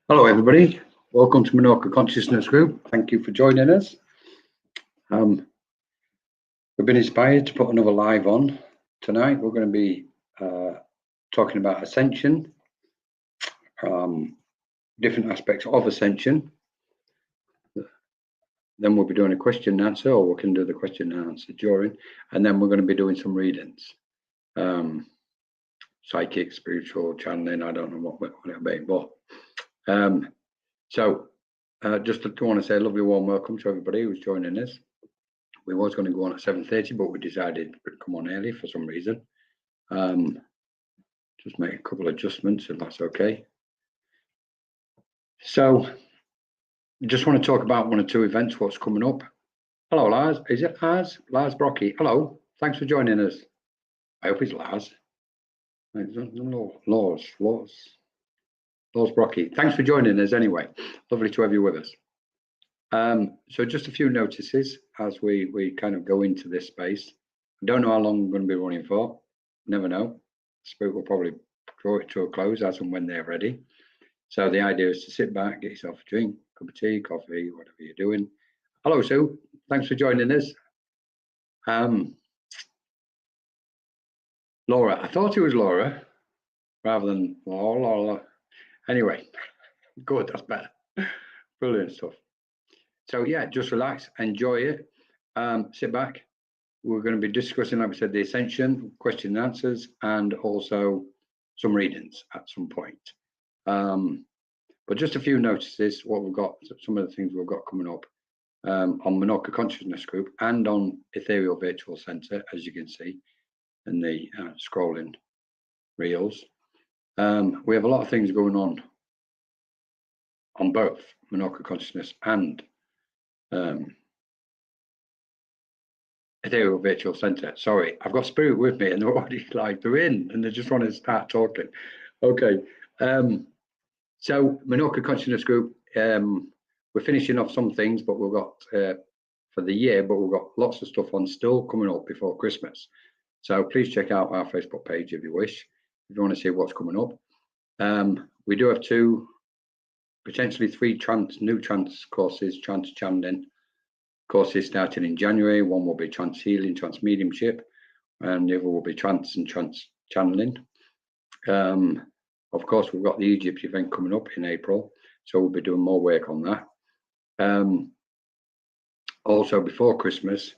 Hello everybody, welcome to Menorca Consciousness Group. Thank you for joining us. We've been inspired to put another live on tonight. We're going to be talking about Ascension, different aspects of Ascension. Then we'll be doing a question and answer, or we can do the question and answer during, and then we're going to be doing some readings. Psychic, spiritual, channeling, I don't know what it'll be, but just want to say a lovely warm welcome to everybody who's joining us. We was going to go on at 7:30, but we decided we'd come on early for some reason. Just make a couple of adjustments if that's okay. So just want to talk about one or two events, what's coming up. Hello, Lars. Is it Lars? Lars Brocky. Hello. Thanks for joining us. I hope it's Lars. Lars Brocky. Thanks for joining us anyway. Lovely to have you with us. So just a few notices as we kind of go into this space. I don't know how long I'm going to be running for. Never know. Spirit will probably draw it to a close as and when they're ready. So the idea is to sit back, get yourself a drink, cup of tea, coffee, whatever you're doing. Hello, Sue. Thanks for joining us. Laura. I thought it was Laura rather than Laura. Anyway, good. That's better. Brilliant stuff. So yeah, just relax, enjoy it, sit back. We're going to be discussing, like we said, the Ascension, question and answers, and also some readings at some point. But just a few notices, what we've got, some of the things we've got coming up on Menorca Consciousness Group and on Ethereal Virtual Center, as you can see in the scrolling reels. We have a lot of things going on both Menorca Consciousness and Ethereal Virtual Center. Sorry, I've got Spirit with me and they're already like, they're in and they just want to start talking. Okay. So Menorca Consciousness Group, we're finishing off some things, but we've got for the year, but we've got lots of stuff on still coming up before Christmas. So please check out our Facebook page if you wish, if you want to see what's coming up. We do have potentially three new trance courses, trance channeling courses starting in January. One will be trance healing, trance mediumship, and the other will be trance and trance channeling. Of course, we've got the Egypt event coming up in April, so we'll be doing more work on that. Also, before Christmas,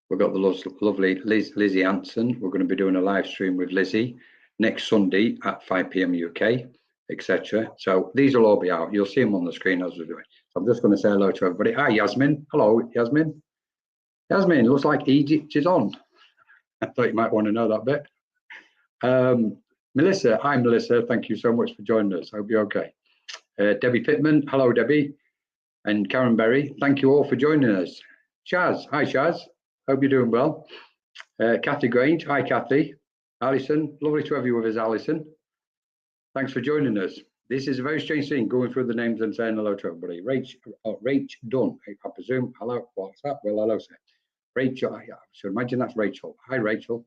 we've got the lovely Lizzie Anson. We're going to be doing a live stream with Lizzie next Sunday at 5 p.m. UK, etc. So these will all be out. You'll see them on the screen as we're doing. So I'm just going to say hello to everybody. Hi, Yasmin. Hello, Yasmin. Yasmin, looks like Egypt is on. I thought you might want to know that bit. Melissa, hi Melissa, thank you so much for joining us. Hope you're okay. Debbie Pittman, hello Debbie. And Karen Berry, thank you all for joining us. Shaz, hi Shaz, hope you're doing well. Kathy Grange, hi Kathy. Alison, lovely to have you with us, Alison. Thanks for joining us. This is a very strange thing, going through the names and saying hello to everybody. Rach Dunn, I presume. Hello, what's that? Well, hello, sir. Rachel, I should imagine that's Rachel. Hi, Rachel.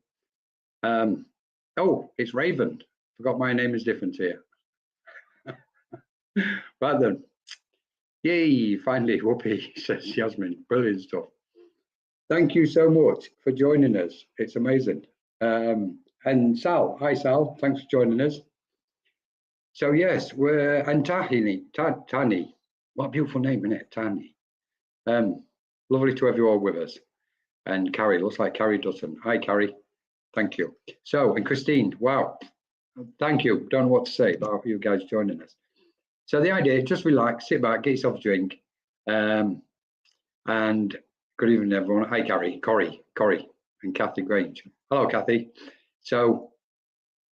Oh, it's Raven. Forgot my name is different here. Right then. Yay, finally, whoopee, says Yasmin. Brilliant stuff. Thank you so much for joining us. It's amazing. And Sal, hi Sal, thanks for joining us. So yes, and Tani, what a beautiful name, isn't it? Tani. Lovely to have you all with us. And Carrie, looks like Carrie Dutton. Hi Carrie, thank you. So, and Christine, wow, thank you. Don't know what to say about you guys joining us. So the idea, just relax, sit back, get yourself a drink. And good evening everyone. Hi Carrie, Corey, and Kathy Grange. Hello Kathy. So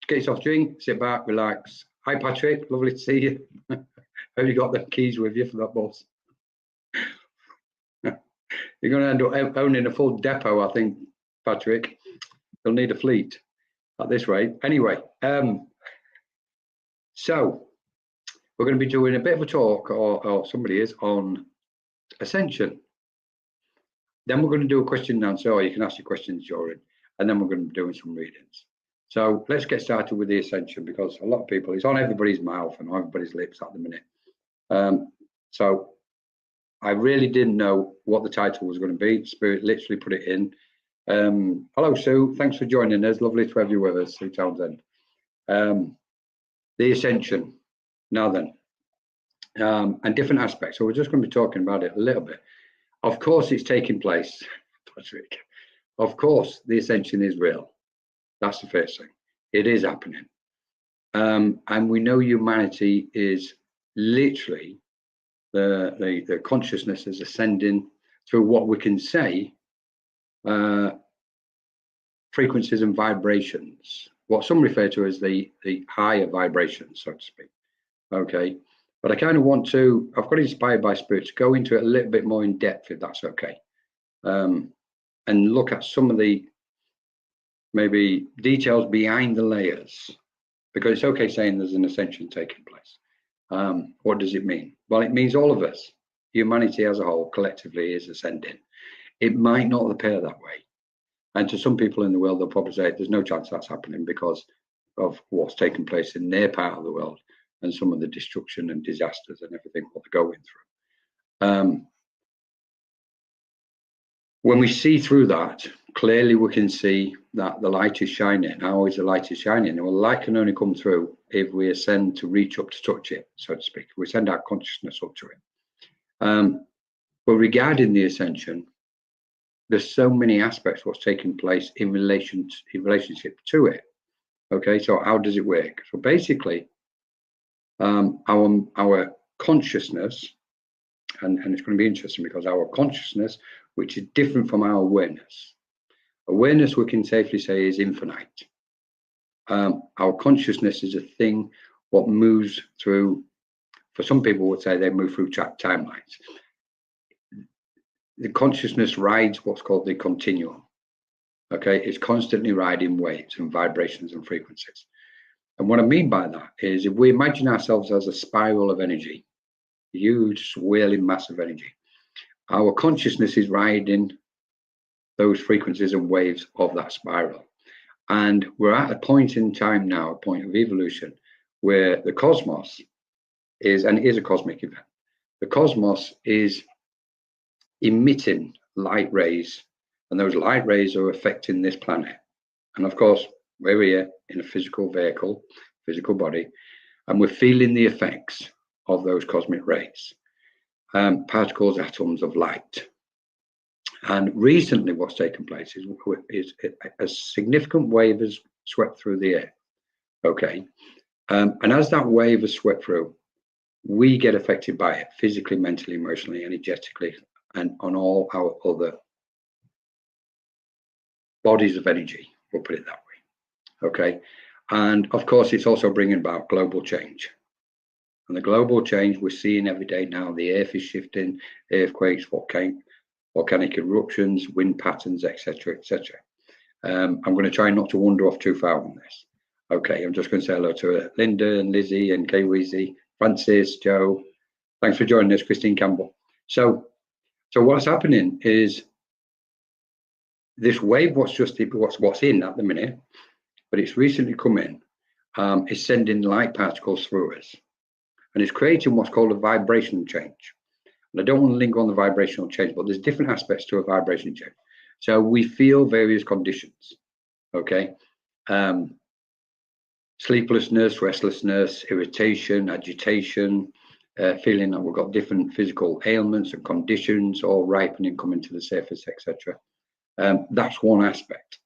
get yourself a drink, sit back, relax. Hi Patrick, lovely to see you. Have you got the keys with you for that bus? You're going to end up owning a full depot, I think, Patrick. You'll need a fleet at this rate. Anyway, so we're going to be doing a bit of a talk, or somebody is, on Ascension. Then we're going to do a question and answer, or you can ask your questions during, and then we're going to be doing some readings. So let's get started with the Ascension, because a lot of people, it's on everybody's mouth and on everybody's lips at the minute. So I really didn't know what the title was going to be. Spirit literally put it in. Hello, Sue. Thanks for joining us. Lovely to have you with us, Sue Townsend. The Ascension. Now then, and different aspects. So we're just going to be talking about it a little bit. Of course, it's taking place. Of course, the Ascension is real. That's the first thing. It is happening. And we know humanity is literally the consciousness is ascending through what we can say frequencies and vibrations, what some refer to as the higher vibrations, so to speak. Okay, but I kind of want to, I've got inspired by Spirit to go into it a little bit more in depth, if that's okay, and look at some of the maybe details behind the layers, because it's okay saying there's an ascension taking place. What does it mean? Well, it means all of us, humanity as a whole, collectively is ascending. It might not appear that way. And to some people in the world, they'll probably say there's no chance that's happening because of what's taking place in their part of the world and some of the destruction and disasters and everything what they're going through. When we see through that, clearly we can see that the light is shining. How is the light is shining? Well, the light can only come through if we ascend to reach up to touch it, so to speak. We send our consciousness up to it. But regarding the ascension, there's so many aspects what's taking place in relationship to it. Okay, so how does it work? So basically, our consciousness, and it's going to be interesting because our consciousness, which is different from our awareness. Awareness, we can safely say, is infinite. Our consciousness is a thing what moves through, for some people would say they move through timelines. The consciousness rides what's called the continuum. Okay, it's constantly riding waves and vibrations and frequencies. And what I mean by that is if we imagine ourselves as a spiral of energy, huge swirling mass of energy, our consciousness is riding those frequencies and waves of that spiral. And we're at a point in time now, a point of evolution, where the cosmos is, and it is a cosmic event, the cosmos is emitting light rays, and those light rays are affecting this planet. And of course, we're here in a physical vehicle, physical body, and we're feeling the effects of those cosmic rays, particles, atoms of light. And recently what's taken place is a significant wave has swept through the air. Okay, and as that wave has swept through, we get affected by it physically, mentally, emotionally, energetically, and on all our other bodies of energy, we'll put it that way. Okay, and of course it's also bringing about global change. And the global change we're seeing every day now, the earth is shifting, earthquakes, volcanic eruptions, wind patterns, etc., etc. I'm going to try not to wander off too far on this. Okay, I'm just going to say hello to Linda and Lizzie and Kay Weezy, Francis, Joe. Thanks for joining us, Christine Campbell. So what's happening is this wave, what's in at the minute, but it's recently come in, is sending light particles through us. And it's creating what's called a vibrational change. And I don't want to linger on the vibrational change, but there's different aspects to a vibration change. So we feel various conditions, okay? Sleeplessness, restlessness, irritation, agitation, feeling that we've got different physical ailments and conditions all ripening, coming to the surface, etc. That's one aspect.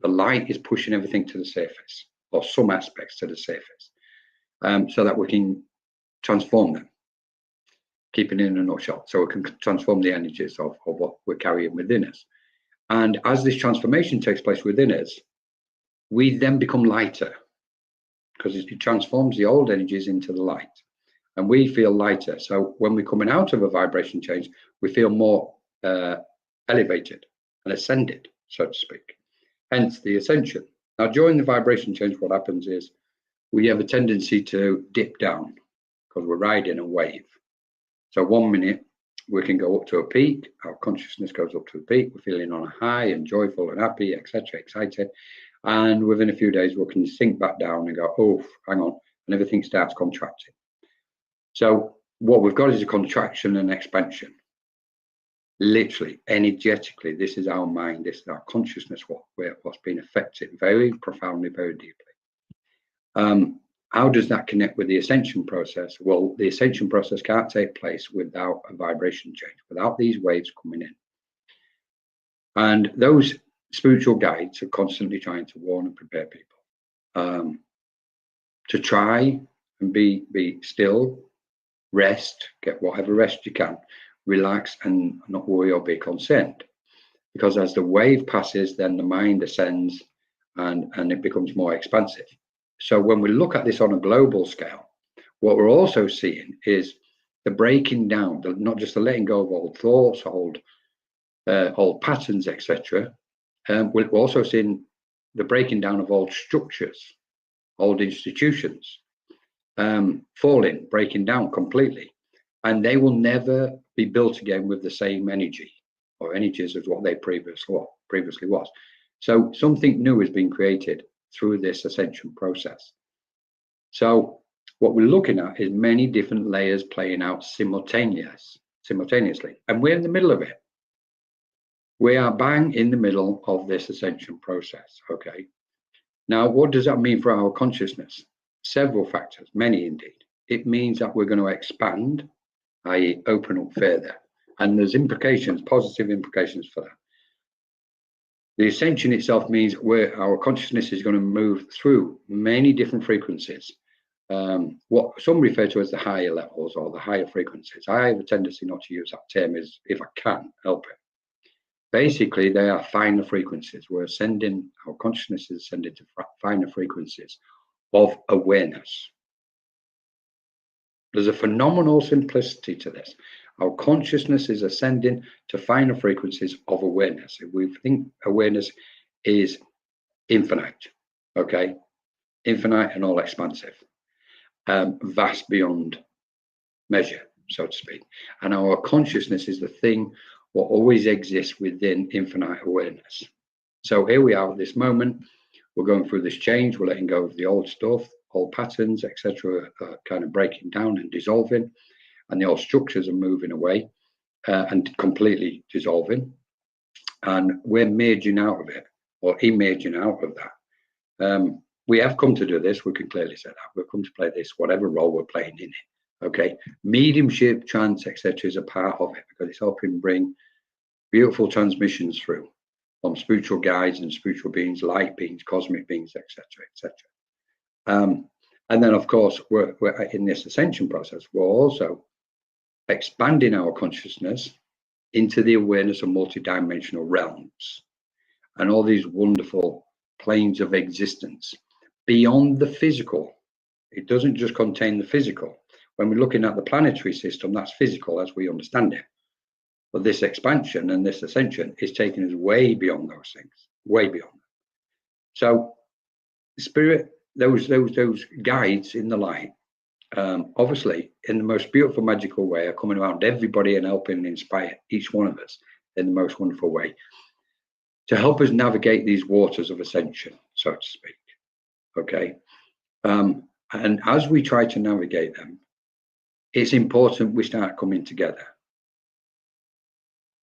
The light is pushing everything to the surface, or some aspects to the surface, so that we can transform them, keeping it in a nutshell, so we can transform the energies of what we're carrying within us. And as this transformation takes place within us, we then become lighter, because it transforms the old energies into the light, and we feel lighter. So when we're coming out of a vibration change, we feel more elevated and ascended, so to speak, hence the ascension. Now during the vibration change, what happens is we have a tendency to dip down because we're riding a wave. So 1 minute we can go up to a peak, our consciousness goes up to a peak, we're feeling on a high and joyful and happy, etc., excited, and within a few days we can sink back down and go, oh, hang on, and everything starts contracting. So what we've got is a contraction and expansion. Literally, energetically, this is our mind, this is our consciousness, what's been affected very profoundly, very deeply. How does that connect with the ascension process? Well, the ascension process can't take place without a vibration change, without these waves coming in. And those spiritual guides are constantly trying to warn and prepare people to try and be still, rest, get whatever rest you can, relax and not worry or be concerned. Because as the wave passes, then the mind ascends and it becomes more expansive. So when we look at this on a global scale, what we're also seeing is the breaking down, not just the letting go of old thoughts, old patterns, etc. We're also seeing the breaking down of old structures, old institutions, falling, breaking down completely. And they will never be built again with the same energy or energies as what they previously was. So something new has been created through this ascension process. So what we're looking at is many different layers playing out simultaneously. And we're in the middle of it. We are bang in the middle of this ascension process, okay? Now, what does that mean for our consciousness? Several factors, many indeed. It means that we're going to expand, i.e. open up further. And there's implications, positive implications for that. The ascension itself means our consciousness is going to move through many different frequencies. What some refer to as the higher levels or the higher frequencies. I have a tendency not to use that term if I can help it. Basically, they are finer frequencies. We're ascending, our consciousness is ascending to finer frequencies of awareness. There's a phenomenal simplicity to this. Our consciousness is ascending to finer frequencies of awareness. If we think awareness is infinite, okay? Infinite and all expansive, vast beyond measure, so to speak. And our consciousness is the thing what always exists within infinite awareness. So here we are at this moment. We're going through this change. We're letting go of the old stuff, old patterns, etc., kind of breaking down and dissolving. And the old structures are moving away and completely dissolving. And we're merging out of it, or emerging out of that. We have come to do this. We can clearly say that. We've come to play this, whatever role we're playing in it. Okay. Mediumship, trance, etc. is a part of it because it's helping bring beautiful transmissions through from spiritual guides and spiritual beings, light beings, cosmic beings, etc., etc. And then, of course, we're in this ascension process. We're also expanding our consciousness into the awareness of multidimensional realms and all these wonderful planes of existence beyond the physical. It doesn't just contain the physical. When we're looking at the planetary system, that's physical as we understand it. But this expansion and this ascension is taking us way beyond those things, way beyond. So, spirit, those guides in the light, obviously, in the most beautiful, magical way, are coming around everybody and helping and inspire each one of us in the most wonderful way to help us navigate these waters of ascension, so to speak. Okay. And as we try to navigate them, it's important we start coming together.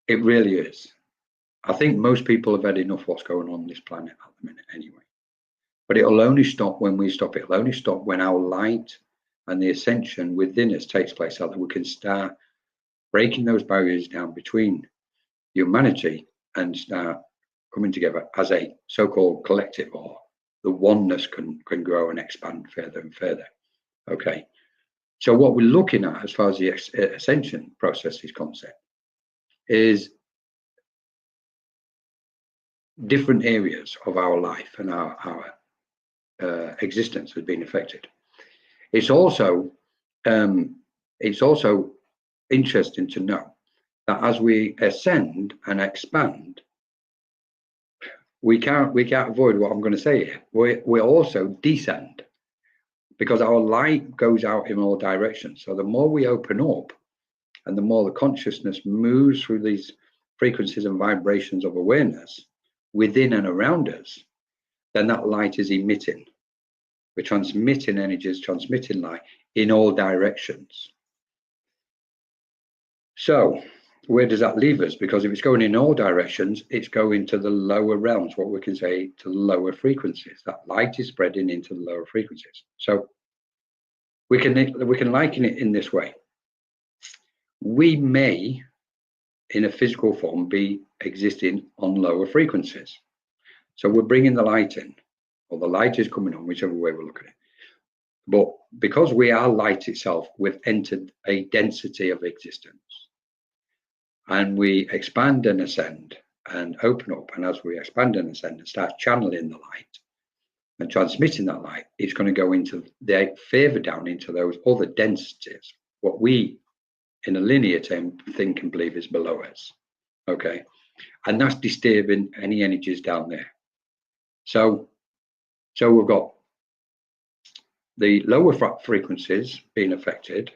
It really is. I think most people have had enough what's going on this planet at the minute anyway. But it'll only stop when we stop. It'll only stop when our light and the ascension within us takes place, so that we can start breaking those barriers down between humanity and start coming together as a so-called collective, or the oneness can grow and expand further and further. Okay. So what we're looking at as far as the ascension process is concerned is different areas of our life and our existence has been affected. It's also interesting to know that as we ascend and expand, we can't avoid what I'm going to say here. We also descend, because our light goes out in all directions. So the more we open up and the more the consciousness moves through these frequencies and vibrations of awareness within and around us, then that light is emitting. We're transmitting energies, transmitting light in all directions. So where does that leave us? Because if it's going in all directions, it's going to the lower realms, what we can say to lower frequencies. That light is spreading into the lower frequencies. So we can liken it in this way. We may, in a physical form, be existing on lower frequencies. So we're bringing the light in, or the light is coming on, whichever way we look at it. But because we are light itself, we've entered a density of existence. And we expand and ascend and open up. And as we expand and ascend and start channeling the light and transmitting that light, it's going to go into the further down into those other densities, what we in a linear term think and believe is below us. Okay. And that's disturbing any energies down there. So we've got the lower frequencies being affected.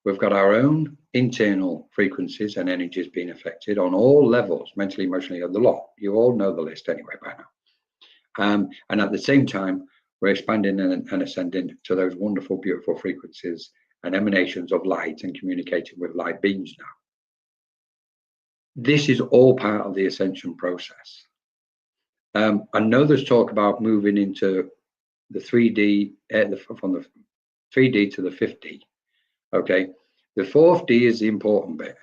We've got our own internal frequencies and energies being affected on all levels, mentally, emotionally, of the lot. You all know the list anyway by now. And at the same time, we're expanding and ascending to those wonderful, beautiful frequencies and emanations of light and communicating with light beings now. This is all part of the ascension process. I know there's talk about moving into the 3D, from the 3D to the 5D. Okay, the 4th D is the important bit.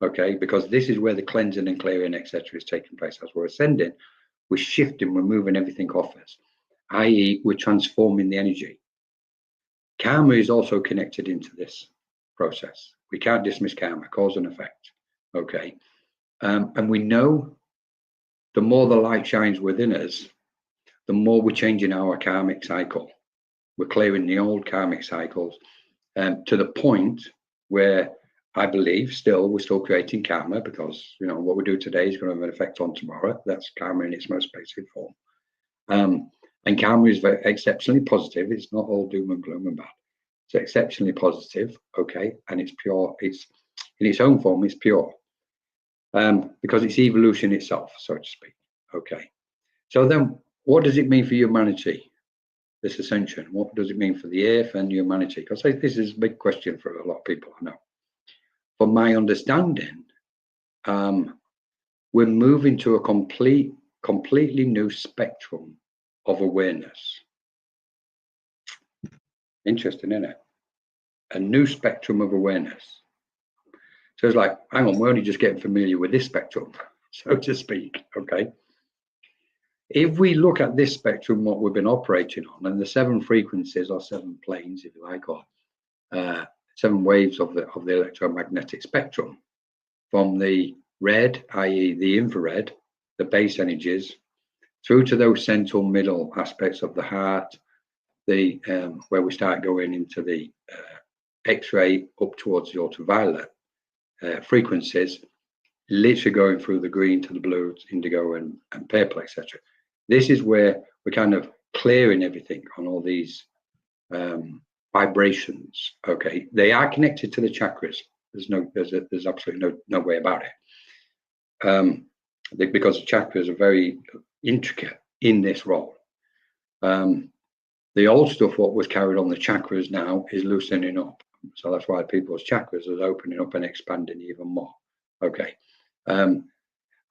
Okay, because this is where the cleansing and clearing, etc., is taking place. As we're ascending, we're shifting, we're moving everything off us, i.e., we're transforming the energy. Karma is also connected into this process. We can't dismiss karma, cause and effect. Okay, and we know the more the light shines within us, the more we're changing our karmic cycle. We're clearing the old karmic cycles. To the point where I believe we're still creating karma, because what we do today is going to have an effect on tomorrow. That's karma in its most basic form. And karma is very exceptionally positive. It's not all doom and gloom and bad. It's exceptionally positive, okay, and it's pure. It's in its own form. It's pure, because it's evolution itself, so to speak. Okay. So then, what does it mean for humanity? This ascension, what does it mean for the earth and humanity? Because this is a big question for a lot of people, I know. From my understanding, we're moving to a completely new spectrum of awareness. Interesting, isn't it? A new spectrum of awareness. So it's like, hang on, we're only just getting familiar with this spectrum, so to speak. Okay. If we look at this spectrum, what we've been operating on, and the 7 frequencies or 7 planes, if you like, or 7 waves of the electromagnetic spectrum, from the red, i.e. the infrared, the base energies, through to those central middle aspects of the heart, the where we start going into the X-ray up towards the ultraviolet frequencies, literally going through the green to the blue, indigo and purple, etc. This is where we're kind of clearing everything on all these vibrations. Okay, they are connected to the chakras. There's absolutely no way about it. Because the chakras are very intricate in this role. The old stuff, what was carried on the chakras now, is loosening up. So that's why people's chakras are opening up and expanding even more. Okay.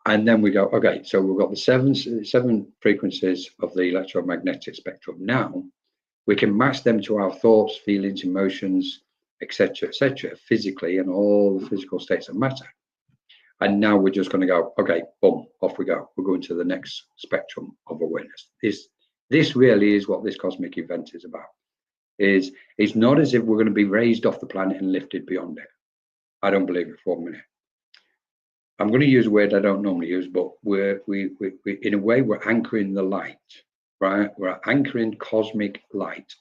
And then we go, okay, so we've got the 7 frequencies of the electromagnetic spectrum. Now we can match them to our thoughts, feelings, emotions, etc., physically, and all the physical states of matter. And now we're just going to go, okay, boom, off we go. We're going to the next spectrum of awareness. This really is what this cosmic event is about. It's not as if we're going to be raised off the planet and lifted beyond it. I don't believe it for a minute. I'm going to use a word I don't normally use, but we in a way, we're anchoring the light, right? We're anchoring cosmic light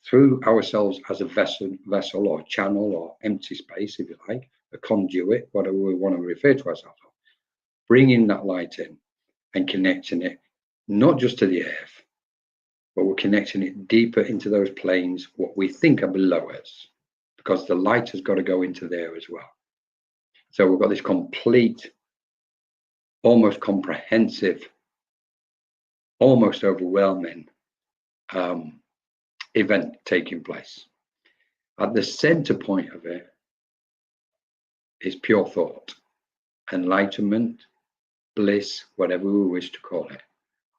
through ourselves as a vessel or channel or empty space, if you like, a conduit, whatever we want to refer to ourselves as, bringing that light in and connecting it, not just to the earth, but we're connecting it deeper into those planes, what we think are below us, because the light has got to go into there as well. So we've got this complete, almost comprehensive, almost overwhelming event taking place. At the center point of it is pure thought, enlightenment, bliss, whatever we wish to call it,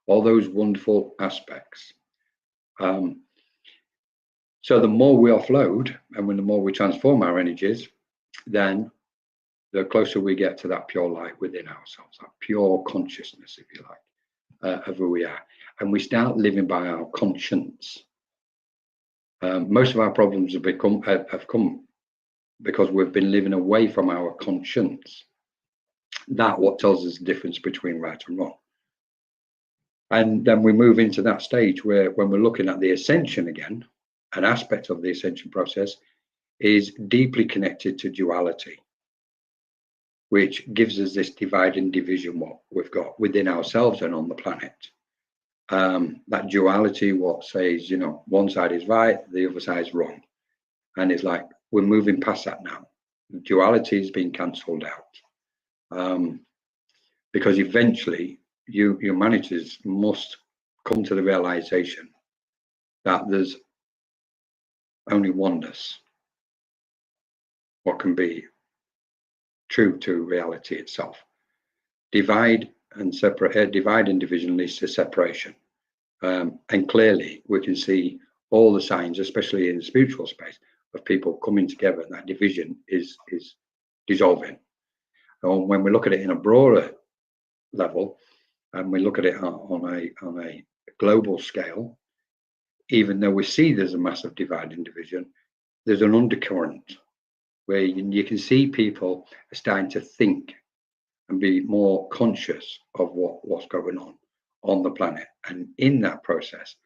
all those wonderful aspects. So the more we offload, and when the more we transform our energies, then the closer we get to that pure light within ourselves, that pure consciousness, if you like, of who we are. And we start living by our conscience. Most of our problems have come because we've been living away from our conscience. That's what tells us the difference between right and wrong. And then we move into that stage where, when we're looking at the ascension again, an aspect of the ascension process is deeply connected to duality, which gives us this divide and division what we've got within ourselves and on the planet. That duality, what says, one side is right, the other side is wrong. And it's like, we're moving past that now. Duality is being cancelled out. Because eventually humanity must come to the realization that there's only oneness, what can be true to reality itself. Divide and division leads to separation. And clearly we can see all the signs, especially in the spiritual space, of people coming together, and that division is dissolving. And when we look at it in a broader level, and we look at it on a global scale, even though we see there's a massive divide and division, there's an undercurrent where you can see people are starting to think and be more conscious of what's going on the planet. And in that process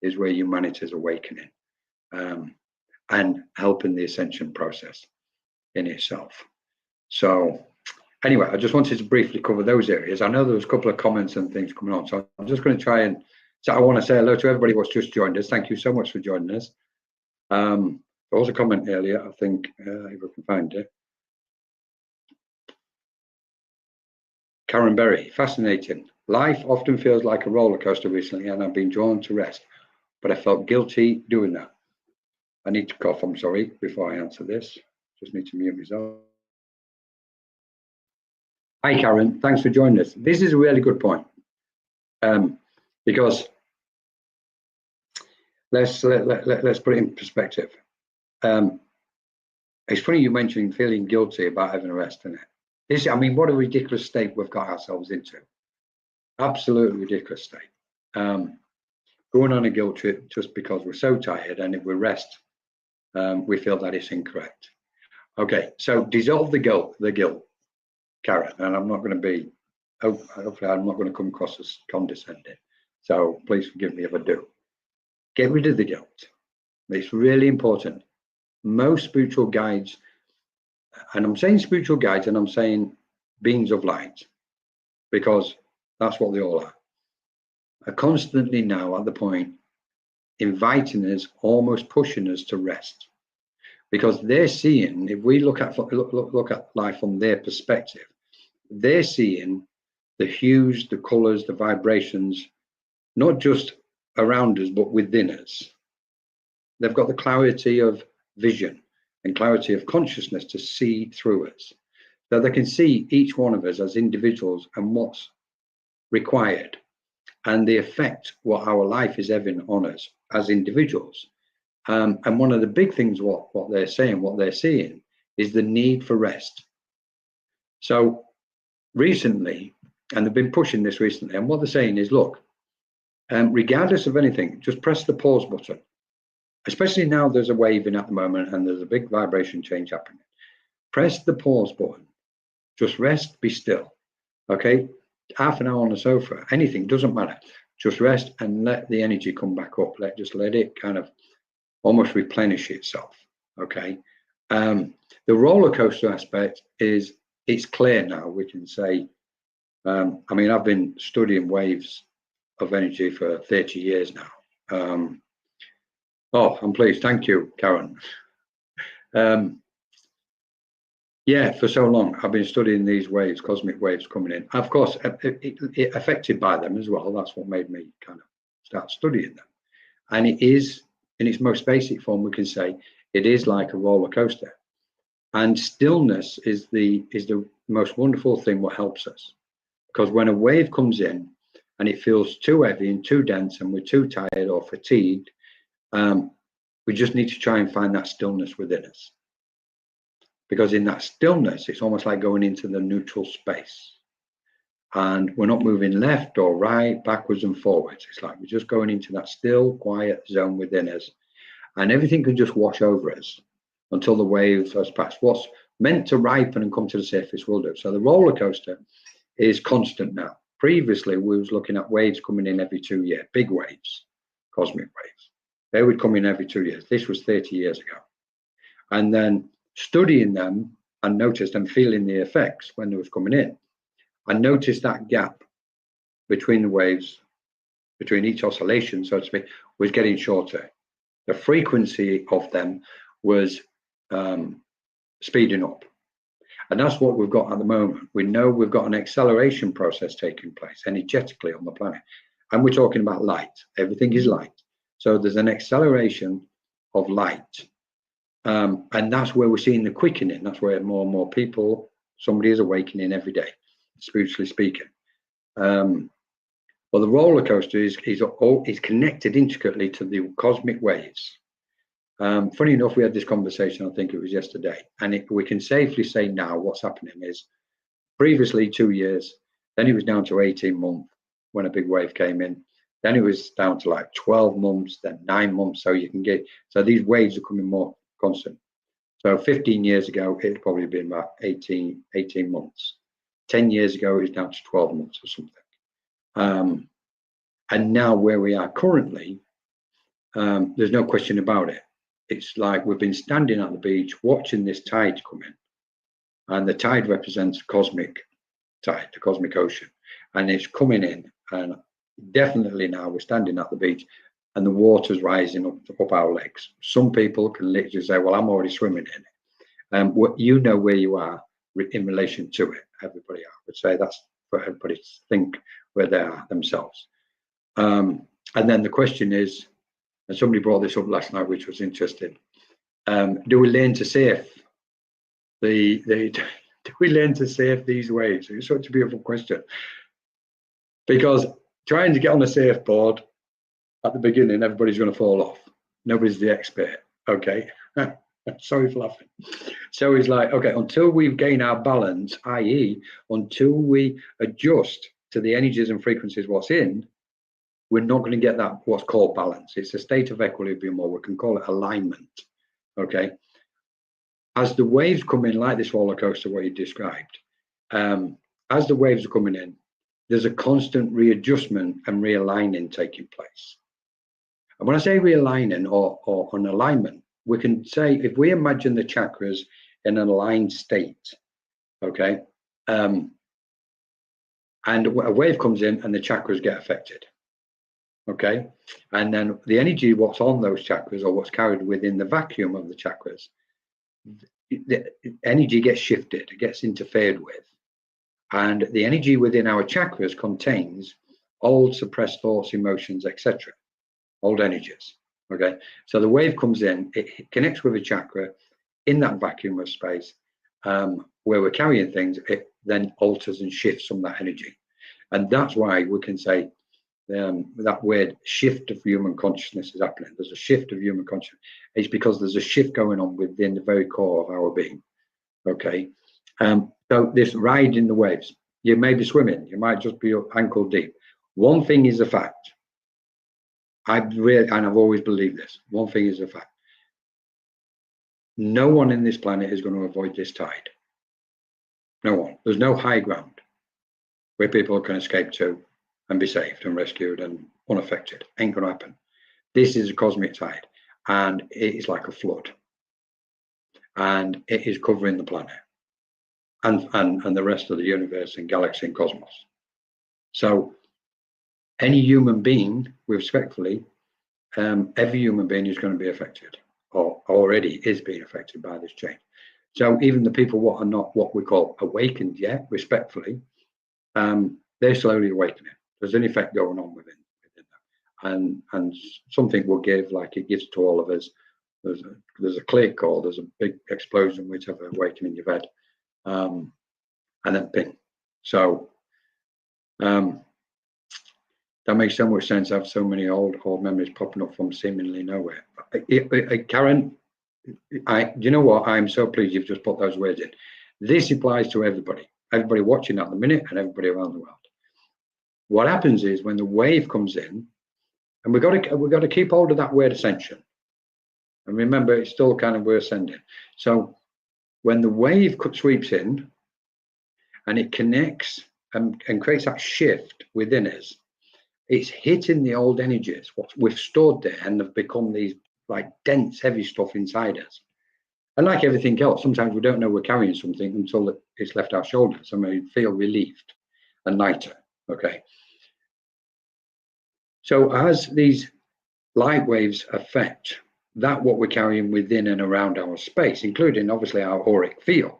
is where humanity is awakening and helping the ascension process in itself. So anyway, I just wanted to briefly cover those areas. I know there was a couple of comments and things coming on, so I'm just going to try and, so I want to say hello to everybody who's just joined us. Thank you so much for joining us. There was a comment earlier, I think, if I can find it. Karen Berry, fascinating. Life often feels like a roller coaster recently, and I've been drawn to rest, but I felt guilty doing that. I need to cough, I'm sorry, before I answer this. Just need to mute myself. Hi, Karen, thanks for joining us. This is a really good point, because let's put it in perspective. It's funny you mentioned feeling guilty about having a rest, isn't it? I mean, what a ridiculous state we've got ourselves into. Absolutely ridiculous state. Going on a guilt trip just because we're so tired, and if we rest, we feel that it's incorrect. Okay, so dissolve the guilt, Karen, and I'm not going to be, hopefully I'm not going to come across as condescending, so please forgive me if I do. Get rid of the guilt. It's really important. Most spiritual guides, and I'm saying spiritual guides, and I'm saying beings of light, because that's what they all are constantly now at the point inviting us, almost pushing us to rest, because they're seeing, if we look at life from their perspective, they're seeing the hues, the colors, the vibrations, not just around us but within us. They've got the clarity of vision and clarity of consciousness to see through us, so they can see each one of us as individuals and what's required and the effect what our life is having on us as individuals. And one of the big things what they're saying, what they're seeing, is the need for rest. So recently, and they've been pushing this recently, and what they're saying is, look, regardless of anything, just press the pause button. Especially now there's a waving at the moment and there's a big vibration change happening. Press the pause button. Just rest, be still. Okay? Half an hour on the sofa, anything, doesn't matter. Just rest and let the energy come back up. Just let it kind of almost replenish itself. Okay? The roller coaster aspect is, it's clear now, we can say, I mean, I've been studying waves of energy for 30 years now. Oh, I'm pleased. Thank you, Karen. Yeah, for so long I've been studying these waves, cosmic waves coming in. Of course, it affected by them as well. That's what made me kind of start studying them. And it is, in its most basic form, we can say it is like a roller coaster. And stillness is the most wonderful thing what helps us, because when a wave comes in and it feels too heavy and too dense and we're too tired or fatigued, we just need to try and find that stillness within us, because in that stillness it's almost like going into the neutral space, and we're not moving left or right, backwards and forwards. It's like we're just going into that still, quiet zone within us, and everything can just wash over us until the wave has passed. What's meant to ripen and come to the surface will do. So the roller coaster is constant now. Previously, we was looking at waves coming in every 2 years, big waves, cosmic waves. They would come in every 2 years. This was 30 years ago. And then studying them and noticed and feeling the effects when they was coming in, I noticed that gap between the waves, between each oscillation, so to speak, was getting shorter. The frequency of them was speeding up. And that's what we've got at the moment. We know we've got an acceleration process taking place energetically on the planet. And we're talking about light. Everything is light. So there's an acceleration of light. And that's where we're seeing the quickening. That's where more and more people, somebody is awakening every day, spiritually speaking. Well, the roller coaster is connected intricately to the cosmic waves. Funny enough, we had this conversation, I think it was yesterday, and we can safely say now what's happening is previously 2 years, then it was down to 18 months when a big wave came in, then it was down to like 12 months, then 9 months. So these waves are coming more constant. So 15 years ago, it's probably been about 18 months. 10 years ago, it was down to 12 months or something. And now where we are currently, there's no question about it. It's like we've been standing at the beach watching this tide come in, and the tide represents cosmic tide, the cosmic ocean, and it's coming in. And definitely now we're standing at the beach and the water's rising up our legs. Some people can literally say, well, I'm already swimming in it. What you know where you are in relation to it. Everybody, I would say that's for everybody to think where they are themselves. And then the question is, and somebody brought this up last night, which was interesting. Do we learn to surf do we learn to surf these waves? It's such a beautiful question, because trying to get on a surfboard at the beginning, everybody's going to fall off. Nobody's the expert. Okay. Sorry for laughing. So it's like, okay, until we've gained our balance, i.e., until we adjust to the energies and frequencies what's in, we're not going to get that what's called balance. It's a state of equilibrium, or we can call it alignment. Okay. As the waves come in, like this roller coaster, what you described, as the waves are coming in, there's a constant readjustment and realigning taking place. And when I say realigning or an alignment, we can say, if we imagine the chakras in an aligned state, okay, and a wave comes in and the chakras get affected. Okay, and then the energy what's on those chakras, or what's carried within the vacuum of the chakras, the energy gets shifted, it gets interfered with, and the energy within our chakras contains old suppressed thoughts, emotions, etc., old energies. Okay, so the wave comes in, it connects with a chakra in that vacuum of space, where we're carrying things. It then alters and shifts some of that energy, and that's why we can say that word shift of human consciousness is happening. There's a shift of human consciousness. It's because there's a shift going on within the very core of our being. Okay, so this ride in the waves, you may be swimming, you might just be ankle deep. One thing is a fact. I've always believed this. One thing is a fact. No one in this planet is going to avoid this tide. No one. There's no high ground where people can escape to and be saved and rescued and unaffected. Ain't gonna happen. This is a cosmic tide, and it is like a flood, and it is covering the planet and the rest of the universe and galaxy and cosmos. So any human being, respectfully, every human being is going to be affected, or already is being affected by this change. So even the people what are not what we call awakened yet, respectfully, they're slowly awakening. There's an effect going on within that, and something will give, like it gives to all of us, there's a click, or there's a big explosion, whichever, waking in your bed, and then ping. So that makes so much sense. I have so many old memories popping up from seemingly nowhere. Karen, you know what? I'm so pleased you've just put those words in. This applies to everybody watching at the minute and everybody around the world. What happens is when the wave comes in, and we've got to keep hold of that word ascension. And remember, it's still kind of we're ascending. So when the wave sweeps in and it connects and creates that shift within us, it's hitting the old energies, what we've stored there, and have become these like dense, heavy stuff inside us. And like everything else, sometimes we don't know we're carrying something until it's left our shoulders, and we feel relieved and lighter. Okay. So as these light waves affect that, what we're carrying within and around our space, including obviously our auric field,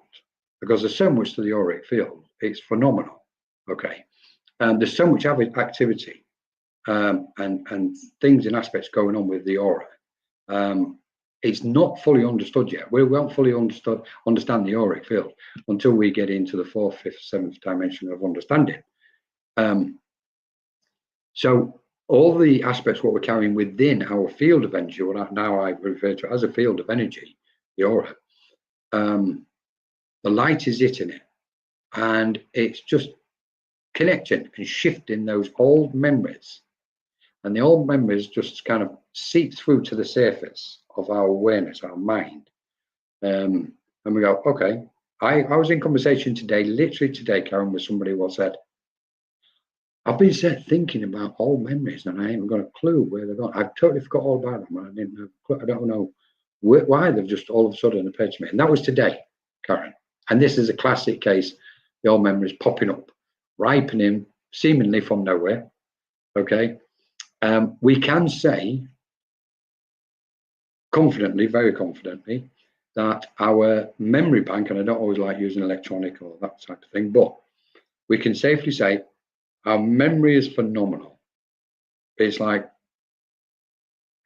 because there's so much to the auric field, it's phenomenal. Okay. And there's so much activity and things and aspects going on with the aura. It's not fully understood yet. We won't fully understand the auric field until we get into the 4th, 5th, 7th dimension of understanding. So all the aspects what we're carrying within our field of energy, what now I refer to as a field of energy, the aura, the light is hitting it, and it's just connecting and shifting those old memories, and the old memories just kind of seep through to the surface of our awareness, our mind, and we go, okay. I was in conversation today, literally today, Karen, with somebody who said, I've been thinking about old memories, and I haven't got a clue where they're gone. I've totally forgot all about them. I don't know why they've just all of a sudden appeared to me. And that was today, Karen. And this is a classic case, the old memories popping up, ripening seemingly from nowhere. Okay. We can say confidently, very confidently, that our memory bank, and I don't always like using electronic or that type of thing, but we can safely say our memory is phenomenal. It's like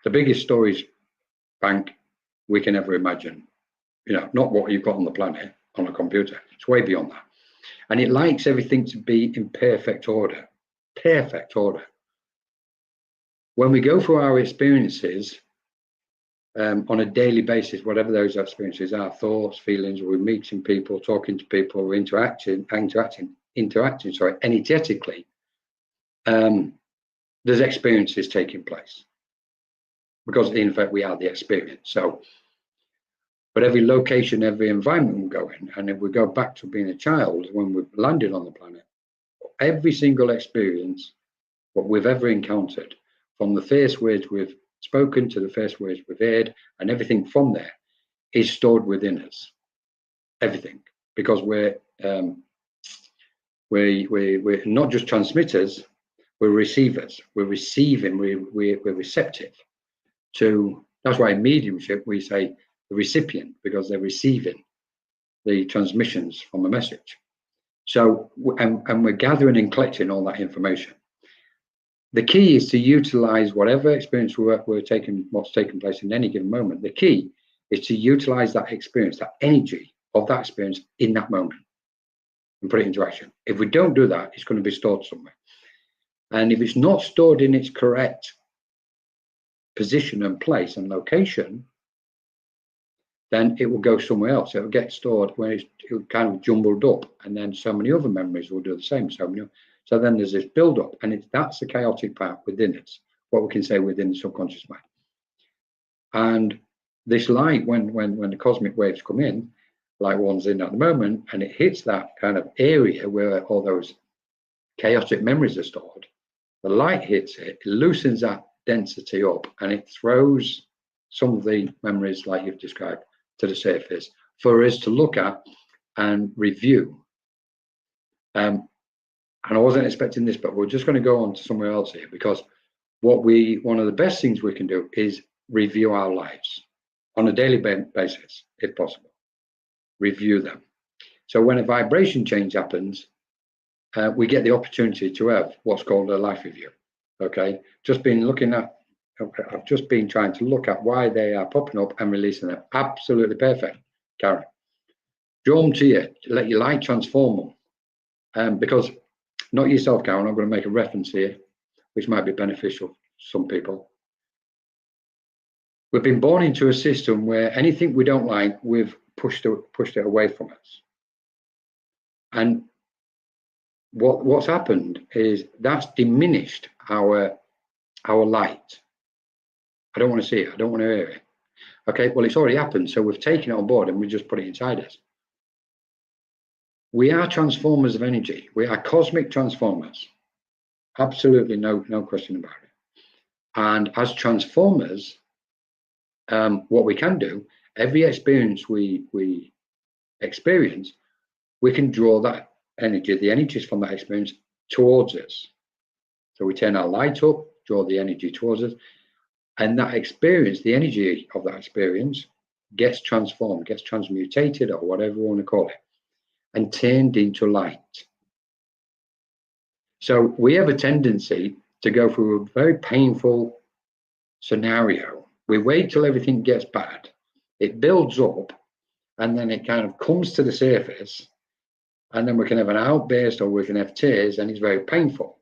the biggest storage bank we can ever imagine. Not what you've got on the planet, on a computer. It's way beyond that. And it likes everything to be in perfect order. Perfect order. When we go through our experiences on a daily basis, whatever those experiences are, thoughts, feelings, we're meeting people, talking to people, we're interacting, energetically, there's experiences taking place, because in fact we are the experience. So, but every location, every environment we go in, and if we go back to being a child when we've landed on the planet, every single experience what we've ever encountered, from the first words we've spoken to the first words we've heard, and everything from there is stored within us. Everything, because we're not just transmitters, we're receivers. We're receiving. We're receptive to. That's why in mediumship we say the recipient, because they're receiving the transmissions from a message. So and we're gathering and collecting all that information. The key is to utilize whatever experience we're taking, what's taking place in any given moment. The key is to utilize that experience, that energy of that experience in that moment, and put it into action. If we don't do that, it's going to be stored somewhere. And if it's not stored in its correct position and place and location, then it will go somewhere else. It will get stored when it's kind of jumbled up, and then so many other memories will do the same. So then there's this build-up, and that's the chaotic part within us, what we can say within the subconscious mind. And this light, when the cosmic waves come in, like one's in at the moment, and it hits that kind of area where all those chaotic memories are stored, the light hits it, it loosens that density up, and it throws some of the memories, like you've described, to the surface for us to look at and review. And I wasn't expecting this, but we're just going to go on to somewhere else here, because one of the best things we can do is review our lives on a daily basis, if possible. Review them. So when a vibration change happens, we get the opportunity to have what's called a life review. Okay, just been looking at I've just been trying to look at why they are popping up and releasing them. Absolutely perfect, Karen. Draw them to you, let your light transform them. Because, not yourself, Karen, I'm going to make a reference here, which might be beneficial to some people. We've been born into a system where anything we don't like, we've pushed it away from us. And what's happened is that's diminished our light. I don't want to see it. I don't want to hear it. Okay, well, it's already happened. So we've taken it on board and we just put it inside us. We are transformers of energy. We are cosmic transformers. Absolutely no question about it. And as transformers, what we can do, every experience we experience, we can draw that energy, the energies from that experience towards us. So we turn our light up, draw the energy towards us, and that experience, the energy of that experience gets transformed, gets transmutated, or whatever we want to call it, and turned into light. So we have a tendency to go through a very painful scenario. We wait till everything gets bad, it builds up, and then it kind of comes to the surface, and then we can have an outburst or we can have tears, and it's very painful.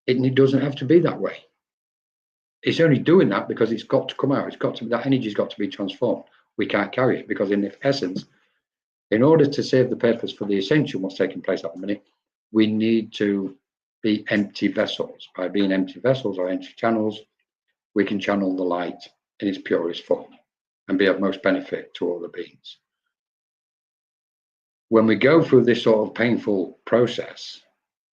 It doesn't have to be that way. It's only doing that because it's got to come out. It's got to, that energy's got to be transformed. We can't carry it because, in essence, in order to serve the purpose for the Ascension, what's taking place at the minute, we need to be empty vessels. By being empty vessels or empty channels, we can channel the light in its purest form and be of most benefit to all the beings. When we go through this sort of painful process,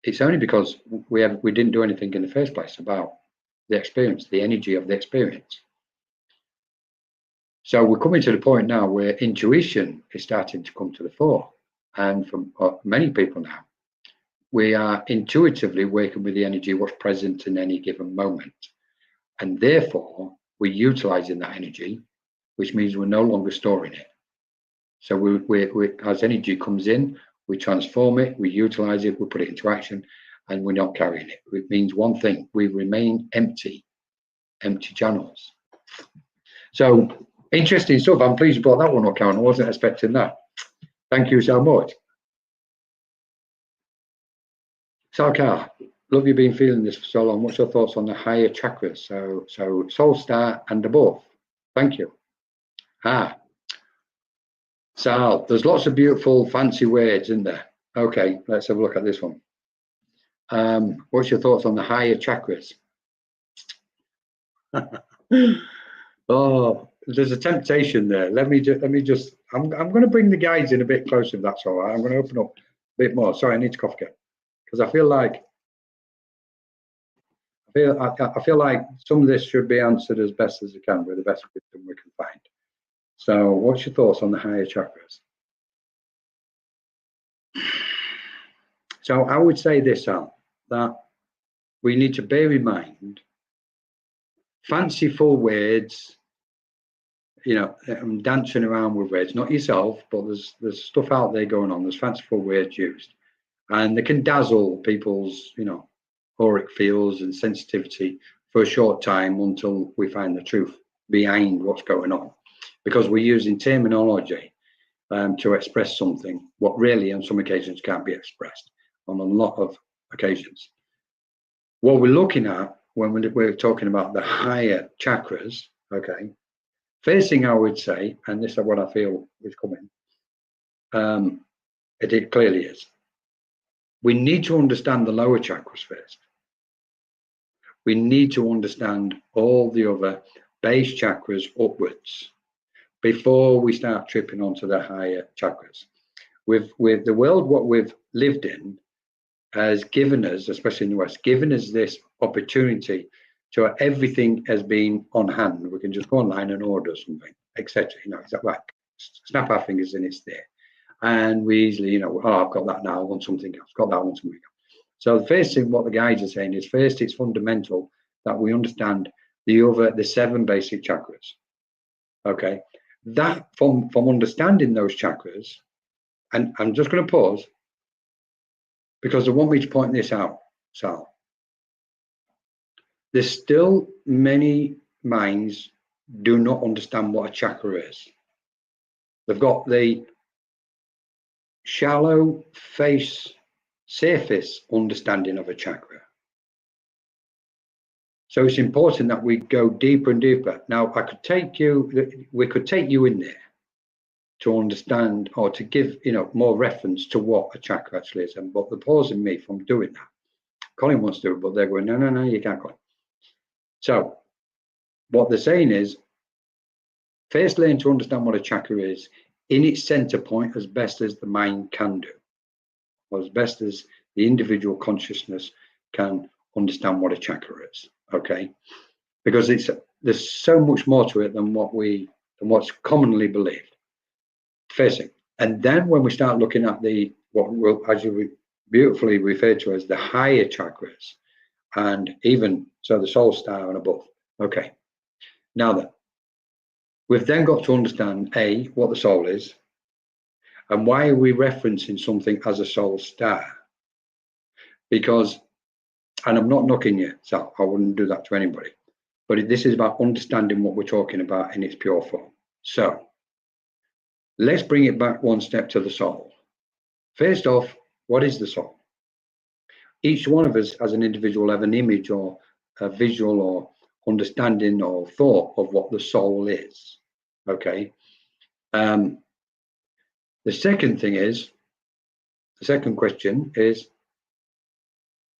it's only because we didn't do anything in the first place about the experience, the energy of the experience. So we're coming to the point now where intuition is starting to come to the fore. And for many people now, we are intuitively working with the energy what's present in any given moment. And therefore, we're utilizing that energy, which means we're no longer storing it. So we as energy comes in, we transform it, we utilize it, we put it into action, and we're not carrying it. It means one thing: we remain empty channels. So interesting stuff. I'm pleased you brought that one up, Karen. I wasn't expecting that. Thank you so much. Sarkar, love you been feeling this for so long. What's your thoughts on the higher chakras? So soul star and above. Thank you. Sal, there's lots of beautiful fancy words in there. Okay, let's have a look at this one. What's your thoughts on the higher chakras? Oh, there's a temptation there. Let me just. I'm going to bring the guides in a bit closer, if that's all right. I'm going to open up a bit more. Sorry, I need to cough again because I feel like some of this should be answered as best as it can with the best wisdom we can find. So, what's your thoughts on the higher chakras? So, I would say this, Al, that we need to bear in mind fanciful words. You know, I'm dancing around with words, not yourself, but there's stuff out there going on. There's fanciful words used, and they can dazzle people's, auric fields and sensitivity for a short time until we find the truth behind what's going on. Because we're using terminology to express something what really on some occasions can't be expressed on a lot of occasions. What we're looking at when we're talking about the higher chakras, okay, first thing I would say, and this is what I feel is coming, it clearly is, we need to understand the lower chakras first. We need to understand all the other base chakras upwards before we start tripping onto the higher chakras. With the world, what we've lived in has given us, especially in the West, given us this opportunity to everything has been on hand. We can just go online and order something, etc. It's like snap our fingers and it's there. And we easily, oh, I've got that now, I want something else, got that, I want something else. So the first thing what the guides are saying is, first, it's fundamental that we understand the 7 basic chakras. Okay. That from understanding those chakras, and I'm just going to pause because they want me to point this out, Sal. there's still many minds do not understand what a chakra is. They've got the shallow surface understanding of a chakra. So it's important that we go deeper and deeper. Now, we could take you in there to understand, or to give, more reference to what a chakra actually is. But they're pausing me from doing that. Colin wants to do it, but they're going, no, you can't, Colin. So what they're saying is, first learn to understand what a chakra is in its center point as best as the mind can do, or as best as the individual consciousness can understand what a chakra is. Okay, because there's so much more to it than what's commonly believed. First thing, and then when we start looking at what will, as you beautifully referred to as the higher chakras, and even so the soul star and above. Okay, now then, we've then got to understand what the soul is, and why are we referencing something as a soul star? Because, and I'm not knocking you, so I wouldn't do that to anybody, but this is about understanding what we're talking about in its pure form. So let's bring it back one step to the soul. First off, what is the soul? Each one of us as an individual have an image or a visual or understanding or thought of what the soul is. Okay. The second question is,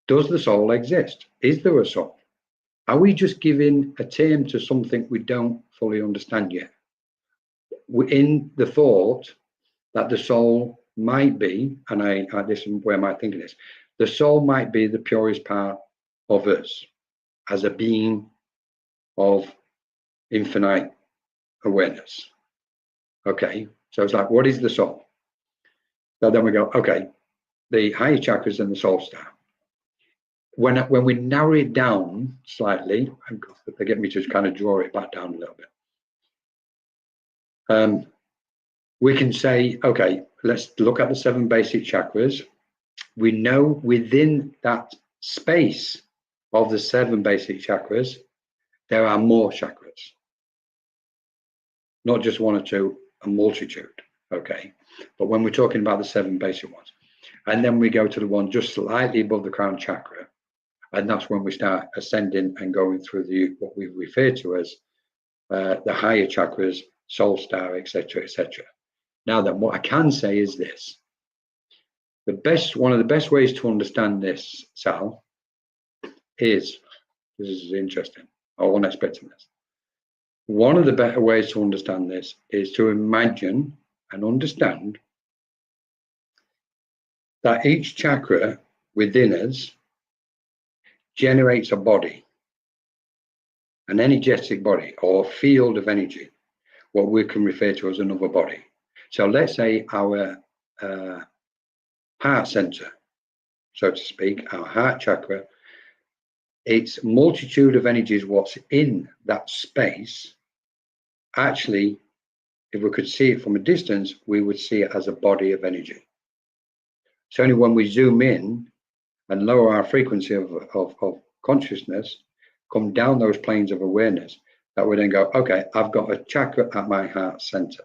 does the soul exist? Is there a soul? Are we just giving a term to something we don't fully understand yet? In the thought that the soul might be, and this is where my thinking is, the soul might be the purest part of us as a being of infinite awareness. Okay, so it's like, what is the soul? So then we go, okay, the higher chakras and the soul star. When we narrow it down slightly, they get me to kind of draw it back down a little bit. We can say, okay, let's look at the 7 basic chakras. We know within that space of the 7 basic chakras, there are more chakras. Not just 1 or 2, a multitude, okay? But when we're talking about the 7 basic ones, and then we go to the one just slightly above the crown chakra, and that's when we start ascending and going through what we refer to as the higher chakras, soul star, etc., etc. Now then, what I can say is this: one of the best ways to understand this, Sal, is, this is interesting. I wasn't expecting this. One of the better ways to understand this is to imagine and understand that each chakra within us generates a body, an energetic body or field of energy, what we can refer to as another body. So let's say our heart center, so to speak, our heart chakra, its multitude of energies, what's in that space, actually, if we could see it from a distance, we would see it as a body of energy. It's only when we zoom in and lower our frequency of consciousness, come down those planes of awareness, that we then go, okay, I've got a chakra at my heart center.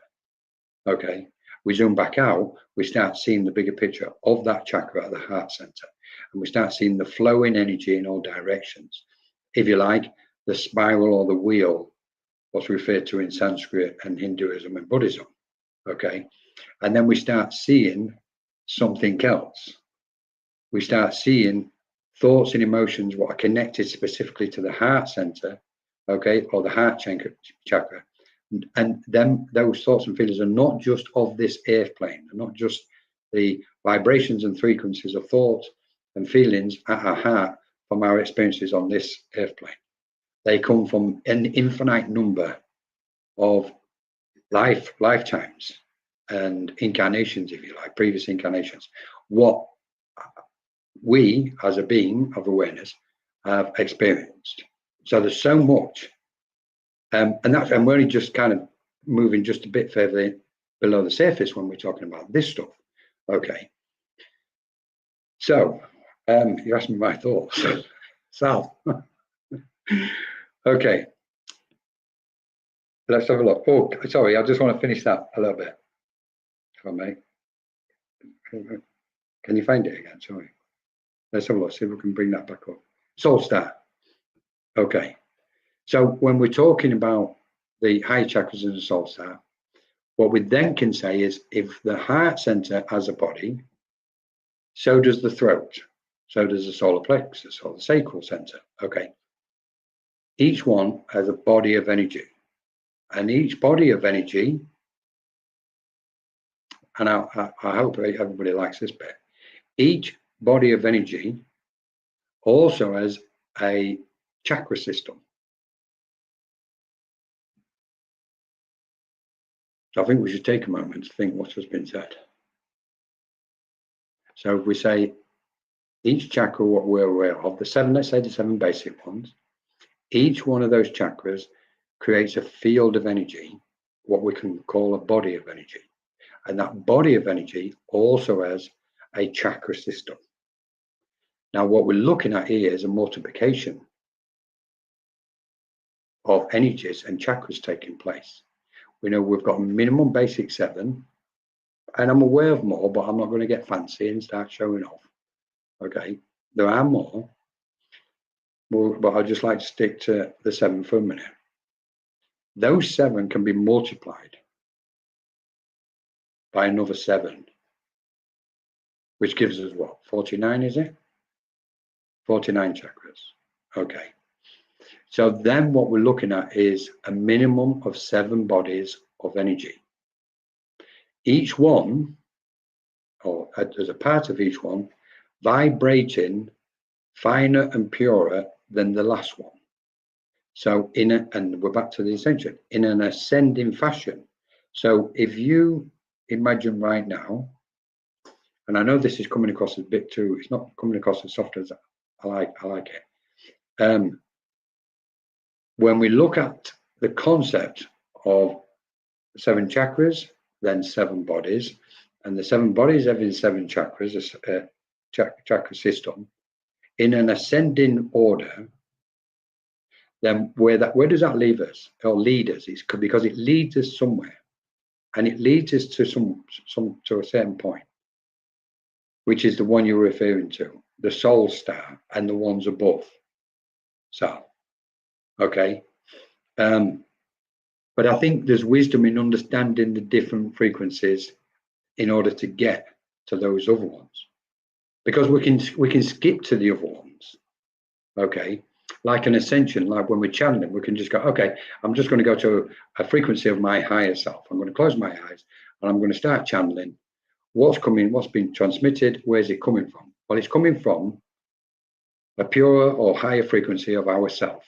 Okay, we zoom back out, we start seeing the bigger picture of that chakra at the heart center, and we start seeing the flowing energy in all directions. If you like, the spiral or the wheel, what's referred to in Sanskrit and Hinduism and Buddhism. Okay, and then we start seeing something else. We start seeing thoughts and emotions what are connected specifically to the heart center, okay, or the heart chakra. And then those thoughts and feelings are not just of this earth plane, they're not just the vibrations and frequencies of thoughts and feelings at our heart from our experiences on this earth plane. They come from an infinite number of lifetimes and incarnations, if you like, previous incarnations. What we as a being of awareness have experienced. So there's so much, and we're only just kind of moving just a bit further below the surface when we're talking about this stuff. Okay, so you asked me my thoughts. Sal, Okay, let's have a look. Oh, sorry, I just want to finish that a little bit, if I may. Can you find it again? Sorry. Let's have a look, see if we can bring that back up. Soul Star. Okay. So when we're talking about the higher chakras in the Soul Star, what we then can say is if the heart center has a body, so does the throat, so does the solar plexus or the sacral center. Okay. Each one has a body of energy, and each body of energy, and I hope everybody likes this bit, each body of energy also has a chakra system. So I think we should take a moment to think what has been said. So if we say each chakra, what we're aware of, the seven, let's say the seven basic ones, each one of those chakras creates a field of energy, what we can call a body of energy. And that body of energy also has a chakra system. Now, what we're looking at here is a multiplication of energies and chakras taking place. We know we've got a minimum basic 7, and I'm aware of more, but I'm not going to get fancy and start showing off. Okay, there are more, but I'd just like to stick to the 7 for a minute. Those 7 can be multiplied by another 7, which gives us what, 49, is it? 49 chakras. Okay. So then what we're looking at is a minimum of 7 bodies of energy. Each one, or as a part of each one, vibrating finer and purer than the last one. So and we're back to the Ascension, in an ascending fashion. So if you imagine right now, and I know this is coming across a bit too, it's not coming across as soft as I like it. When we look at the concept of 7 chakras, then 7 bodies, and the 7 bodies having 7 chakras, a chakra system, in an ascending order, then where does that leave us or lead us? It's because it leads us somewhere, and it leads us to to a certain point, which is the one you're referring to, the soul star and the ones above. So, okay. But I think there's wisdom in understanding the different frequencies in order to get to those other ones, because we can skip to the other ones. Okay, like an ascension, like when we're channeling, we can just go, okay, I'm just going to go to a frequency of my higher self. I'm going to close my eyes and I'm going to start channeling. What's coming, what's being transmitted, where's it coming from? Well, it's coming from a purer or higher frequency of our self.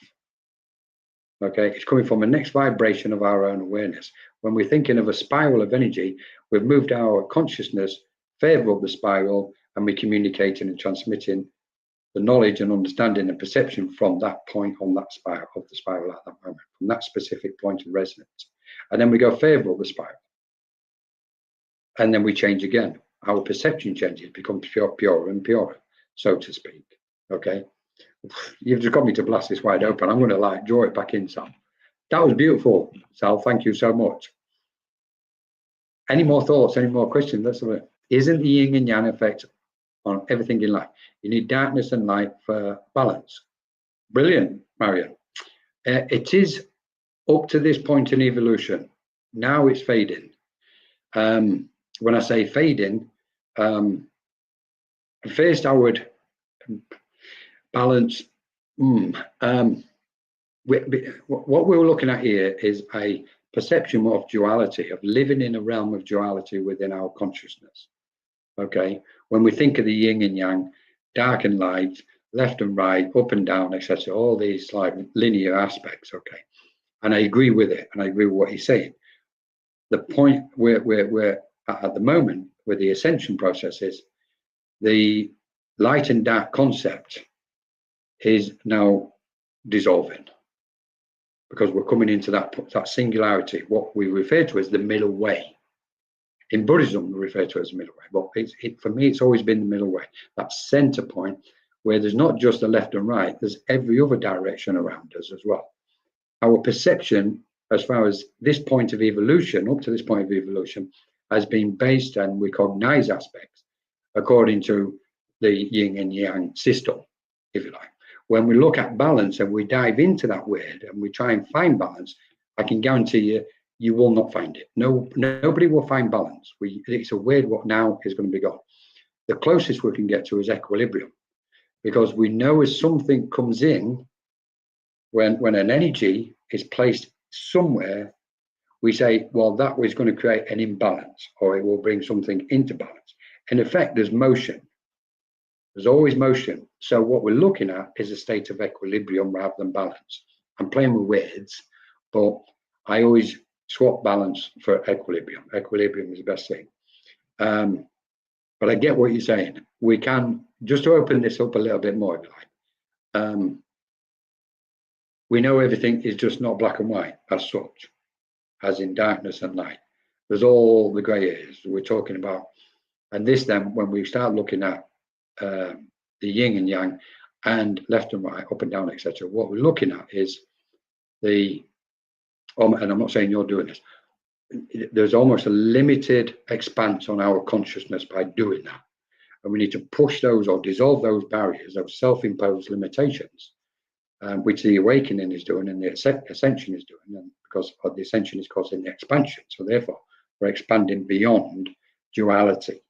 Okay, it's coming from the next vibration of our own awareness. When we're thinking of a spiral of energy, we've moved our consciousness further up the spiral, and we're communicating and transmitting the knowledge and understanding and perception from that point on that spiral of the spiral at that moment, from that specific point of resonance. And then we go further up the spiral, and then we change again. Our perception changes, becomes purer and purer, so to speak. Okay. You've just got me to blast this wide open. I'm going to draw it back in, Sal. That was beautiful, Sal. Thank you so much. Any more thoughts? Any more questions? Let's have it. Isn't the yin and yang effect on everything in life? You need darkness and light for balance. Brilliant, Marion. It is up to this point in evolution. Now it's fading. When I say fading, first I would balance. What we're looking at here is a perception of duality, of living in a realm of duality within our consciousness. Okay, when we think of the yin and yang, dark and light, left and right, up and down, etc., all these like linear aspects. Okay, and I agree with it, and I agree with what he's saying. The point we're at the moment with the ascension process is the light and dark concept is now dissolving, because we're coming into that singularity, what we refer to as the middle way. In Buddhism, we refer to it as the middle way, but for me, it's always been the middle way, that center point where there's not just the left and right, there's every other direction around us as well. Our perception, as far as this point of evolution, up to this point of evolution, has been based, and we cognize aspects according to the yin and yang system, if you like. When we look at balance and we dive into that word and we try and find balance, I can guarantee you, you will not find it. Nobody will find balance. It's a word what now is going to be gone. The closest we can get to is equilibrium, because we know as something comes in, when an energy is placed somewhere, we say, well, that was going to create an imbalance, or it will bring something into balance. In effect, there's motion. There's always motion. So what we're looking at is a state of equilibrium rather than balance. I'm playing with words, but I always swap balance for equilibrium. Equilibrium is the best thing. But I get what you're saying. We can, just to open this up a little bit more, if you like, we know everything is just not black and white as such, as in darkness and light. There's all the grey areas we're talking about. And this then, when we start looking at the yin and yang and left and right, up and down, etc., what we're looking at is and I'm not saying you're doing this, there's almost a limited expanse on our consciousness by doing that. And we need to push those or dissolve those barriers, those self-imposed limitations, which the awakening is doing and the ascension is doing, and because the ascension is causing the expansion. So therefore, we're expanding beyond duality.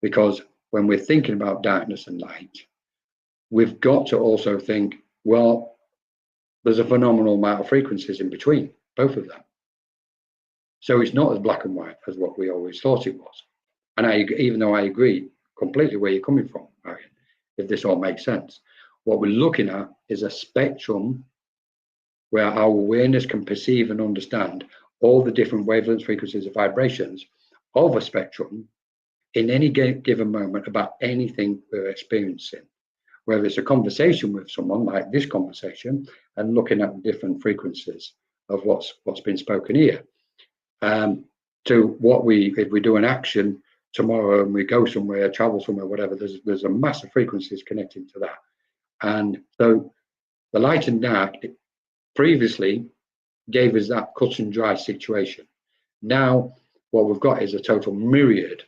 Because when we're thinking about darkness and light, we've got to also think, well, there's a phenomenal amount of frequencies in between both of them. So it's not as black and white as what we always thought it was. And even though I agree completely where you're coming from, Marion, if this all makes sense, what we're looking at is a spectrum where our awareness can perceive and understand all the different wavelengths, frequencies, and vibrations of a spectrum in any given moment about anything we're experiencing. Whether it's a conversation with someone like this conversation and looking at different frequencies of what's been spoken here, to what if we do an action tomorrow and we go somewhere, travel somewhere, whatever, there's a massive frequencies connecting to that. And so the light and dark previously gave us that cut and dry situation. Now what we've got is a total myriad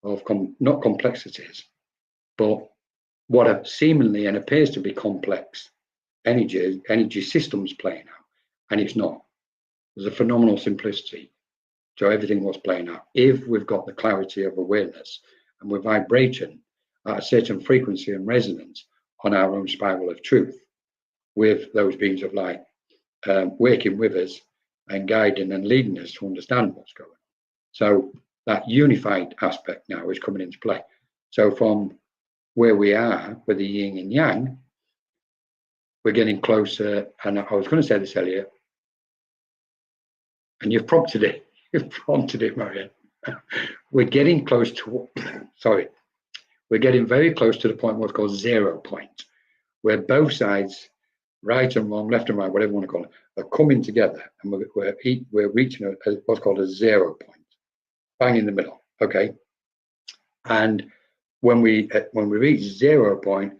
of not complexities, but what are seemingly and appears to be complex energy systems playing out, and it's not. There's a phenomenal simplicity to everything what's playing out if we've got the clarity of awareness and we're vibrating at a certain frequency and resonance on our own spiral of truth with those beings of light working with us and guiding and leading us to understand what's going on. So that unified aspect now is coming into play. So from where we are with the yin and yang, we're getting closer. And I was going to say this earlier, and you've prompted it. You've prompted it, Marianne. We're getting close to, we're getting very close to the point what's called 0 point, where both sides, right and wrong, left and right, whatever you want to call it, are coming together, and we're reaching what's called a 0 point, bang in the middle. Okay, and when we reach 0 point,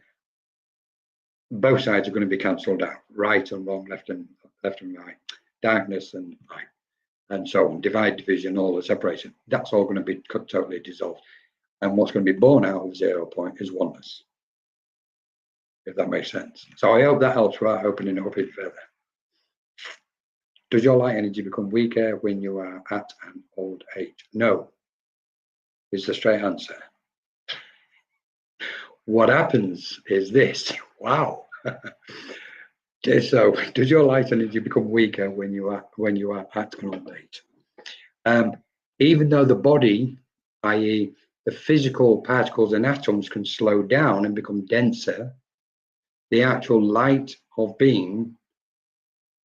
both sides are going to be cancelled out, right and wrong, left and right, darkness and light, and so on, divide, division, all the separation. That's all going to be totally dissolved. And what's going to be born out of 0 point is oneness, if that makes sense. So I hope that helps without opening it up even further. Does your light energy become weaker when you are at an old age? No, is the straight answer. What happens is this. Wow. So does your light energy become weaker when you are at an old age? Even though the body, i.e. the physical particles and atoms, can slow down and become denser, the actual light of being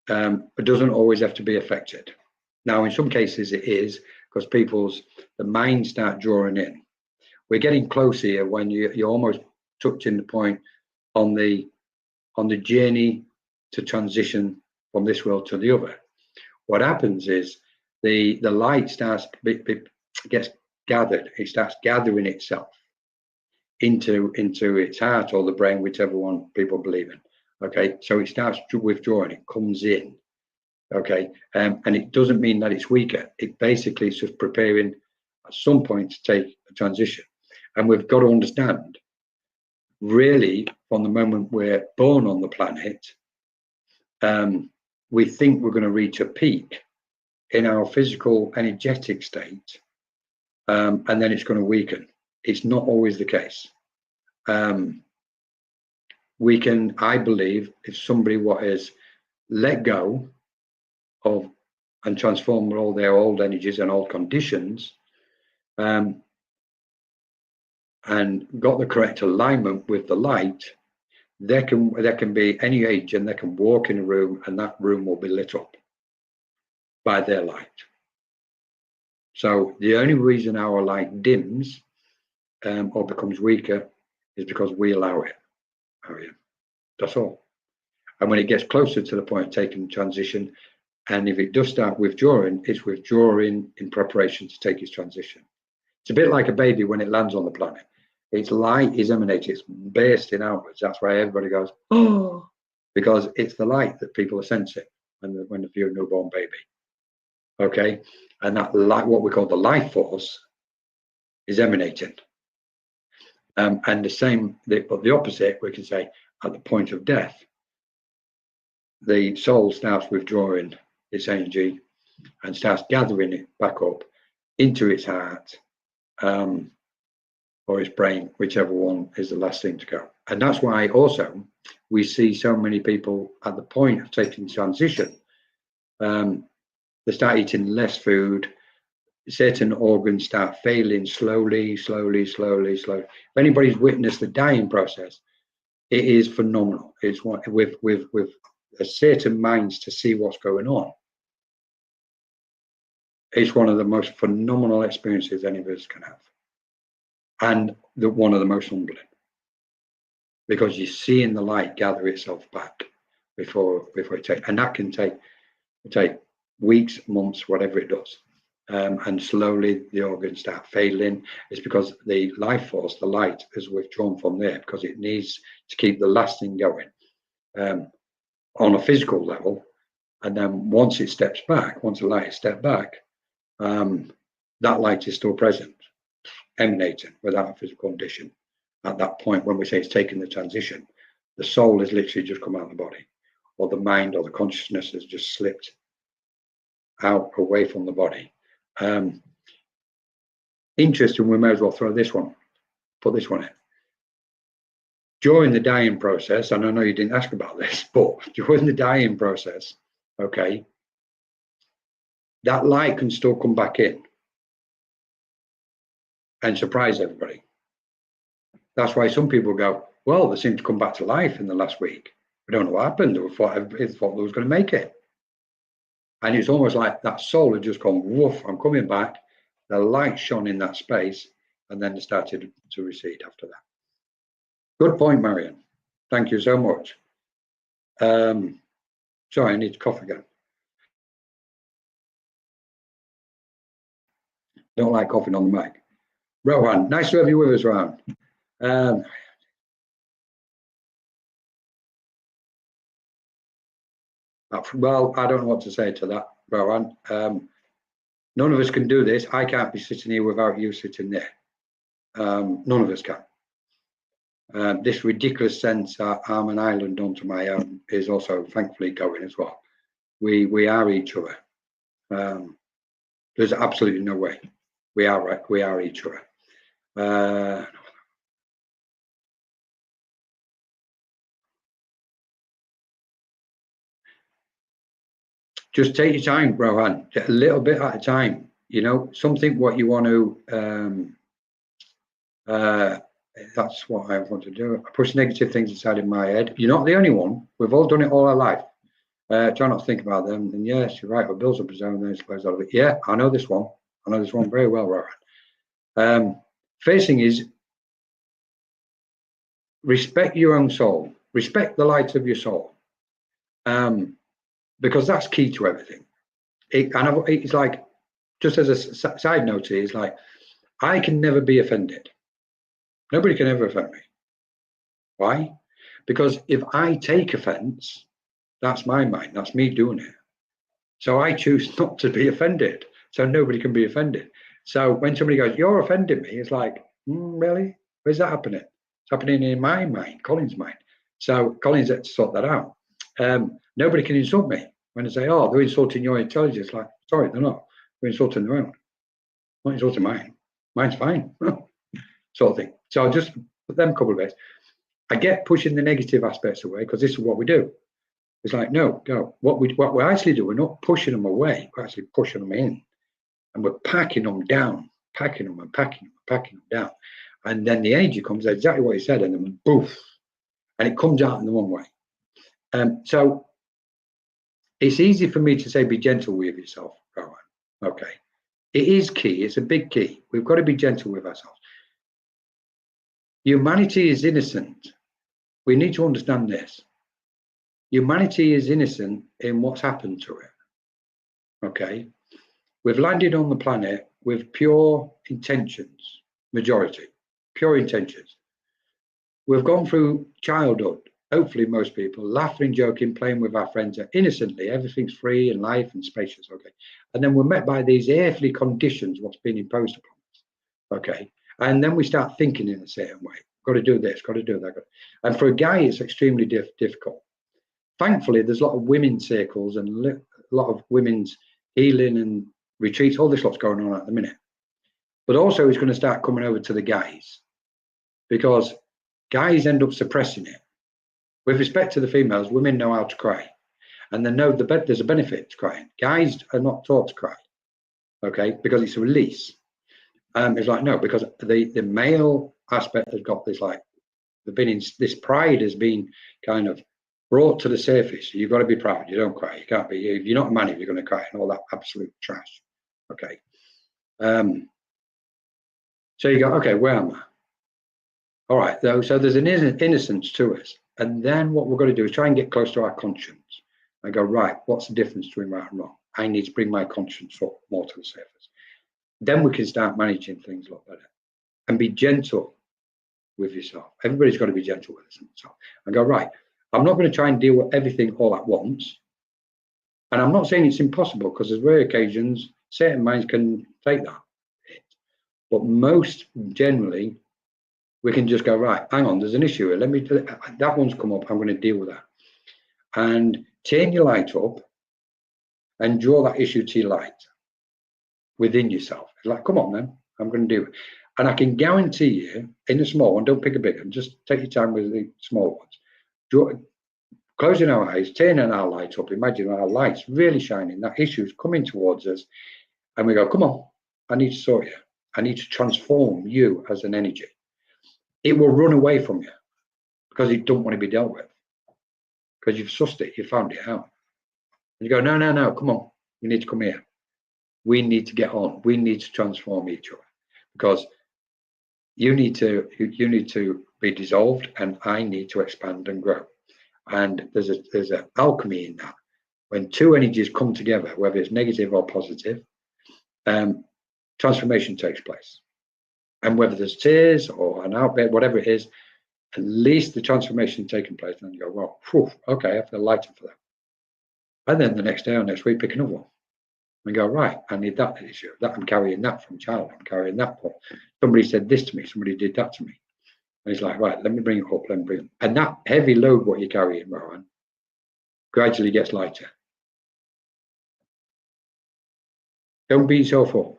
doesn't always have to be affected. Now, in some cases it is, because the mind start drawing in. We're getting close here when you're almost touching the point on the journey to transition from this world to the other. What happens is the light gets gathered. It starts gathering itself into its heart or the brain, whichever one people believe in. Okay, so it starts withdrawing, it comes in. Okay, and it doesn't mean that it's weaker. It basically is just preparing at some point to take a transition. And we've got to understand, really, from the moment we're born on the planet, we think we're going to reach a peak in our physical energetic state, and then it's going to weaken. It's not always the case. We can, I believe, if somebody what is let go of and transform all their old energies and old conditions, and got the correct alignment with the light, there can be any age, and they can walk in a room, and that room will be lit up by their light. So the only reason our light dims or becomes weaker is because we allow it. That's all. And when it gets closer to the point of taking transition, and if it does start withdrawing, it's withdrawing in preparation to take its transition. It's a bit like a baby when it lands on the planet. Its light is emanating, it's bursting outwards. That's why everybody goes, oh, because it's the light that people are sensing when they view a newborn baby. Okay, and that light, what we call the life force, is emanating. And the same, but the opposite, we can say, at the point of death, the soul starts withdrawing its energy and starts gathering it back up into its heart, or its brain, whichever one is the last thing to go. And that's why also we see so many people at the point of taking transition, they start eating less food, certain organs start failing slowly. If anybody's witnessed the dying process, it is phenomenal. It's what with a certain minds to see what's going on. It's one of the most phenomenal experiences any of us can have, and one of the most humbling, because you're seeing the light gather itself back before it takes, and that can take weeks, months, whatever it does. And slowly the organs start failing. It's because the life force, the light, is withdrawn from there because it needs to keep the last thing going on a physical level. And then once it steps back, once the light is stepped back, that light is still present, emanating without a physical condition. At that point, when we say it's taken the transition, the soul has literally just come out of the body, or the mind or the consciousness has just slipped out away from the body. Interesting, we may as well put this one in. During the dying process, and I know you didn't ask about this, but during the dying process, okay, that light can still come back in and surprise everybody. That's why some people go, well, they seem to come back to life in the last week. We don't know what happened. We thought they was going to make it. And it's almost like that soul had just gone, woof, I'm coming back. The light shone in that space, and then they started to recede after that. Good point, Marion. Thank you so much. Sorry, I need to cough again. Don't like coughing on the mic. Rohan, nice to have you with us, Rohan. Well, I don't know what to say to that, Rohan. None of us can do this. I can't be sitting here without you sitting there. None of us can. This ridiculous sense that I'm an island unto my own is also thankfully going as well. We are each other. There's absolutely no way. We are each other. Just take your time, Rohan, a little bit at a time. You know, something what you want to, that's what I want to do. I push negative things inside in my head. You're not the only one. We've all done it all our life. Try not to think about them. And yes, you're right. What builds up his own, then explodes out of it. Yeah, I know this one. I know this one very well, Rohan. First thing is, respect your own soul. Respect the light of your soul. Because that's key to everything. It's like, just as a side note, it's like, I can never be offended. Nobody can ever offend me. Why? Because if I take offense, that's my mind. That's me doing it. So I choose not to be offended. So nobody can be offended. So when somebody goes, "You're offending me," it's like, really? Where's that happening? It's happening in my mind, Colin's mind. So Colin's had to sort that out. Nobody can insult me when they say, "Oh, they're insulting your intelligence." Like, sorry, they're not. They're insulting their own. Not insulting mine. Mine's fine. Sort of thing. So I'll just put them a couple of ways. I get pushing the negative aspects away because this is what we do. It's like, no. What we're actually doing, we're not pushing them away. We're actually pushing them in, and we're packing them down, packing them down. And then the energy comes exactly what you said, and then boof, and it comes out in the one way. So it's easy for me to say, be gentle with yourself, Rowan. Okay. It is key. It's a big key. We've got to be gentle with ourselves. Humanity is innocent. We need to understand this. Humanity is innocent in what's happened to it. Okay. We've landed on the planet with pure intentions, majority, pure intentions. We've gone through childhood, hopefully most people, laughing and joking, playing with our friends innocently. Everything's free and life and spacious. Okay. And then we're met by these earthly conditions, what's been imposed upon us. Okay. And then we start thinking in a certain way. Got to do this, got to do that. And for a guy, it's extremely difficult. Thankfully, there's a lot of women's circles and a lot of women's healing and retreats, all this lot's going on at the minute. But also, it's going to start coming over to the guys, because guys end up suppressing it. With respect to the females, women know how to cry, and they know there's a benefit to crying. Guys are not taught to cry, okay, because it's a release. It's like, no, because the male aspect has got this, like, they've been in this pride has been kind of brought to the surface. You've got to be proud. You don't cry. You can't be. If you're not a man, if you're going to cry, and all that absolute trash. Okay. So you go, okay, where am I? All right, though. So there's an innocence to us, and then what we're going to do is try and get close to our conscience and go, right, what's the difference between right and wrong? I need to bring my conscience up more to the surface. Then we can start managing things a lot better and be gentle with yourself. Everybody's got to be gentle with themselves and go, right, I'm not going to try and deal with everything all at once. And I'm not saying it's impossible, because there's rare occasions certain minds can take that. But most generally, we can just go, right, hang on, there's an issue here. That one's come up. I'm going to deal with that. And turn your light up and draw that issue to your light within yourself. It's like, come on, then, I'm going to do it. And I can guarantee you, in the small one, don't pick a big one, just take your time with the small ones. Closing our eyes, turning our light up, imagine our lights really shining, that issue is coming towards us, and we go, come on, I need to sort you. I need to transform you as an energy. It will run away from you because it don't want to be dealt with, because you've sussed it, you found it out. And you go, no, come on, you need to come here. We need to get on. We need to transform each other, because you need to be dissolved, and I need to expand and grow. And there's an alchemy in that. When two energies come together, whether it's negative or positive, transformation takes place. And whether there's tears or an outbreak, whatever it is, at least the transformation taking place. And you go, well, whew, okay, I feel lighter for that. And then the next day or next week, pick another one. And go, right, I need that issue. That I'm carrying that from child. I'm carrying that one. Somebody said this to me. Somebody did that to me. And it's like, right, let me bring it up. Let me bring it. And that heavy load, what you're carrying, Rowan, gradually gets lighter. Don't beat yourself up.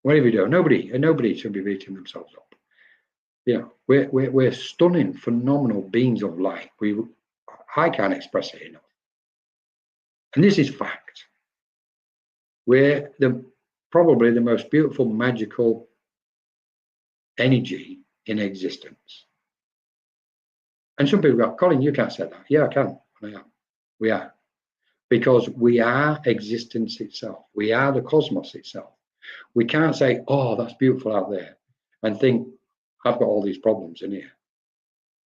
Whatever you do, nobody should be beating themselves up. You know, we're stunning, phenomenal beings of light. I can't express it enough. And this is fact. We're probably the most beautiful, magical energy in existence. And some people go, Colin, you can't say that. Yeah, I can. I am. We are. Because we are existence itself. We are the cosmos itself. We can't say, oh, that's beautiful out there, and think, I've got all these problems in here.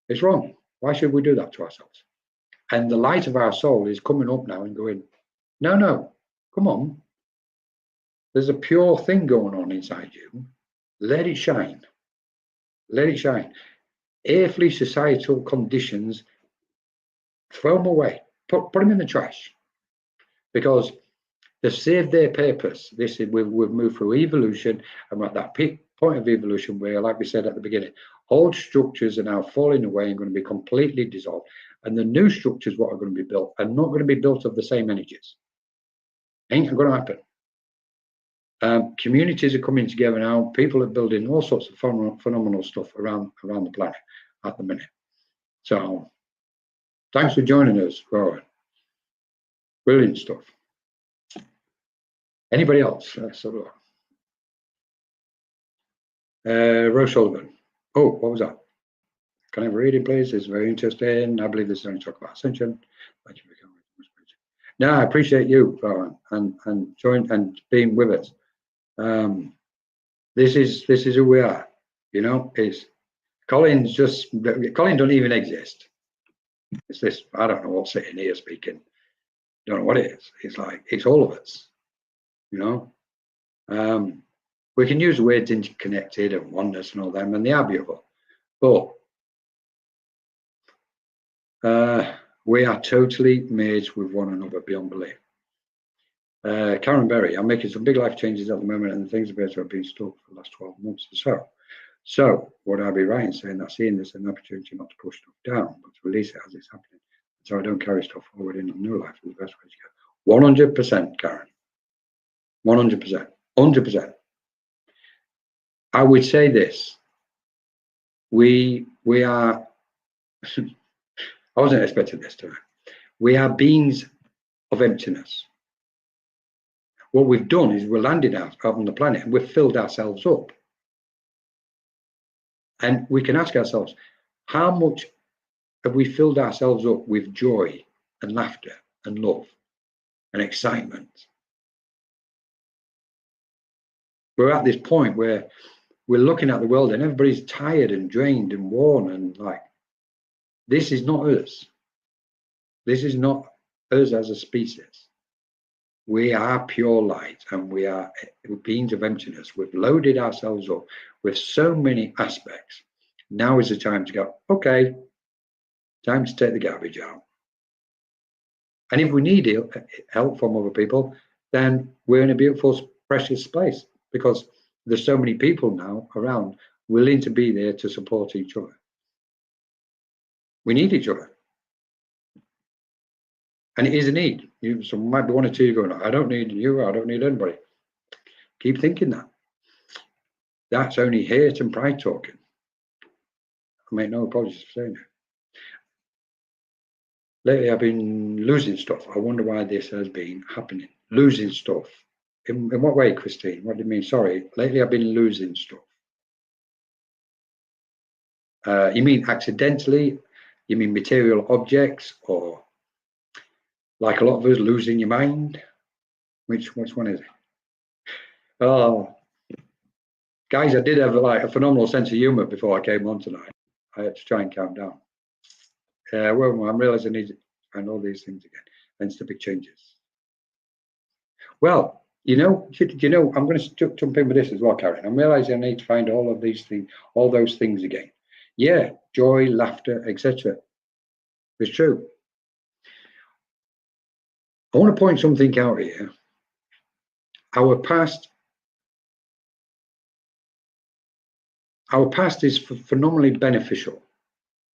It's wrong. Why should we do that to ourselves? And the light of our soul is coming up now and going, no, come on. There's a pure thing going on inside you. Let it shine. let it shine. Earthly societal conditions, throw them away, put them in the trash, because they've served their purpose. This is, we've moved through evolution, and we're at that point of evolution where, like we said at the beginning, old structures are now falling away and going to be completely dissolved, and the new structures what are going to be built are not going to be built of the same energies. Ain't going to happen. Communities are coming together now. People are building all sorts of phenomenal stuff around the planet at the minute. So thanks for joining us, Rowan. Brilliant stuff. Anybody else? Rose Sullivan. Oh, what was that? Can I have a reading, please? It's very interesting. I believe this is only talk about Ascension. Thank you for coming. No, I appreciate you, Rowan, and join and being with us. This is who we are. You know, it's Colin don't even exist. It's this, I don't know what's sitting here speaking. Don't know what it is. It's like, it's all of us, you know. We can use the words interconnected and oneness and all them, and they are beautiful, but we are totally merged with one another beyond belief. Karen Berry, I'm making some big life changes at the moment, and things appear to have been stuck for the last 12 months or so. So would I be right in saying that seeing this as an opportunity not to push stuff down, but to release it as it's happening, so I don't carry stuff forward in a new life is the best way to go? 100%, Karen. 100%. 100%. I would say this. We are, I wasn't expecting this tonight. We are beings of emptiness. What we've done is we're landed out on the planet and we've filled ourselves up. And we can ask ourselves, how much have we filled ourselves up with joy and laughter and love and excitement? We're at this point where we're looking at the world and everybody's tired and drained and worn, and like, this is not us. This is not us as a species. We are pure light, and we are beings of emptiness. We've loaded ourselves up with so many aspects. Now is the time to go, okay, time to take the garbage out. And if we need help from other people, then we're in a beautiful, precious place, because there's so many people now around willing to be there to support each other. We need each other. And it is a need. So might be one or two going, I don't need you, I don't need anybody. Keep thinking that. That's only hate and pride talking. I make no apologies for saying that. Lately I've been losing stuff. I wonder why this has been happening. Losing stuff. In what way, Christine? What do you mean? Sorry. Lately I've been losing stuff. You mean accidentally? You mean material objects, or like a lot of us losing your mind? Which one is it? Oh, guys, I did have like a phenomenal sense of humor before I came on tonight. I had to try and calm down. Well, I'm realizing I need to find all these things again. Hence the big changes. Well, you know, I'm going to jump in with this as well, Karen. I'm realizing I need to find all of these things, all those things again. Yeah, joy, laughter, etc. It's true. I want to point something out here. Our past is phenomenally beneficial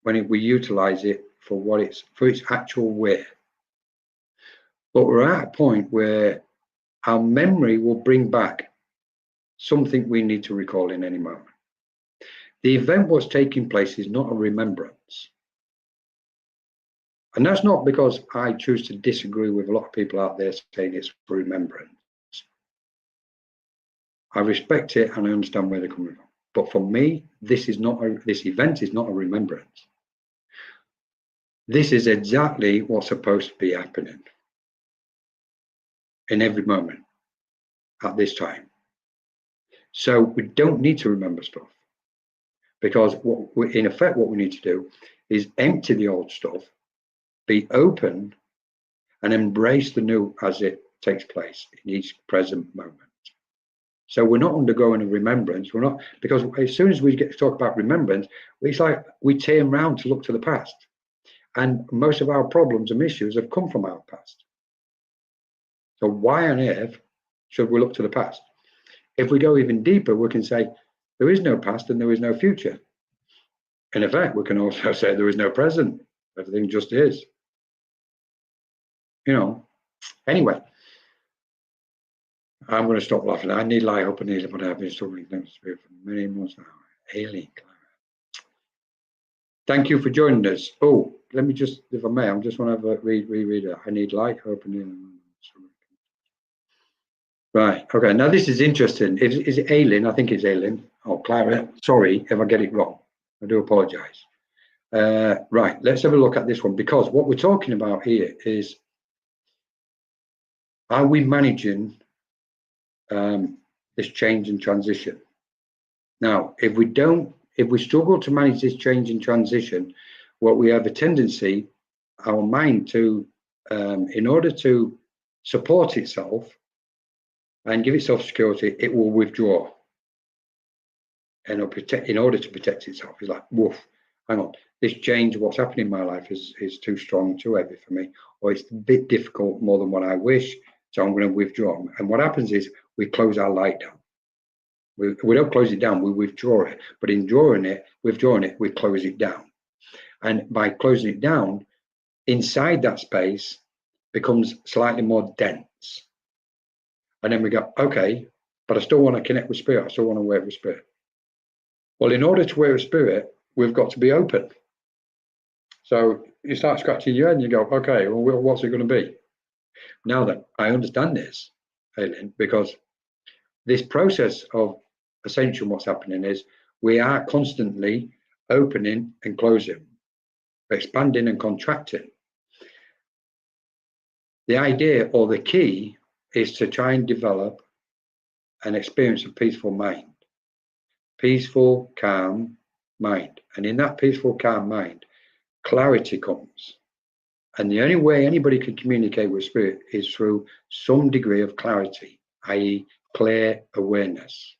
when we utilize it for its actual way. But we're at a point where our memory will bring back something we need to recall in any moment. The event what's taking place is not a remembrance. And that's not because I choose to disagree with a lot of people out there saying it's for remembrance. I respect it and I understand where they're coming from. But for me, this event is not a remembrance. This is exactly what's supposed to be happening in every moment at this time. So we don't need to remember stuff, because in effect what we need to do is empty the old stuff, be open, and embrace the new as it takes place in each present moment. So we're not undergoing a remembrance. We're not, because as soon as we get to talk about remembrance, it's like we turn around to look to the past. And most of our problems and issues have come from our past. So why on earth should we look to the past? If we go even deeper, we can say there is no past and there is no future. In effect, we can also say there is no present. Everything just is. You know, anyway, I'm going to stop laughing. I need light, hope and healing, but I've been struggling with spirit for many months now. Alien. Thank you for joining us. Oh, let me just, if I may, I just want to reread it. I need light, hope and healing. Right. Okay. Now this is interesting. Is it Aileen? I think it's Aileen. Oh, Clara. Sorry if I get it wrong. I do apologise. Right. Let's have a look at this one, because what we're talking about here is, are we managing this change and transition? Now, if we struggle to manage this change and transition, what we have a tendency, our mind to, in order to support itself and give itself security, it will withdraw. And in order to protect itself, it's like, woof, hang on, this change, what's happening in my life is too strong, too heavy for me, or it's a bit difficult, more than what I wish, so I'm going to withdraw. And what happens is we close our light down. We don't close it down, we withdraw it. But in withdrawing it, we close it down. And by closing it down, inside that space becomes slightly more dense. And then we go, okay, but I still want to connect with spirit. I still want to work with spirit. Well, in order to work with spirit, we've got to be open. So you start scratching your head and you go, okay, well, what's it going to be? Now then, I understand this, Aileen, because this process of Ascension, what's happening is we are constantly opening and closing, expanding and contracting. The idea or the key is to try and develop an experience of peaceful mind, peaceful, calm mind. And in that peaceful, calm mind, clarity comes. And the only way anybody can communicate with spirit is through some degree of clarity, i.e. clear awareness.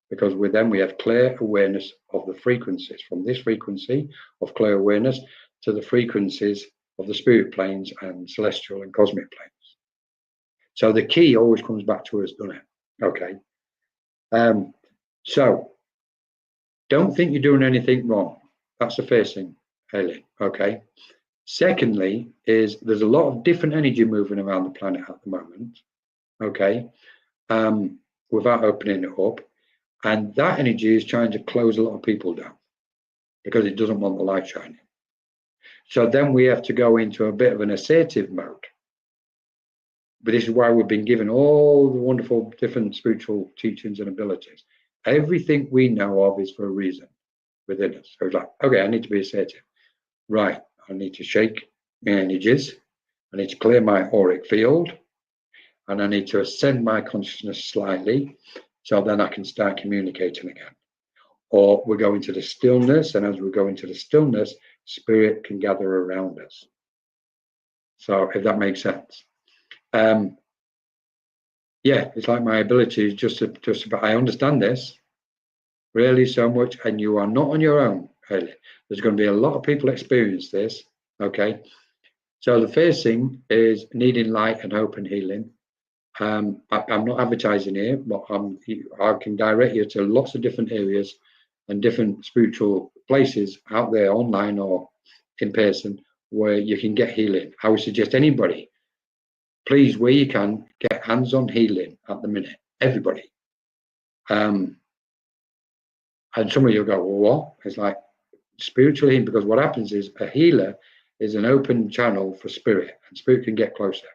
Because with them we have clear awareness of the frequencies, from this frequency of clear awareness to the frequencies of the spirit planes and celestial and cosmic planes. So the key always comes back to us, doesn't it? Okay. So don't think you're doing anything wrong. That's the first thing, Aileen. Okay. Secondly, is there's a lot of different energy moving around the planet at the moment. Okay. Without opening it up. And that energy is trying to close a lot of people down because it doesn't want the light shining. So then we have to go into a bit of an assertive mode. But this is why we've been given all the wonderful different spiritual teachings and abilities. Everything we know of is for a reason within us. So it's like, okay, I need to be assertive. Right, I need to shake my energies. I need to clear my auric field. And I need to ascend my consciousness slightly, so then I can start communicating again. Or we go into the stillness, and as we go into the stillness, spirit can gather around us. So if that makes sense. Yeah, it's like my ability is just about, I understand this really so much, and you are not on your own, really. There's going to be a lot of people experience this, okay? So the first thing is needing light and hope and healing. I'm not advertising here, but I can direct you to lots of different areas and different spiritual places out there, online or in person, where you can get healing. I would suggest anybody, please, where you can, get hands-on healing at the minute. Everybody. And some of you go, well, what? It's like spiritual healing, because what happens is a healer is an open channel for spirit, and spirit can get closer.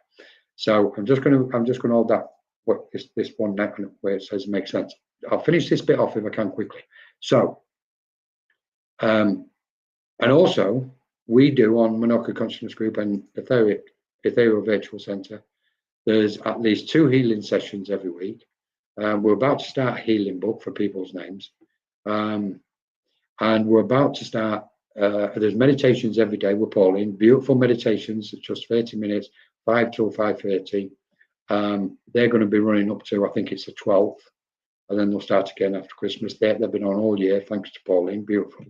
So I'm just going to hold that, what this one neck where it says makes sense. I'll finish this bit off if I can quickly. So, and also we do on Menorca Consciousness Group and Ethereal Virtual Center, there's at least 2 healing sessions every week. We're about to start a healing book for people's names. And we're about to start, there's meditations every day with Pauline, beautiful meditations, just 30 minutes, 5 till 5:30. They're going to be running up to, I think it's the 12th. and then they'll start again after Christmas. They've been on all year, thanks to Pauline, beautiful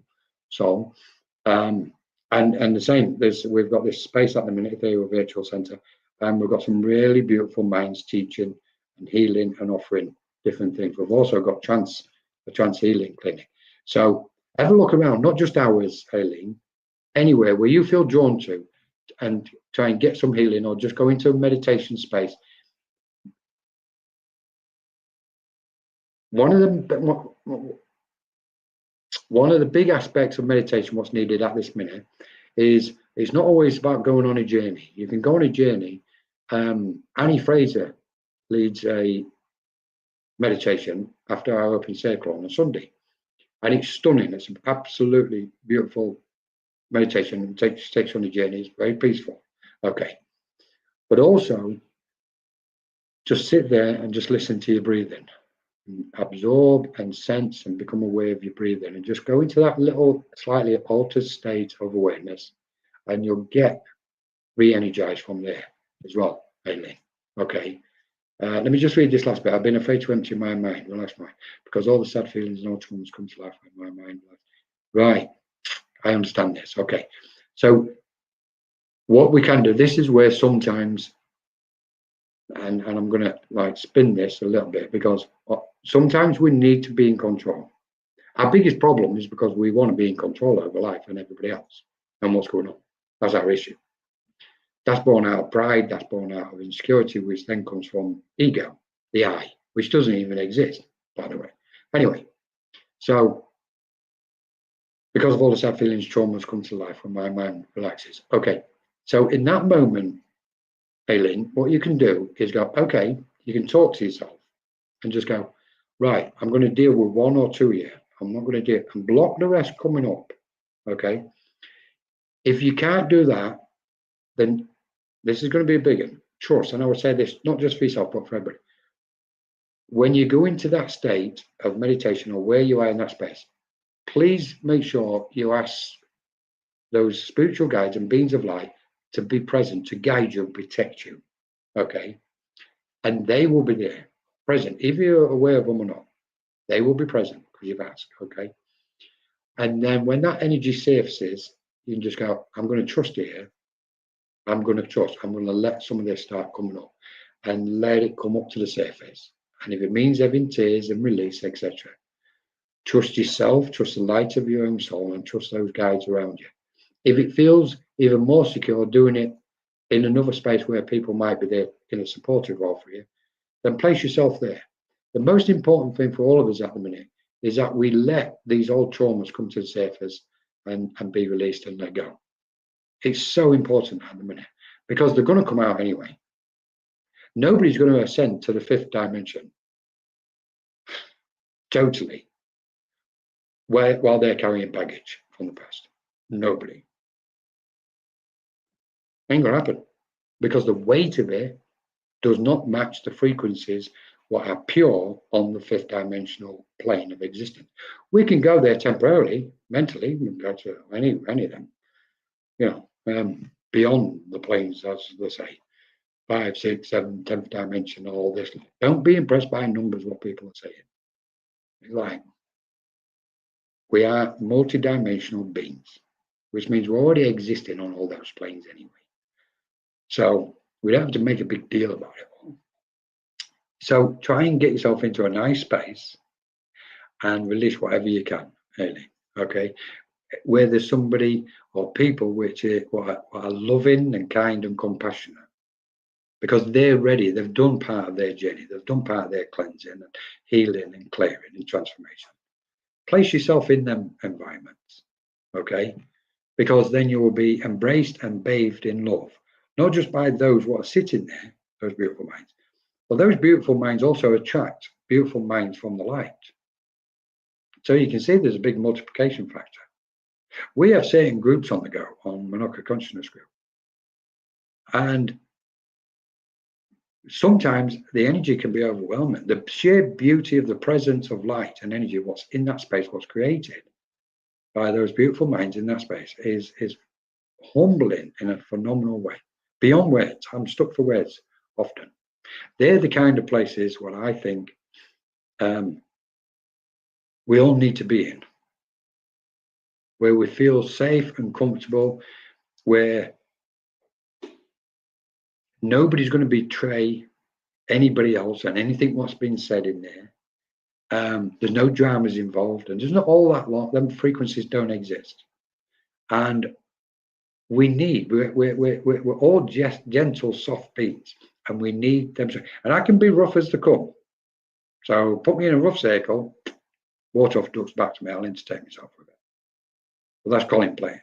song. And the same, we've got this space at the minute, the Virtual Centre, and we've got some really beautiful minds teaching and healing and offering different things. We've also got a trance healing clinic. So have a look around, not just ours, Aileen, anywhere where you feel drawn to, and try and get some healing, or just go into a meditation space. One of the big aspects of meditation, what's needed at this minute, is it's not always about going on a journey. You can go on a journey. Annie Fraser leads a meditation after our open circle on a Sunday, and it's stunning. It's an absolutely beautiful meditation. It takes on a journey. It's very peaceful. Okay, but also just sit there and just listen to your breathing, and absorb and sense and become aware of your breathing, and just go into that little slightly altered state of awareness, and you'll get re-energized from there as well, Aileen. Okay. Let me just read this last bit. I've been afraid to empty my mind, relax my mind, because all the sad feelings and all traumas come to life when my mind. Right. I understand this. Okay. So what we can do, this is where sometimes, and I'm going to like spin this a little bit, because sometimes we need to be in control. Our biggest problem is because we want to be in control over life and everybody else and what's going on. That's our issue. That's born out of pride, that's born out of insecurity, which then comes from ego, the I, which doesn't even exist, by the way. Anyway, so because of all the sad feelings, traumas come to life when my mind relaxes. Okay, so in that moment, Aileen, what you can do is go, okay, you can talk to yourself and just go, right, I'm going to deal with 1 or 2 here. I'm not going to do it, and block the rest coming up. Okay, if you can't do that, then this is going to be a big one. Trust, and I would say this not just for yourself, but for everybody. When you go into that state of meditation, or where you are in that space, please make sure you ask those spiritual guides and beings of light to be present, to guide you and protect you. Okay, and they will be there, present, if you're aware of them or not. They will be present because you've asked. Okay, and then when that energy surfaces, you can just go, I'm going to trust here. I'm going to trust. I'm going to let some of this start coming up, and let it come up to the surface. And if it means having tears and release, etc., trust yourself, trust the light of your own soul, and trust those guides around you. If it feels even more secure doing it in another space where people might be there in a supportive role for you, then place yourself there. The most important thing for all of us at the minute is that we let these old traumas come to the surface and be released and let go. It's so important at the minute, because they're going to come out anyway. Nobody's going to ascend to the 5th dimension totally while they're carrying baggage from the past. Nobody. Ain't going to happen, because the weight of it does not match the frequencies what are pure on the 5th dimensional plane of existence. We can go there temporarily, mentally. We can go to any of them, you know, beyond the planes, as they say, 5, 6, 7, 10th dimension, all this. Don't be impressed by numbers, what people are saying. It's like, we are multi-dimensional beings, which means we're already existing on all those planes anyway. So we don't have to make a big deal about it all. So try and get yourself into a nice space and release whatever you can, really, okay? Where there's somebody or people which are loving and kind and compassionate, because they're ready. They've done part of their journey. They've done part of their cleansing and healing and clearing and transformation. Place yourself in them environments, okay? Because then you will be embraced and bathed in love, not just by those who are sitting there, those beautiful minds, but those beautiful minds also attract beautiful minds from the light. So you can see there's a big multiplication factor. We have certain groups on the go on Monaco Consciousness Group, and sometimes the energy can be overwhelming. The sheer beauty of the presence of light and energy, what's in that space, what's created by those beautiful minds in that space, is humbling in a phenomenal way, beyond words. I'm stuck for words often. They're the kind of places where I think we all need to be in, where we feel safe and comfortable, where nobody's going to betray anybody else and anything what's been said in there. There's no dramas involved, and there's not all that long. Them frequencies don't exist, and we're all just gentle, soft beings, and we need them. And I can be rough as the come. So put me in a rough circle, water off ducks back to me. I'll entertain myself with it. Well, that's Colin playing.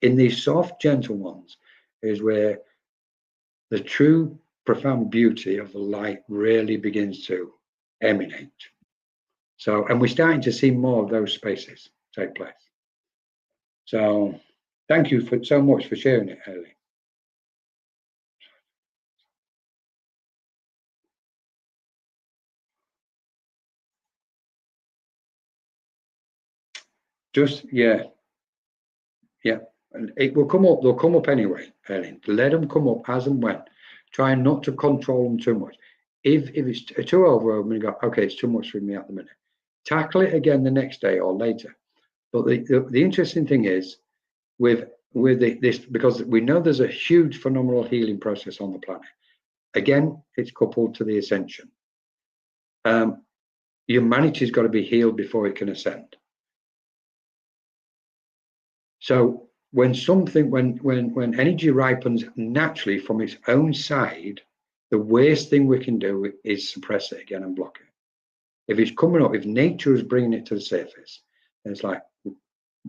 In these soft, gentle ones is where the true, profound beauty of the light really begins to emanate. So, and we're starting to see more of those spaces take place. So, thank you so much for sharing it, Ellie. Just, yeah. And it will come up, they'll come up anyway, Ellen. Let them come up as and when. Try not to control them too much. If it's too overwhelming, go, okay, it's too much for me at the minute. Tackle it again the next day or later. But the interesting thing is, with this, because we know there's a huge phenomenal healing process on the planet. Again, it's coupled to the ascension. Humanity's got to be healed before it can ascend. So when energy ripens naturally from its own side, the worst thing we can do is suppress it again and block it. If it's coming up, if nature is bringing it to the surface, then it's like,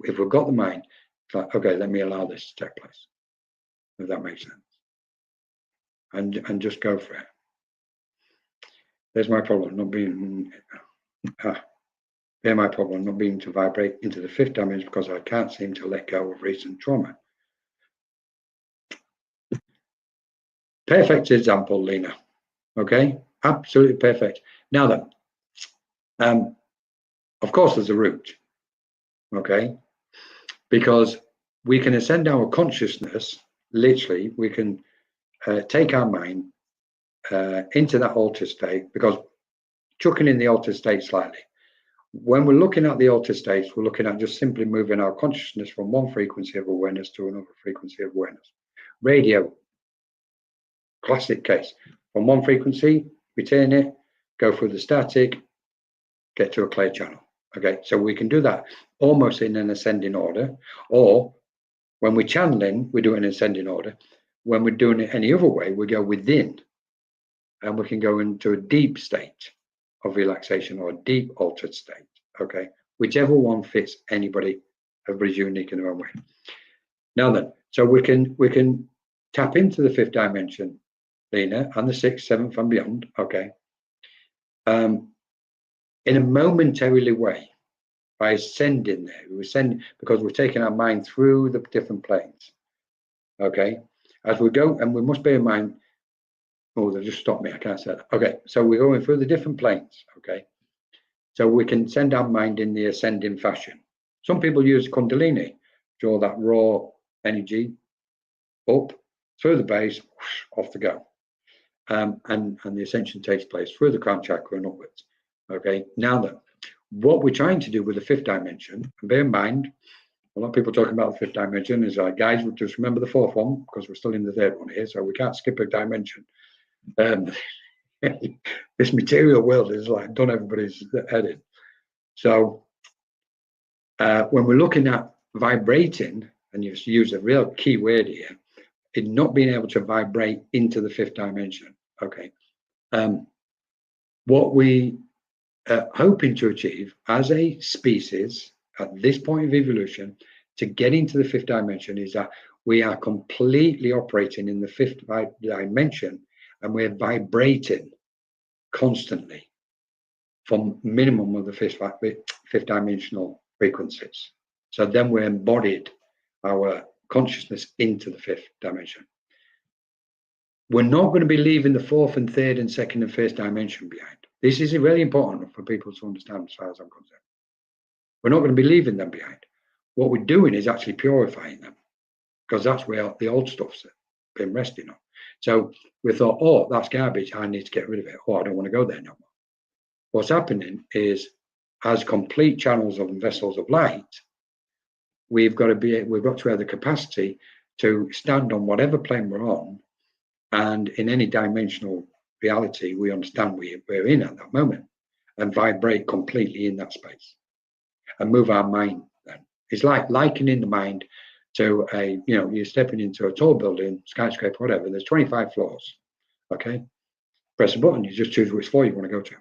if we've got the mind, it's like, okay, let me allow this to take place. If that makes sense. And just go for it. There's my problem, not being my problem, not being to vibrate into the fifth dimension because I can't seem to let go of recent trauma. Perfect example, Lena. Okay, absolutely perfect. Now then, of course, there's a route. Okay, because we can ascend our consciousness. Literally, we can take our mind into that altered state, because chucking in the altered state slightly. When we're looking at the altered states, we're looking at just simply moving our consciousness from one frequency of awareness to another frequency of awareness. Radio, classic case. From one frequency, return it, go through the static, get to a clear channel. Okay, so we can do that almost in an ascending order, or when we're channeling, we do it in ascending order. When we're doing it any other way, we go within, and we can go into a deep state of relaxation or a deep altered state. Okay, whichever one fits anybody. Everybody's unique in their own way. Now then, so we can tap into the fifth dimension, Lena, and the sixth, seventh, and beyond. Okay, in a momentarily way, by ascending there. We ascend because we're taking our mind through the different planes. Okay, as we go, and we must bear in mind. Oh, they just stopped me. I can't say that. Okay, so we're going through the different planes. Okay, so we can send our mind in the ascending fashion. Some people use Kundalini, draw that raw energy up through the base, whoosh, off the go, and the ascension takes place through the crown chakra and upwards. Okay, now then, what we're trying to do with the fifth dimension, and bear in mind, a lot of people talking about the fifth dimension is like, guys, we'll just remember the fourth one because we're still in the third one here, so we can't skip a dimension. This material world is like done everybody's head in. So when we're looking at vibrating, and you use a real key word here, in not being able to vibrate into the fifth dimension. Okay, what we are hoping to achieve as a species at this point of evolution to get into the fifth dimension is that we are completely operating in the fifth dimension, and we're vibrating constantly from minimum of the fifth dimensional frequencies. So then we're embodied our consciousness into the fifth dimension. We're not going to be leaving the fourth and third and second and first dimension behind. This is really important for people to understand as far as I'm concerned. We're not going to be leaving them behind. What we're doing is actually purifying them, because that's where the old stuff's been resting on. So we thought, oh, that's garbage, I need to get rid of it. Oh, I don't want to go there no more. What's happening is as complete channels of vessels of light, we've got to have the capacity to stand on whatever plane we're on, and in any dimensional reality we understand we're in at that moment, and vibrate completely in that space and move our mind. Then it's like likening the mind to a, you're stepping into a tall building, skyscraper, whatever. There's 25 floors. Okay, press a button, you just choose which floor you want to go to.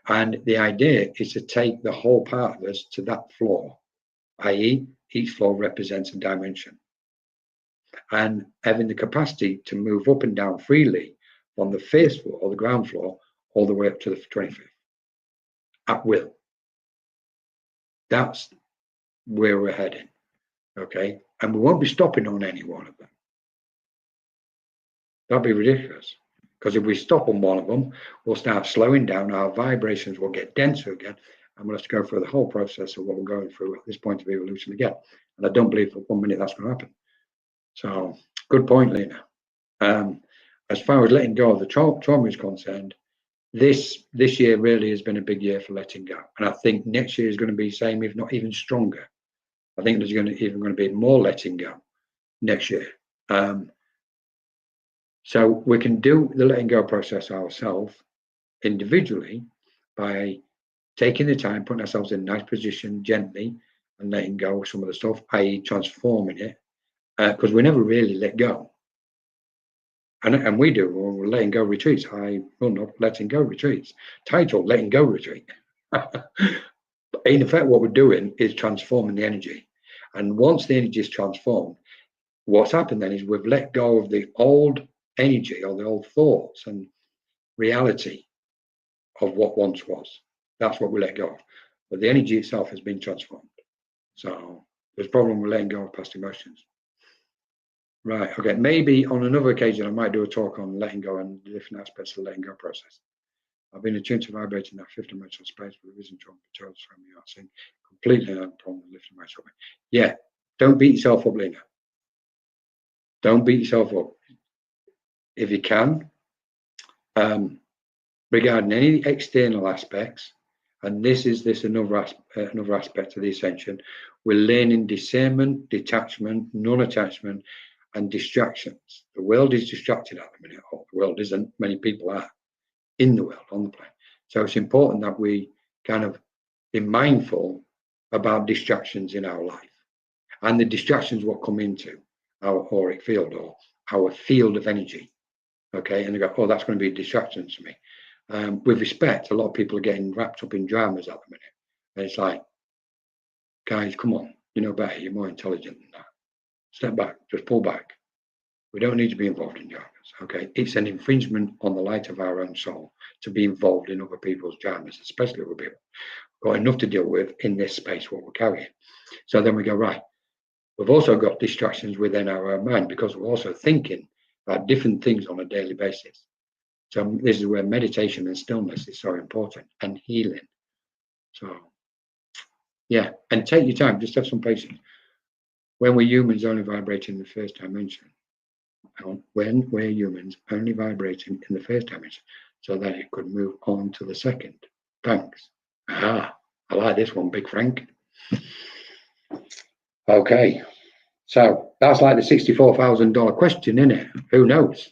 And the idea is to take the whole part of us to that floor, i.e., each floor represents a dimension. And having the capacity to move up and down freely from the first floor or the ground floor all the way up to the 25th at will. That's where we're heading. Okay, and we won't be stopping on any one of them. That'd be ridiculous, because if we stop on one of them, we'll start slowing down, our vibrations will get denser again, and we'll have to go through the whole process of what we're going through at this point of evolution again. And I don't believe for 1 minute that's going to happen. So, good point, Lena. As far as letting go of the trauma is concerned, this year really has been a big year for letting go. And I think next year is going to be the same, if not even stronger. I think there's going to be more letting go next year. So we can do the letting go process ourselves individually by taking the time, putting ourselves in a nice position gently and letting go of some of the stuff, i.e. transforming it, because we never really let go. And we do, or we're letting go retreats. I run up letting go retreats. Title, letting go retreat. In effect, what we're doing is transforming the energy. And once the energy is transformed, what's happened then is we've let go of the old energy or the old thoughts and reality of what once was. That's what we let go of. But the energy itself has been transformed. So there's a problem with letting go of past emotions. Right, okay, maybe on another occasion I might do a talk on letting go and the different aspects of the letting go process. I've been attuned to vibrating that fifth dimensional space with the reason John Patel from you are saying completely no problem with lifting myself up. Yeah, don't beat yourself up, Lena. Don't beat yourself up. If you can, regarding any external aspects, and this is another aspect of the ascension, we're learning discernment, detachment, non-attachment, and distractions. The world is distracted at the minute. The world isn't. Many people are in the world, on the planet. So it's important that we kind of be mindful about distractions in our life, and the distractions will come into our auric field or our field of energy. Okay, and they go, oh, that's going to be a distraction to me. With respect, a lot of people are getting wrapped up in dramas at the minute. And it's like, guys, come on, you know better, you're more intelligent than that. Step back, just pull back. We don't need to be involved in dramas, okay? It's an infringement on the light of our own soul to be involved in other people's dramas, especially with people who've got enough to deal with in this space, what we're carrying. So then we go, right, we've also got distractions within our own mind because we're also thinking about different things on a daily basis. So this is where meditation and stillness is so important, and healing. So, yeah, and take your time, just have some patience. When we're humans only vibrating in the first dimension, when we're humans only vibrating in the first dimension, so that it could move on to the second. Thanks. I like this one, Big Frank. Okay, so that's like the $64,000 question, isn't it? Who knows?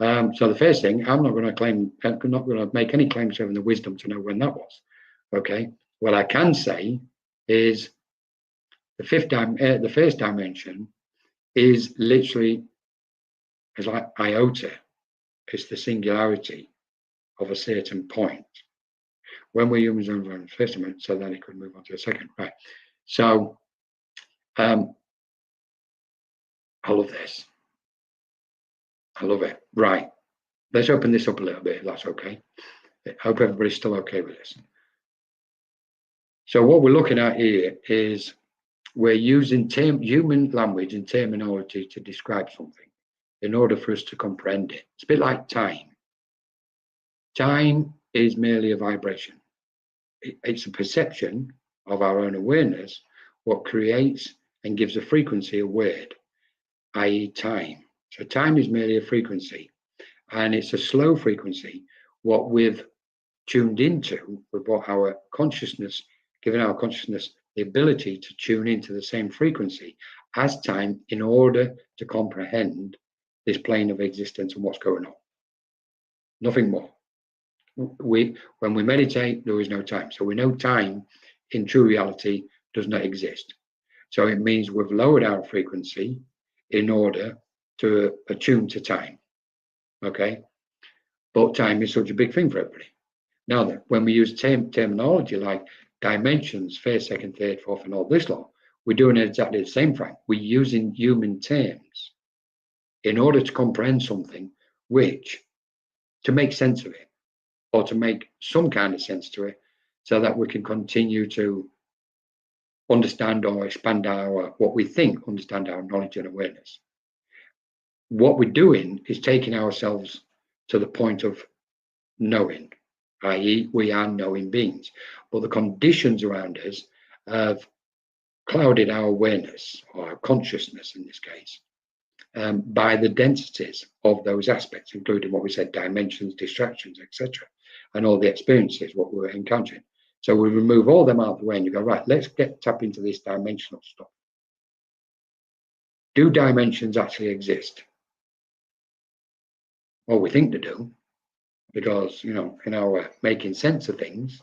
So the first thing, I'm not going to make any claims having the wisdom to know when that was. Okay, what I can say is the first dimension is literally, it's like iota. It's the singularity of a certain point. When we're humans only on the first dimension, so then it could move on to the second. Right. So I love this. I love it. Right. Let's open this up a little bit, if that's okay. I hope everybody's still okay with this. So what we're looking at here is we're using human language and terminology to describe something in order for us to comprehend it. It's a bit like time. Time is merely a vibration. It's a perception of our own awareness, what creates and gives a frequency a word, i.e. time. So time is merely a frequency, and it's a slow frequency, what we've tuned into, with what our consciousness, giving our consciousness the ability to tune into the same frequency as time in order to comprehend this plane of existence and what's going on. Nothing more. When we meditate, there is no time. So we know time in true reality does not exist. So it means we've lowered our frequency in order to attune to time. Okay? But time is such a big thing for everybody. Now, when we use terminology like dimensions, first, second, third, fourth, and all this lot, we're doing exactly the same, Frank. We're using human terms in order to comprehend something, which, to make sense of it, or to make some kind of sense to it, so that we can continue to understand or expand what we think, understand our knowledge and awareness. What we're doing is taking ourselves to the point of knowing, i.e., we are knowing beings. But the conditions around us have clouded our awareness, or our consciousness in this case, by the densities of those aspects, including what we said, dimensions, distractions, etc., and all the experiences, what we're encountering. So we remove all them out of the way and you go, right, let's tap into this dimensional stuff. Do dimensions actually exist? Well, we think they do, because, you know, in our making sense of things,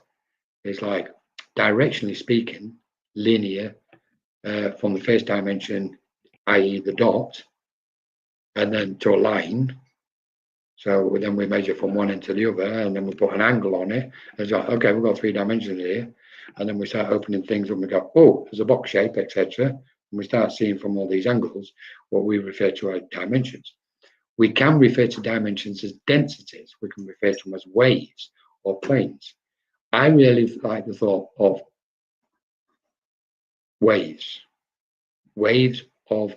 it's like, directionally speaking, linear from the first dimension, i.e. the dot, and then to a line. So then we measure from one end to the other, and then we put an angle on it. And it's like, okay, we've got 3 dimensions here. And then we start opening things up and we go, oh, there's a box shape, etc. And we start seeing from all these angles what we refer to as dimensions. We can refer to dimensions as densities. We can refer to them as waves or planes. I really like the thought of waves of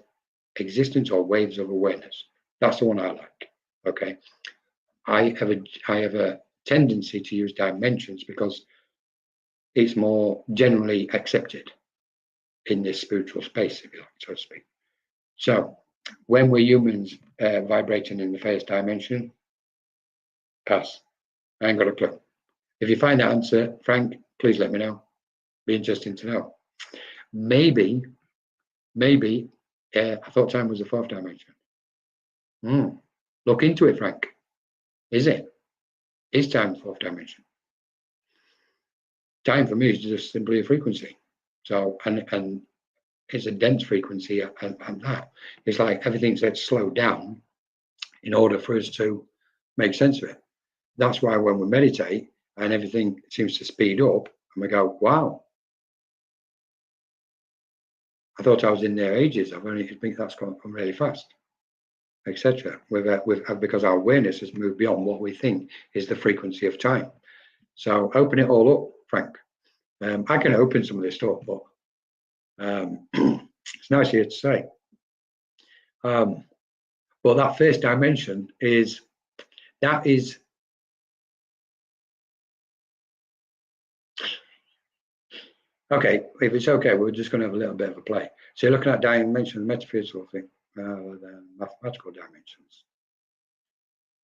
existence or waves of awareness. That's the one I like. Okay. I have a tendency to use dimensions because it's more generally accepted in this spiritual space, if you like, so to speak. So when we're humans vibrating in the first dimension, pass. I ain't got a clue. If you find that answer, Frank, please let me know. Be interesting to know. Maybe I thought time was the 4th dimension. Look into it, Frank. Is it? Is time the 4th dimension? Time for me is just simply a frequency. So, and it's a dense frequency, and that it's like everything's had to slow down in order for us to make sense of it. That's why when we meditate and everything seems to speed up, and we go, wow, I thought I was in there ages. I've only think that's gone really fast, etc. Because our awareness has moved beyond what we think is the frequency of time. So open it all up, Frank. I can open some of this stuff, but it's nice here to say. But that first dimension is okay. If it's okay, we're just going to have a little bit of a play. So you're looking at dimension, metaphysical thing, rather than mathematical dimensions.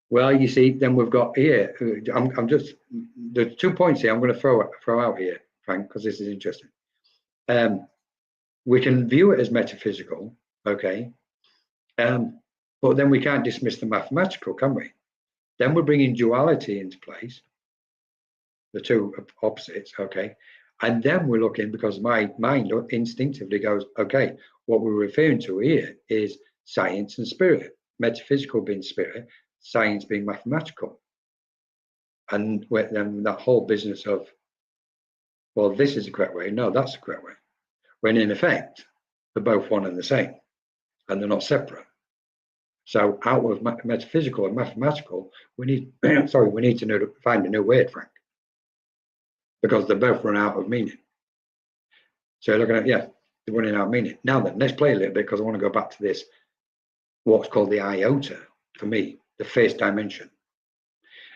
Well, you see, then we've got here. I'm just there's 2 points here. I'm going to throw out here, Frank, because this is interesting. We can view it as metaphysical, okay, but then we can't dismiss the mathematical, can we? Then we're bringing duality into place, the 2 opposites, okay, and then we're looking, because my mind instinctively goes, okay, what we're referring to here is science and spirit, metaphysical being spirit, science being mathematical, and then that whole business of, well, this is the correct way, no, that's the correct way, when in effect they're both one and the same, and they're not separate. So out of metaphysical and mathematical, we need we need to find a new word, Frank, because they both run out of meaning. So looking at, yeah, they're running out of meaning. Now then, let's play a little bit, because I want to go back to this, what's called the iota, for me, the first dimension.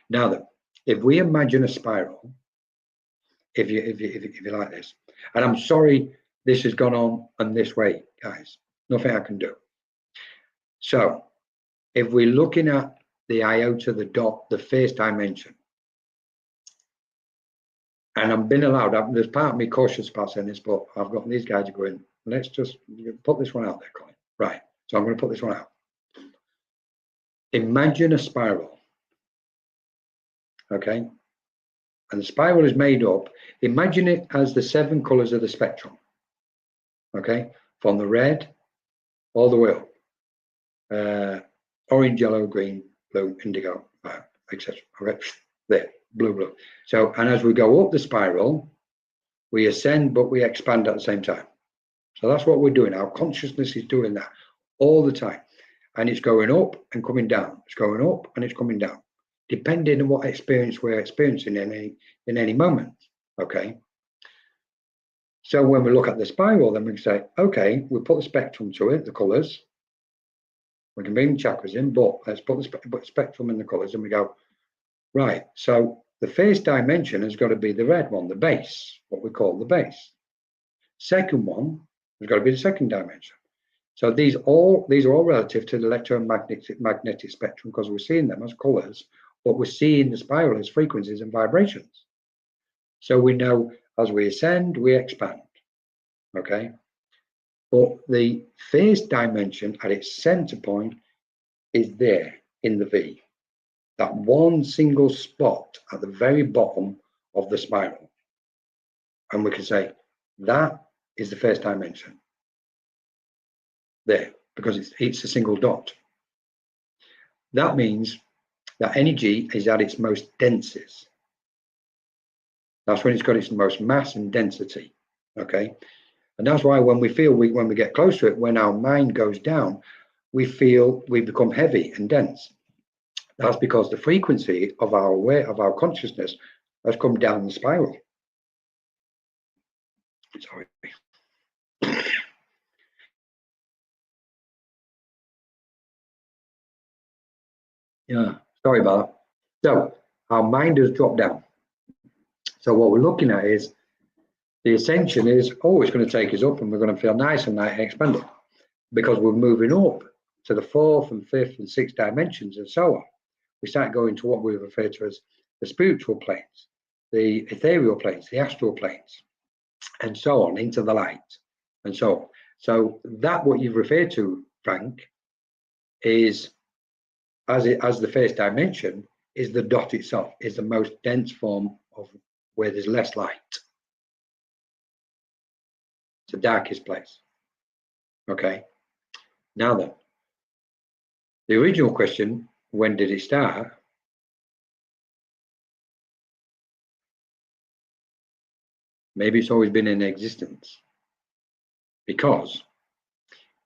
Now then, if we imagine a spiral, if you like this, and I'm sorry this has gone on this way, guys, nothing I can do. So if we're looking at the iota, the dot, the first dimension, and I'm being allowed, there's part of me cautious about saying this, but I've got these guys going, let's just put this one out there, Colin. Right, so I'm going to put this one out. Imagine a spiral, okay? And the spiral is made up, imagine it as the 7 colors of the spectrum, okay? From the red all the way up, orange, yellow, green, blue, indigo, etc. Okay, there, blue. So, and as we go up the spiral, we ascend, but we expand at the same time. So that's what we're doing. Our consciousness is doing that all the time. And it's going up and coming down. It's going up and it's coming down, depending on what experience we're experiencing in any moment. Okay. So when we look at the spiral, then we can say, okay, we put the spectrum to it, the colors. We can bring the chakras in, but let's put the spectrum in the colors, and we go, right. So the first dimension has got to be the red one, the base, what we call the base. Second one has got to be the second dimension. So these are all relative to the electromagnetic spectrum, because we're seeing them as colors, but we're seeing the spiral as frequencies and vibrations. So we know as we ascend, we expand. Okay. But the first dimension at its center point is there in the V. That one single spot at the very bottom of the spiral. And we can say that is the first dimension. There, because it's a single dot. That means that energy is at its most densest. That's when it's got its most mass and density. Okay. And that's why when we get close to it, when our mind goes down, we feel we become heavy and dense. That's because the frequency of our consciousness has come down the spiral. Sorry. Yeah, sorry about that. So our mind has dropped down. So what we're looking at is the ascension is always going to take us up, and we're going to feel nice and light and expanded, because we're moving up to the 4th and 5th and 6th dimensions and so on. We start going to what we refer to as the spiritual planes, the ethereal planes, the astral planes, and so on, into the light, and so on. So that what you've referred to, Frank, is as the first dimension, is the dot itself, is the most dense form of where there's less light. It's the darkest place. Okay. Now then, the original question, when did it start? Maybe it's always been in existence. Because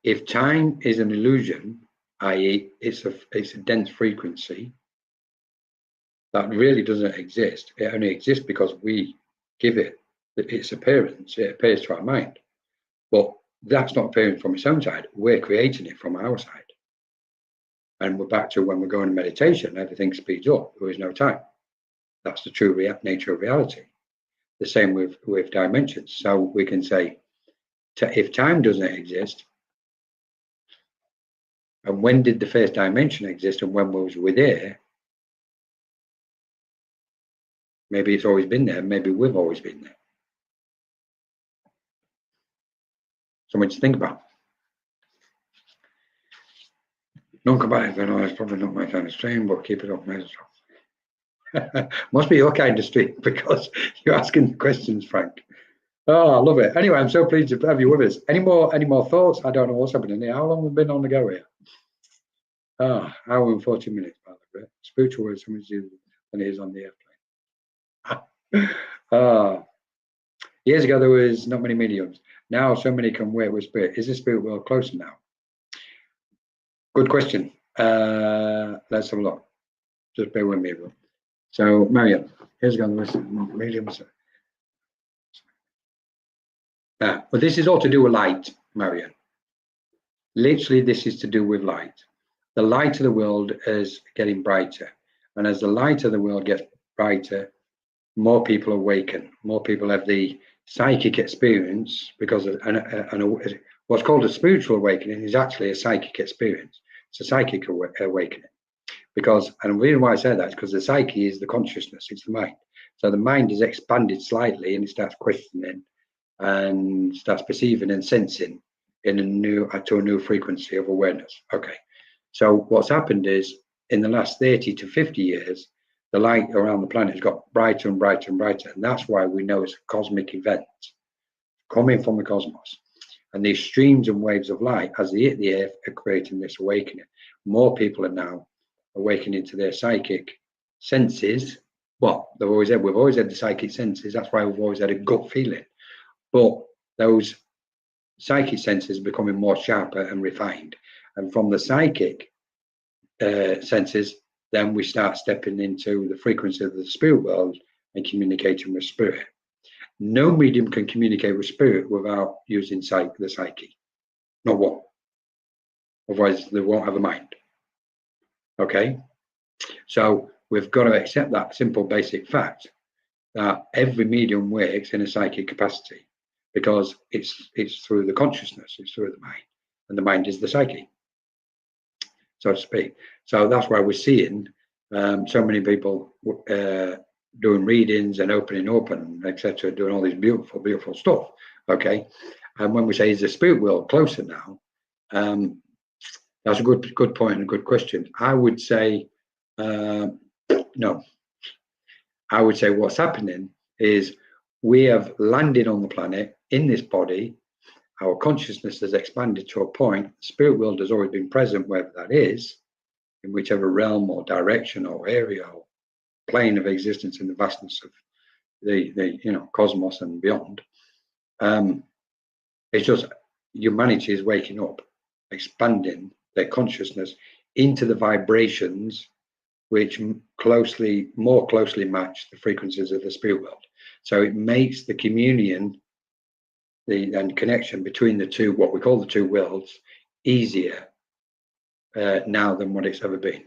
if time is an illusion, i.e. it's a dense frequency that really doesn't exist, it only exists because we give it its appearance, it appears to our mind. But that's not appearing from its own side, we're creating it from our side. And we're back to when we're going to meditation, everything speeds up, there is no time. That's the true nature of reality. The same with dimensions. So we can say, if time doesn't exist, and when did the first dimension exist, and when was we there? Maybe it's always been there, maybe we've always been there. Something to think about. Non-combative, it's probably not my kind of stream, but keep it up, must be your kind of stream, because you're asking questions, Frank. Oh, I love it. Anyway, I'm so pleased to have you with us. Any more thoughts? I don't know what's happening here. How long have we been on the go here? Hour and 40 minutes, by the way. Spiritual words so much easier than it is on the airplane. Years ago, there was not many mediums. Now, so many can work with spirit. Is the spirit world closer now? Good question. Let's have a look. Just bear with me. So, Marian, here's going to listen. Mediums. But this is all to do with light, Marian. Literally, this is to do with light. The light of the world is getting brighter. And as the light of the world gets brighter, more people awaken. More people have the psychic experience, because what's called a spiritual awakening is actually a psychic experience. It's a psychic awakening. And the reason why I say that is because the psyche is the consciousness, it's the mind. So the mind is expanded slightly, and it starts questioning and starts perceiving and sensing in to a new frequency of awareness. Okay. So what's happened is, in the last 30 to 50 years, the light around the planet has got brighter and brighter and brighter, and that's why we know it's a cosmic event coming from the cosmos. And these streams and waves of light, as they hit the earth, are creating this awakening. More people are now awakening to their psychic senses. Well, we've always had the psychic senses. That's why we've always had a gut feeling. But those psychic senses are becoming more sharper and refined. And from the psychic senses, then we start stepping into the frequency of the spirit world and communicating with spirit. No medium can communicate with spirit without using the psyche. Not one. Otherwise, they won't have a mind. Okay? So we've got to accept that simple, basic fact that every medium works in a psychic capacity, because it's through the consciousness, it's through the mind, and the mind is the psyche, so to speak. So that's why we're seeing so many people doing readings and opening up and etc., doing all this beautiful, beautiful stuff. Okay, and when we say, is the spirit world closer now? That's a good point and a good question. I would say no. I would say what's happening is we have landed on the planet in this body. Our consciousness has expanded to a point. The spirit world has always been present, wherever that is, in whichever realm or direction or area or plane of existence in the vastness of the cosmos and beyond. It's just humanity is waking up, expanding their consciousness into the vibrations which more closely match the frequencies of the spirit world. So it makes the communion and connection between the two, what we call the two worlds, easier now than what it's ever been.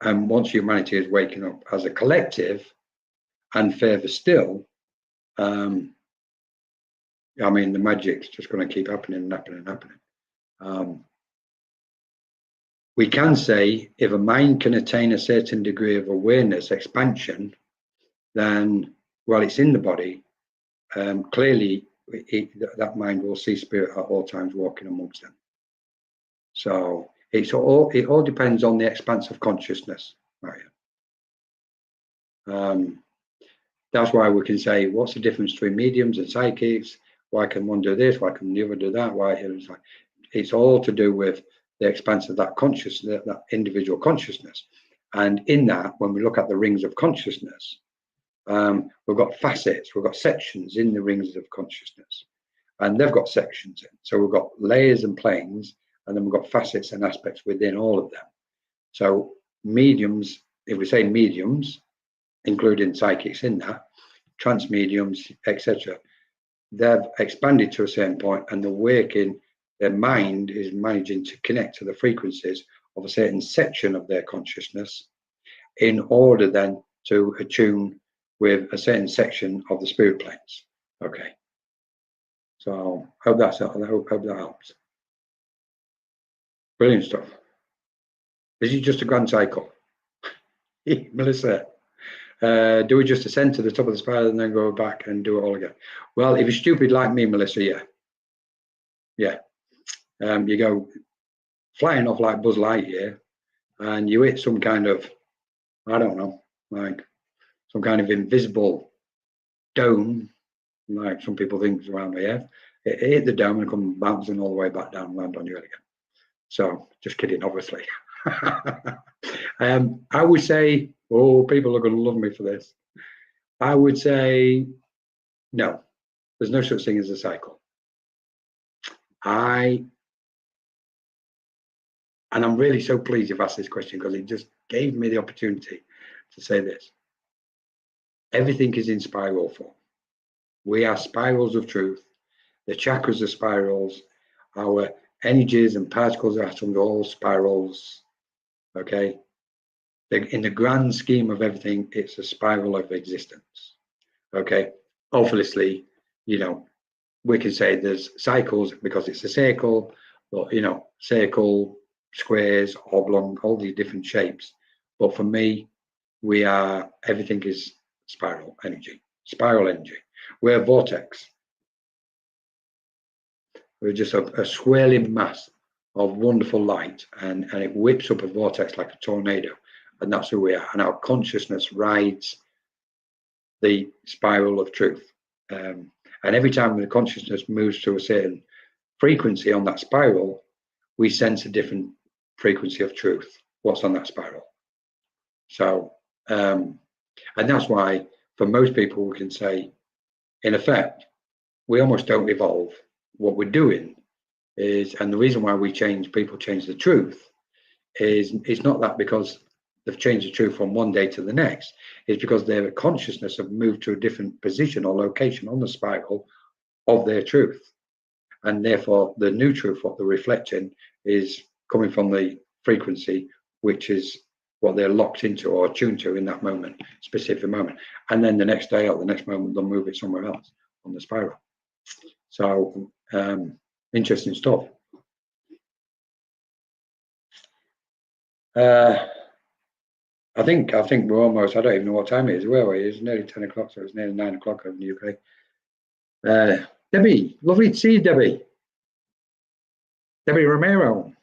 And once humanity is waking up as a collective, and further still, I mean, the magic's just going to keep happening and happening and happening. We can say if a mind can attain a certain degree of awareness, expansion, then while it's in the body, clearly that mind will see spirit at all times walking amongst them. So it all depends on the expanse of consciousness, Marian. That's why we can say, what's the difference between mediums and psychics? Why can one do this? Why can the other do that? Why? It's all to do with the expanse of that consciousness, that individual consciousness. And in that, when we look at the rings of consciousness, we've got facets, we've got sections in the rings of consciousness, and they've got sections in. So we've got layers and planes, and then we've got facets and aspects within all of them. So mediums, if we say mediums, including psychics in that, trance mediums, etc., they've expanded to a certain point, and they're working. Their mind is managing to connect to the frequencies of a certain section of their consciousness in order then to attune with a certain section of the spirit planes. Okay. So I hope that helps. Brilliant stuff. This is just a grand cycle. Melissa, do we just ascend to the top of the spiral and then go back and do it all again? Well, if you're stupid like me, Melissa, yeah. You go flying off like Buzz Lightyear, and you hit some kind of, I don't know, like some kind of invisible dome, like some people think is around the earth. It hit the dome and come bouncing all the way back down and land on you again. So, just kidding, obviously. I would say, oh, people are going to love me for this. I would say, no, there's no such thing as a cycle. And I'm really so pleased you've asked this question, because it just gave me the opportunity to say this. Everything is in spiral form. We are spirals of truth. The chakras are spirals. Our energies and particles, atoms, are all spirals. Okay? In the grand scheme of everything, it's a spiral of existence. Okay? Obviously, we can say there's cycles because it's a circle, but, circle, squares, oblong, all these different shapes. But for me, everything is spiral energy. Spiral energy. We're a vortex. We're just a swirling mass of wonderful light, and it whips up a vortex like a tornado, and that's who we are. And our consciousness rides the spiral of truth. And every time the consciousness moves to a certain frequency on that spiral, we sense a different frequency of truth, what's on that spiral. So, and that's why for most people we can say, in effect, we almost don't evolve. What we're doing is, and the reason why people change the truth is, it's not that because they've changed the truth from one day to the next, it's because their consciousness have moved to a different position or location on the spiral of their truth. And therefore the new truth, what they're reflecting, is coming from the frequency, which is what they're locked into or tuned to in that moment, specific moment. And then the next day or the next moment, they'll move it somewhere else on the spiral. So interesting stuff. I think we're almost, I don't even know what time it is. Where are we? It's nearly 10 o'clock, so it's nearly 9 o'clock over in the UK. Debbie, lovely to see you, Debbie. Debbie Romero.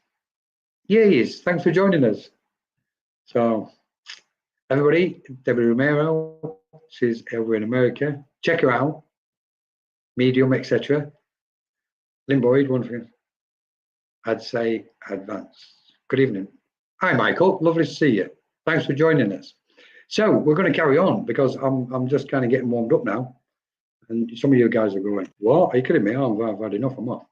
Yes, thanks for joining us. So, everybody, Debbie Romero, she's over in America. Check her out. Medium, etc. Lynn Boyd, one thing. I'd say advanced. Good evening. Hi, Michael. Lovely to see you. Thanks for joining us. So we're going to carry on because I'm just kind of getting warmed up now, and some of you guys are going, "What? Are you kidding me? Oh, I've had enough. I'm off."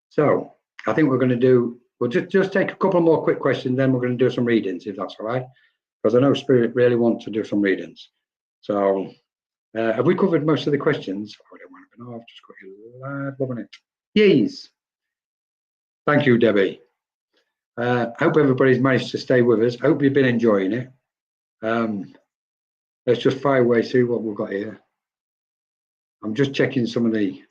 So I think we're going to do. We'll just take a couple more quick questions, then we're going to do some readings, if that's all right, because I know Spirit really wants to do some readings. So have we covered most of the questions? Oh, I don't want to go off. Just got you live, loving it. Yes. Thank you, Debbie. Hope everybody's managed to stay with us. Hope you've been enjoying it. Let's just fire away, see what we've got here. I'm just checking some of the.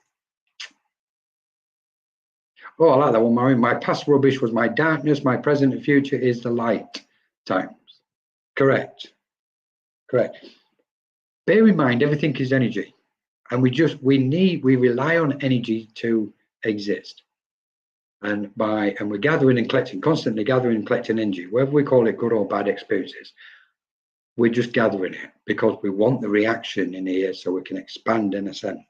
Oh, I like that one, Marion. My past rubbish was my darkness. My present and future is the light times. Correct. Correct. Bear in mind, everything is energy, and we rely on energy to exist. And we're gathering and collecting, constantly gathering and collecting energy, whether we call it good or bad experiences. We're just gathering it because we want the reaction in here so we can expand and ascend.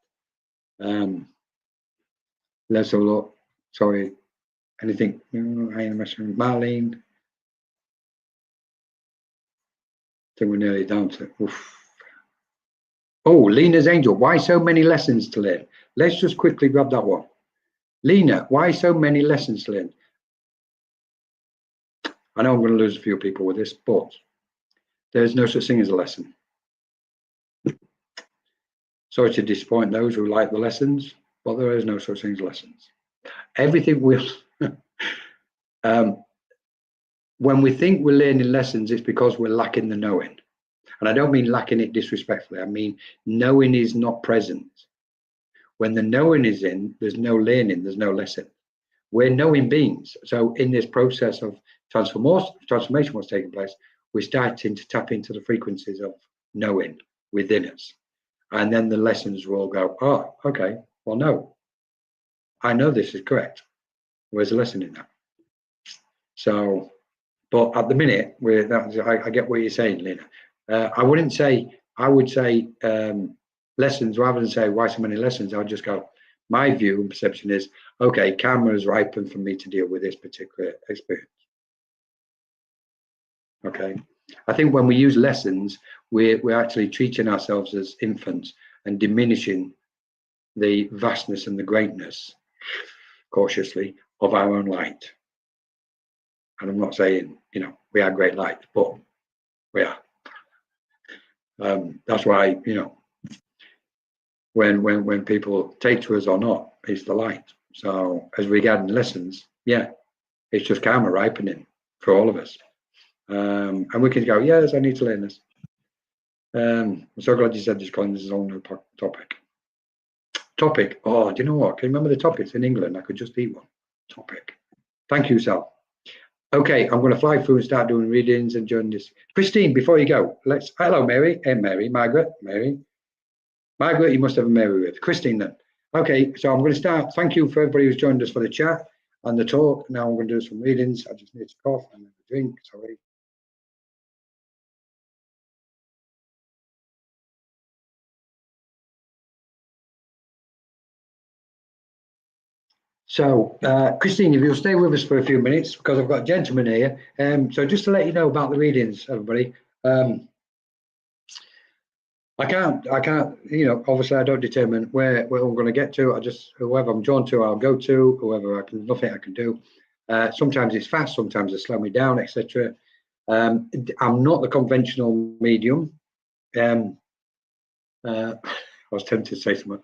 Let's have a look. Sorry, anything? Marlene. I think we're nearly down to. Oof. Oh, Lena's Angel. Why so many lessons to learn? Let's just quickly grab that one. Lena, why so many lessons to learn? I know I'm going to lose a few people with this, but there's no such thing as a lesson. Sorry to disappoint those who like the lessons, but there is no such thing as lessons. Everything will. When we think we're learning lessons, it's because we're lacking the knowing. And I don't mean lacking it disrespectfully. I mean knowing is not present. When the knowing is in, there's no learning, there's no lesson. We're knowing beings. So in this process of transformation what's taking place, we're starting to tap into the frequencies of knowing within us. And then the lessons will go, oh, okay, well, no, I know this is correct. Where's the lesson in that? So, but at the minute, I get what you're saying, Lena. I would say lessons rather than say why so many lessons. I'll just go, my view and perception is, okay, karma is ripened for me to deal with this particular experience. Okay. I think when we use lessons, we're actually treating ourselves as infants and diminishing the vastness and the greatness, cautiously, of our own light. And I'm not saying, we are great light, but we are. That's why, when people take to us or not, it's the light. So as regarding lessons, yeah, it's just karma ripening for all of us. And we can go, yes, I need to learn this. I'm so glad you said this, Colin. This is a whole new topic. Topic. Oh, do you know what? Can you remember the topics in England? I could just eat one. Topic. Thank you, Sal. Okay, I'm going to fly through and start doing readings and join this. Christine, before you go, hello, Mary. Hey, Margaret, Margaret, you must have a Mary with. Christine, then. Okay, so I'm going to start. Thank you for everybody who's joined us for the chat and the talk. Now I'm going to do some readings. I just need to cough and have a drink. Sorry. So, Christine, if you'll stay with us for a few minutes, because I've got a gentleman here. So just to let you know about the readings, everybody. I can't, obviously I don't determine where I'm going to get to. I just, whoever I'm drawn to, I'll go to, whoever nothing I can do. Sometimes it's fast, sometimes it slow me down, etc. I'm not the conventional medium. I was tempted to say something.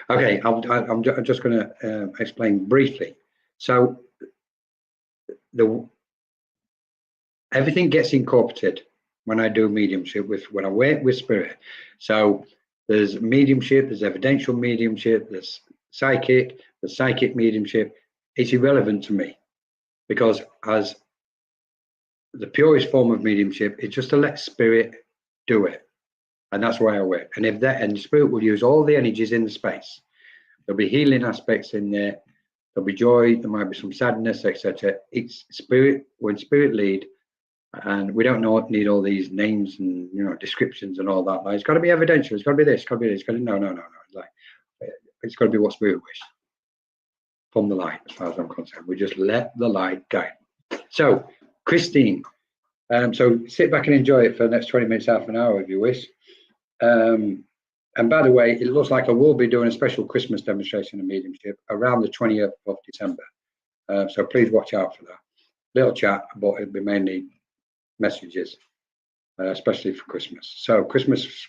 Okay, I'm just going to explain briefly. So everything gets incorporated when I do mediumship, when I work with spirit. So there's mediumship, there's evidential mediumship, there's psychic mediumship. It's irrelevant to me, because as the purest form of mediumship is just to let spirit do it. And that's why I work. And spirit will use all the energies in the space. There'll be healing aspects in there. There'll be joy. There might be some sadness, etc. It's spirit. When spirit lead, and we don't need all these names and descriptions and all that. Like, it's got to be evidential. It's got to be this. It's got to be this. It's got to no. Like, it's got to be what spirit wish from the light. As far as I'm concerned, we just let the light guide. So, Christine. So sit back and enjoy it for the next 20 minutes, half an hour, if you wish. And by the way, it looks like I will be doing a special Christmas demonstration of mediumship around the 20th of December. So please watch out for that. Little chat, but it'll be mainly messages, especially for Christmas. So Christmas,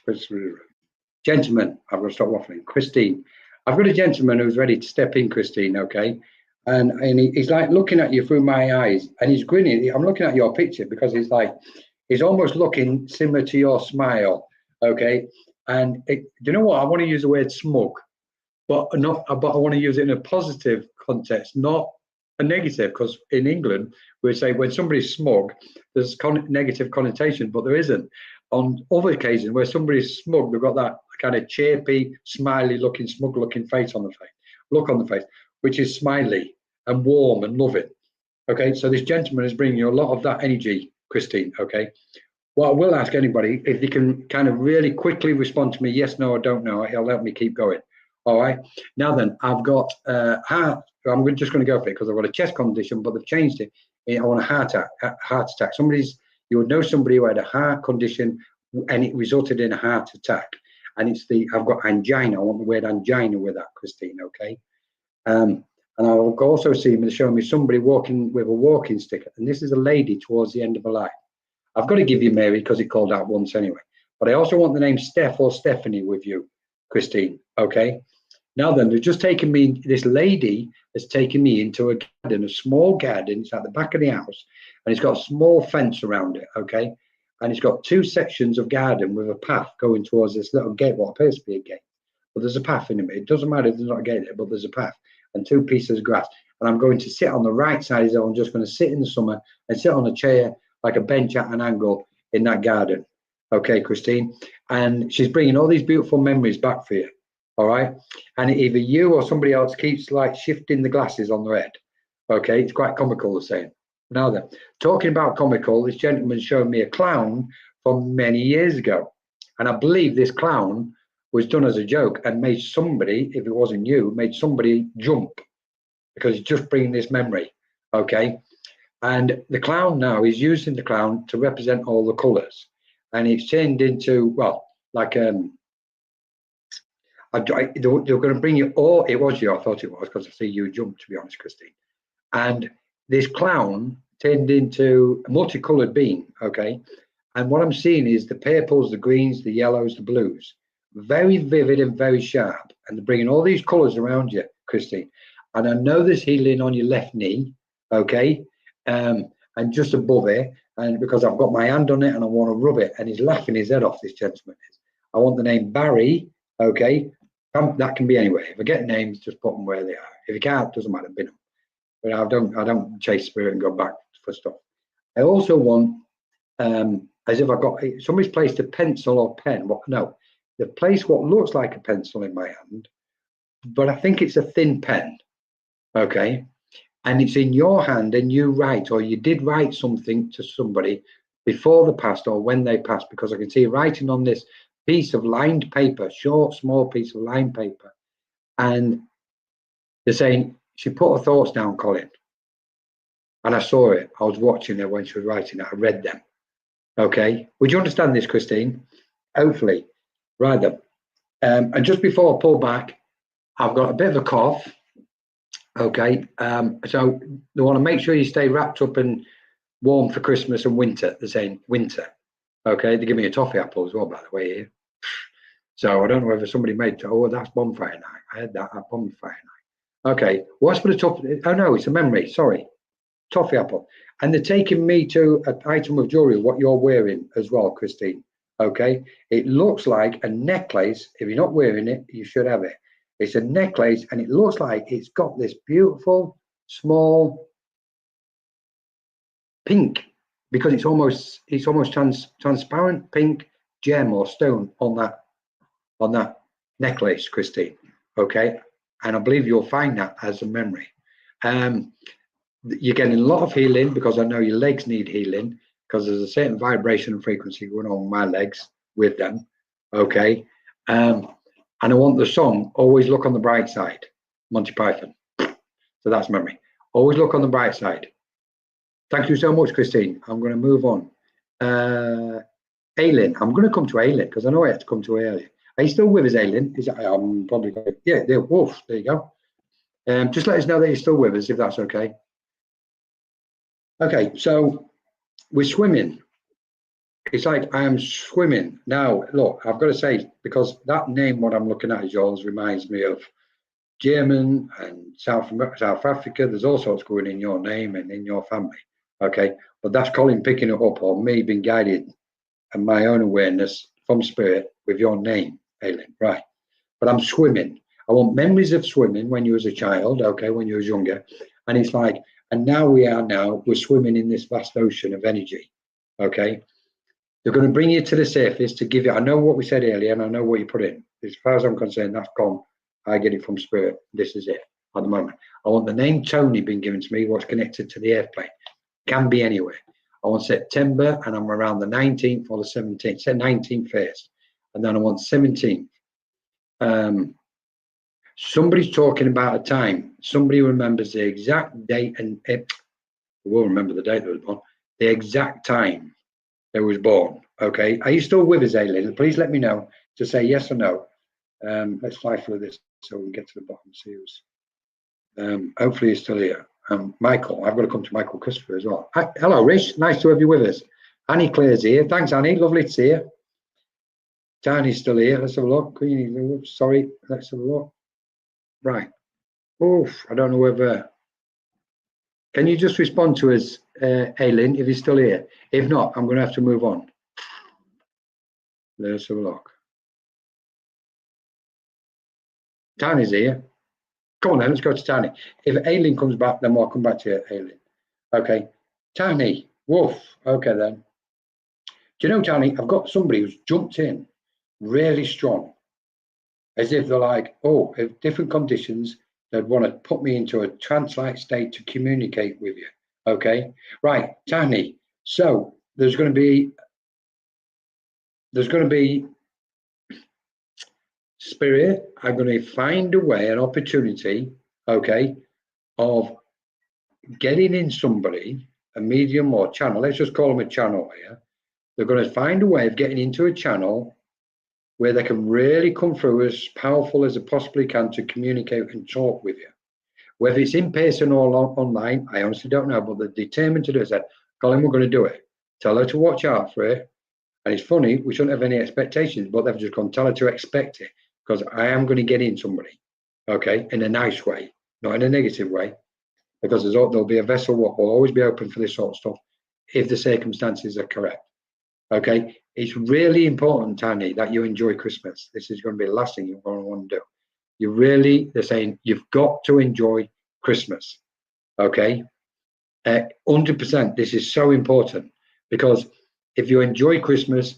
gentlemen, I'm going to stop waffling. Christine, I've got a gentleman who's ready to step in, Christine, okay? And he's like looking at you through my eyes, and he's grinning. I'm looking at your picture because he's almost looking similar to your smile, okay? And do you know what? I want to use the word smug, but I want to use it in a positive context, not a negative, because in England, we say when somebody's smug, there's negative connotation, but there isn't. On other occasions where somebody's smug, they've got that kind of chirpy, smiley looking, smug looking face on the face, look on the face, which is smiley and warm and loving. Okay, so this gentleman is bringing you a lot of that energy, Christine, okay? What I will ask anybody, if you can kind of really quickly respond to me, yes, no, or don't know, it'll help me keep going. All right. Now then, I've got heart. I'm just going to go for it because I've got a chest condition, but they've changed it. I want a heart attack. You would know somebody who had a heart condition and it resulted in a heart attack. And I've got angina. I want the word angina with that, Christine. Okay. And I'll also see them showing me somebody walking with a walking stick. And this is a lady towards the end of her life. I've got to give you Mary because it called out once anyway. But I also want the name Steph or Stephanie with you, Christine. Okay. Now then, they've just taken me, this lady has taken me into a garden, a small garden. It's at the back of the house, and it's got a small fence around it, okay? And it's got two sections of garden with a path going towards this little gate, what appears to be a gate. But there's a path in it. It doesn't matter if there's not a gate there, but there's a path and two pieces of grass. And I'm going to sit on the right side, so I'm just going to sit in the summer and sit on a chair, like a bench at an angle in that garden. Okay, Christine? And she's bringing all these beautiful memories back for you. All right, and either you or somebody else keeps like shifting the glasses on their head. Okay, it's quite comical, the saying. Now then, talking about comical, this gentleman showed me a clown from many years ago, and I believe this clown was done as a joke and made somebody, if it wasn't you, made somebody jump because it's just bringing this memory. Okay, and the clown now is using the clown to represent all the colours, and it's turned into, well, like they were going to bring you, or it was you, I thought it was, because I see you jump, to be honest, Christine. And this clown turned into a multicolored being, okay? And what I'm seeing is the purples, the greens, the yellows, the blues, very vivid and very sharp. And they're bringing all these colors around you, Christine. And I know there's healing on your left knee, okay? And just above it, and because I've got my hand on it and I want to rub it, and he's laughing his head off, this gentleman is. I want the name Barry, okay? That can be anywhere. If I get names, just put them where they are. If you can't, doesn't matter, bin them. But I don't chase spirit and go back for stuff. I also want, as if I got somebody's placed a pencil or pen. No, they've placed what looks like a pencil in my hand, but I think it's a thin pen. Okay, and it's in your hand, and you write, or you did write something to somebody before they passed or when they passed, because I can see writing on this piece of lined paper, short, small piece of lined paper, and they're saying, she put her thoughts down, Colin. And I saw it. I was watching her when she was writing it. I read them. Okay. Would you understand this, Christine? Hopefully. Right then. And just before I pull back, I've got a bit of a cough. Okay. So they want to make sure you stay wrapped up and warm for Christmas and winter. They're saying winter. Okay. They give me a toffee apple as well, by the way, here. So I don't know whether somebody made, oh, that's bonfire night. I had that at bonfire night. Okay. What's for the toffee? Oh, no, it's a memory. Sorry. Toffee apple. And they're taking me to an item of jewelry, what you're wearing as well, Christine. Okay. It looks like a necklace. If you're not wearing it, you should have it. It's a necklace, and it looks like it's got this beautiful, small pink, because it's almost transparent pink gem or stone on that necklace, Christine. Okay. And I believe you'll find that as a memory. You're getting a lot of healing, because I know your legs need healing, because there's a certain vibration and frequency going on with my legs with them. Okay. And I want the song, Always Look on the Bright Side, Monty Python. So that's memory. Always look on the bright side. Thank you so much, Christine. I'm going to move on. Aileen, I'm going to come to Aileen, because I know I had to come to earlier. Are you still with us, Aileen? I'm probably going to, yeah, there, woof, there you go. Just let us know that you're still with us, if that's okay. Okay, so we're swimming. It's like I am swimming. Now, look, I've got to say, because that name, what I'm looking at is yours, reminds me of German and South Africa. There's all sorts going in your name and in your family. Okay, but that's Colin picking it up, or me being guided and my own awareness from spirit with your name, Aileen. Right. But I'm swimming. I want memories of swimming when you was a child, okay, when you was younger. And it's like, and now we're swimming in this vast ocean of energy. Okay. They're going to bring you to the surface to give you, I know what we said earlier, and I know what you put in. As far as I'm concerned, that's gone. I get it from spirit. This is it at the moment. I want the name Tony being given to me, what's connected to the airplane. Can be anywhere. I want September, and I'm around the 19th or the 17th. Say 19th first. And then I want 17th. Somebody's talking about a time. Somebody remembers the exact date, and it will remember the date that was born. The exact time they was born. Okay. Are you still with us, Aileen? Please let me know to say yes or no. Let's fly through this so we can get to the bottom. See who's. Hopefully he's still here. Michael, I've got to come to Michael Christopher as well. Hi, hello, Rich. Nice to have you with us. Annie Claire's here. Thanks, Annie. Lovely to see you. Tiny's still here. Let's have a look. Sorry. Let's have a look. Right. Oof. I don't know whether. Can you just respond to us, Aileen, if he's still here? If not, I'm going to have to move on. Let's have a look. Tiny's here. Come on then, let's go to Tiny. If Aileen comes back, then we'll come back to you, Aileen. Okay. Tiny, woof. Okay then. Do you know, Tiny, I've got somebody who's jumped in really strong. As if they're like, oh, if different conditions, they'd want to put me into a trance-like state to communicate with you. Okay. Right, Tiny. So there's going to be spirit. I'm going to find a way, an opportunity, okay, of getting in somebody, a medium or channel. Let's just call them a channel here. They're going to find a way of getting into a channel where they can really come through as powerful as they possibly can to communicate and talk with you. Whether it's in person or online, I honestly don't know, but they're determined to do it. Said, Colin, we're going to do it. Tell her to watch out for it. And it's funny, we shouldn't have any expectations, but they've just gone, tell her to expect it, because I am going to get in somebody, okay, in a nice way, not in a negative way, because there'll be a vessel what will always be open for this sort of stuff if the circumstances are correct. Okay, it's really important, Tanya, that you enjoy Christmas. This is going to be the last thing you're going to want to do. they're saying you've got to enjoy Christmas. Okay, 100%. This is so important, because if you enjoy Christmas,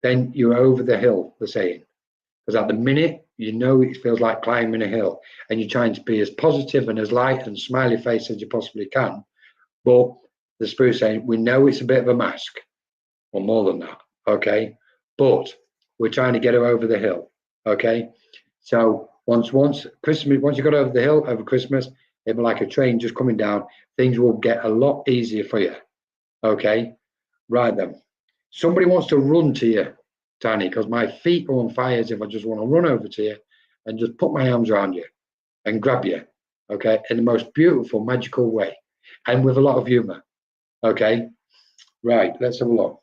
then you're over the hill, they're saying. Because at the minute, it feels like climbing a hill, and you're trying to be as positive and as light and smiley face as you possibly can. But the Spirit's saying, we know it's a bit of a mask, or more than that, okay? But we're trying to get her over the hill, okay? So once Christmas, once you got over the hill over Christmas, it'll be like a train just coming down. Things will get a lot easier for you, okay? Right then. Somebody wants to run to you, Tani, because my feet are on fire as if I just want to run over to you and just put my arms around you and grab you, okay, in the most beautiful, magical way, and with a lot of humor, okay? Right, let's have a look.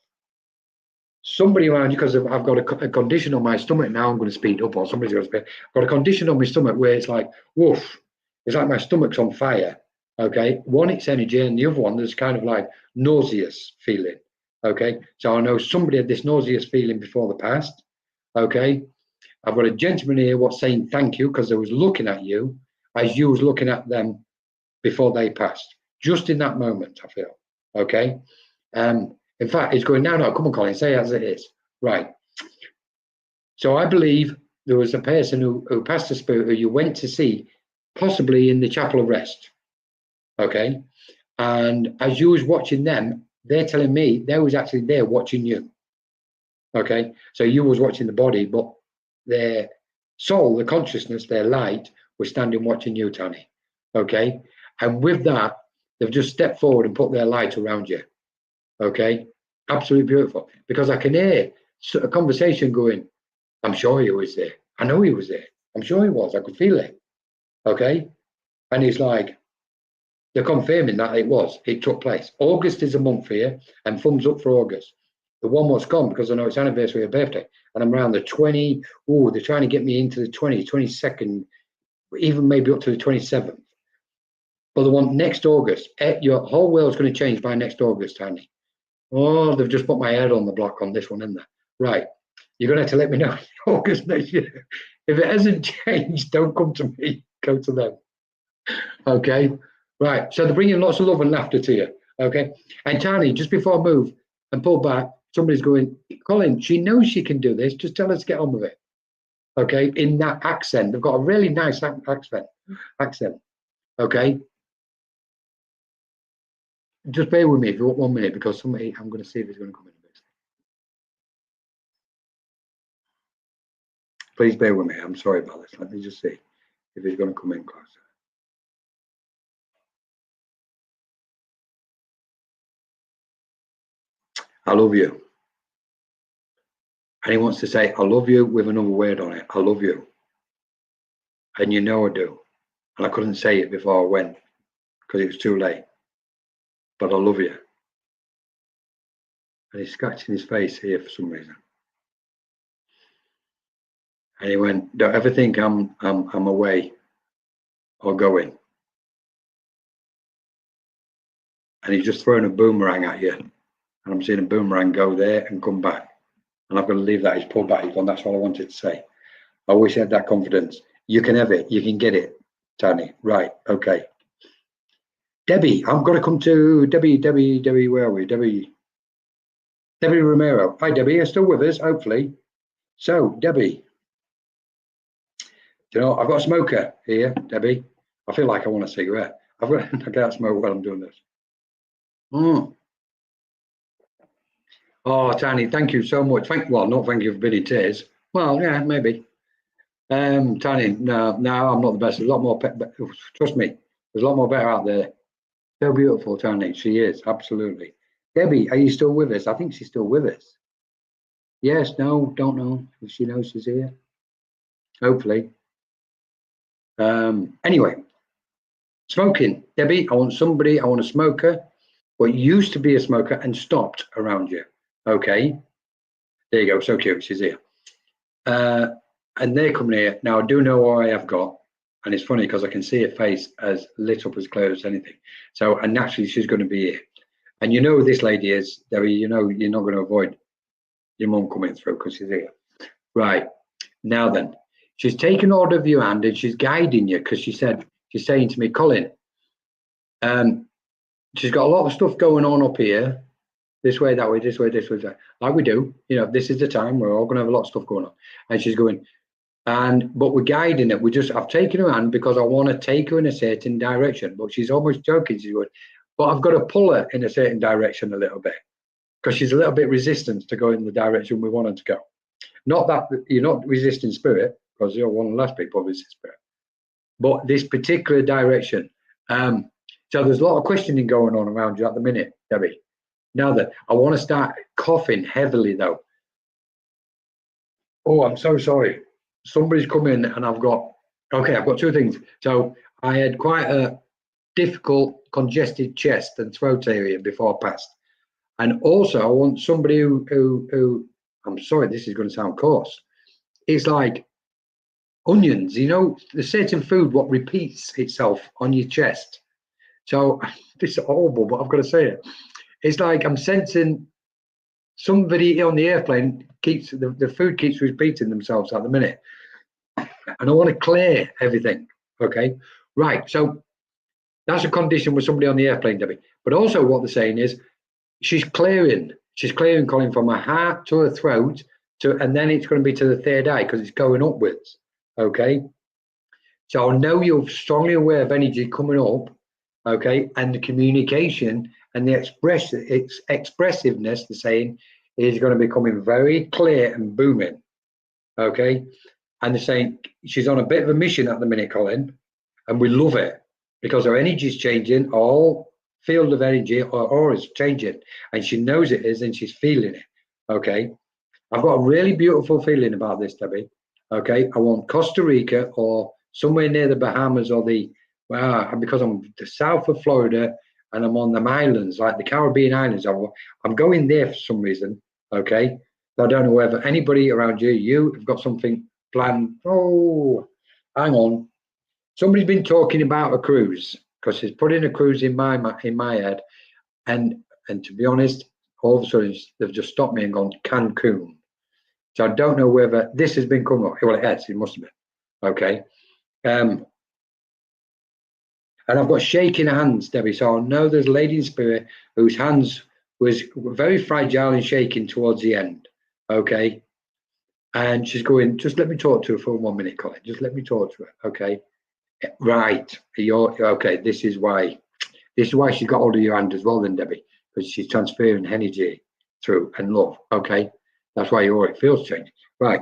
Somebody around you, because I've got a condition on my stomach now. I'm going to speed up, or somebody's going to speed. I've got a condition on my stomach where it's like, woof, it's like my stomach's on fire, okay? One, it's energy, and the other one, there's kind of like nauseous feeling. Okay, so I know somebody had this nauseous feeling before the past. Okay, I've got a gentleman here what's saying thank you, because they was looking at you as you was looking at them before they passed, just in that moment, I feel. Okay, in fact, it's going, no, come on, Colin, say it as it is. Right. So I believe there was a person who passed the Spirit who you went to see, possibly in the chapel of rest. Okay, and as you was watching them, they're telling me they was actually there watching you. Okay, so you was watching the body, but their soul, the consciousness, their light was standing watching you, Tani. Okay, and with that, they've just stepped forward and put their light around you. Okay, absolutely beautiful, because I can hear a conversation going, I'm sure he was there. I know he was there. I'm sure he was. I could feel it. Okay, and it's like, they're confirming that it took place. August is a month here, and thumbs up for August. The one what's gone, because I know it's anniversary of birthday, and I'm around the 20. Oh, they're trying to get me into the 22nd, even maybe up to the 27th. But the one next August, your whole world's going to change by next August, Tony. Oh, they've just put my head on the block on this one, isn't there? Right. You're going to have to let me know August next year. If it hasn't changed, don't come to me. Go to them. Okay. Right, so they're bringing lots of love and laughter to you, okay? And Tani, just before I move and pull back, somebody's going, Colin, she knows she can do this. Just tell her to get on with it, okay? In that accent, they've got a really nice accent, okay? Just bear with me if you want 1 minute, because I'm going to see if he's going to come in a bit. Please bear with me. I'm sorry about this. Let me just see if he's going to come in closer. I love you. And he wants to say, I love you with another word on it. I love you. And you know I do. And I couldn't say it before I went because it was too late. But I love you. And he's scratching his face here for some reason. And he went, don't ever think I'm away or going. And he's just throwing a boomerang at you. And I'm seeing a boomerang go there and come back. And I've got to leave that. He's pulled back. He's gone, that's all I wanted to say. I wish I had that confidence. You can have it. You can get it, Tony. Right. Okay. Debbie, I'm going to come to Debbie, where are we? Debbie Romero. Hi, Debbie. You're still with us, hopefully. So, Debbie, you know, I've got a smoker here, Debbie. I feel like I want a cigarette. I can't smoke while I'm doing this. Oh, Tony, thank you so much. Well, not thank you for being in tears. Well, yeah, maybe. Tony, no, I'm not the best. There's a lot more, trust me, there's a lot more better out there. So beautiful, Tony. She is, absolutely. Debbie, are you still with us? I think she's still with us. Yes, no, don't know if she knows she's here. Hopefully. Anyway, smoking. Debbie, I want a smoker, what used to be a smoker and stopped around you. Okay. There you go. So cute. She's here. And they're coming here. Now, I do know what I have got. And it's funny because I can see her face as lit up as clear as anything. So, and naturally, she's going to be here. And you know who this lady is, Debbie. You know you're not going to avoid your mum coming through because she's here. Right. Now then, she's taken hold of your hand and she's guiding you, because she's saying to me, Colin, she's got a lot of stuff going on up here, this way, that way, this way, this way, that. Like we do, you know, this is the time we're all going to have a lot of stuff going on. And she's going, but we're guiding it. I've taken her hand because I want to take her in a certain direction. But she's almost joking. She's going, but I've got to pull her in a certain direction a little bit, because she's a little bit resistant to go in the direction we want her to go. Not that you're not resisting spirit, because you're one of the last people resist spirit, but this particular direction. So there's a lot of questioning going on around you at the minute, Debbie. Now that I want to start coughing heavily though. Oh, I'm so sorry. Somebody's come in and I've got two things. So I had quite a difficult congested chest and throat area before I passed. And also I want somebody who I'm sorry, this is going to sound coarse. It's like onions, you know, there's certain food what repeats itself on your chest. So this is horrible, but I've got to say it. It's like I'm sensing somebody on the airplane keeps the food keeps repeating themselves at the minute, and I want to clear everything. Okay, right. So that's a condition with somebody on the airplane, Debbie. But also what they're saying is she's clearing Colin from her heart to her throat and then it's going to be to the third eye because it's going upwards. Okay, so I know you're strongly aware of energy coming up. Okay, and the communication and the expressiveness, the saying, is going to be becoming very clear and booming. Okay, and they're saying she's on a bit of a mission at the minute, Colin, and we love it because her energy is changing, all field of energy or is changing, and she knows it is, and she's feeling it. Okay, I've got a really beautiful feeling about this, Debbie. Okay, I want Costa Rica or somewhere near the Bahamas or because I'm the south of Florida and I'm on them islands, like the Caribbean islands. I'm going there for some reason. Okay, so I don't know whether anybody around you have got something planned. Oh, hang on. Somebody's been talking about a cruise because he's putting a cruise in my head, and to be honest, all of a sudden they've just stopped me and gone Cancun. So I don't know whether this has been coming up. Well, it has. It must have been. Okay. And I've got shaking hands, Debbie. So I know there's a lady in spirit whose hands was very fragile and shaking towards the end. Okay. And she's going, just let me talk to her for 1 minute, Colin. Just let me talk to her. Okay. Right. You're okay. This is why she's got hold of your hand as well, then, Debbie, because she's transferring energy through and love. Okay. That's why your auric field's changing. Right.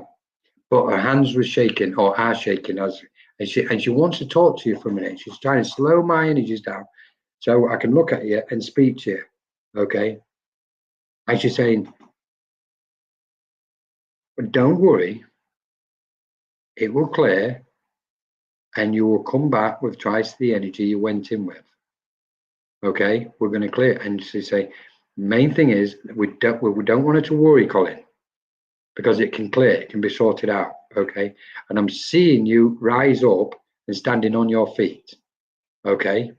But her hands were shaking or are shaking and she wants to talk to you for a minute. She's trying to slow my energies down so I can look at you and speak to you. Okay. And she's saying, but don't worry, it will clear and you will come back with twice the energy you went in with. Okay, we're going to clear. And she say, main thing is we don't want her to worry, Colin, because it can clear, it can be sorted out. Okay, and I'm seeing you rise up and standing on your feet. Okay,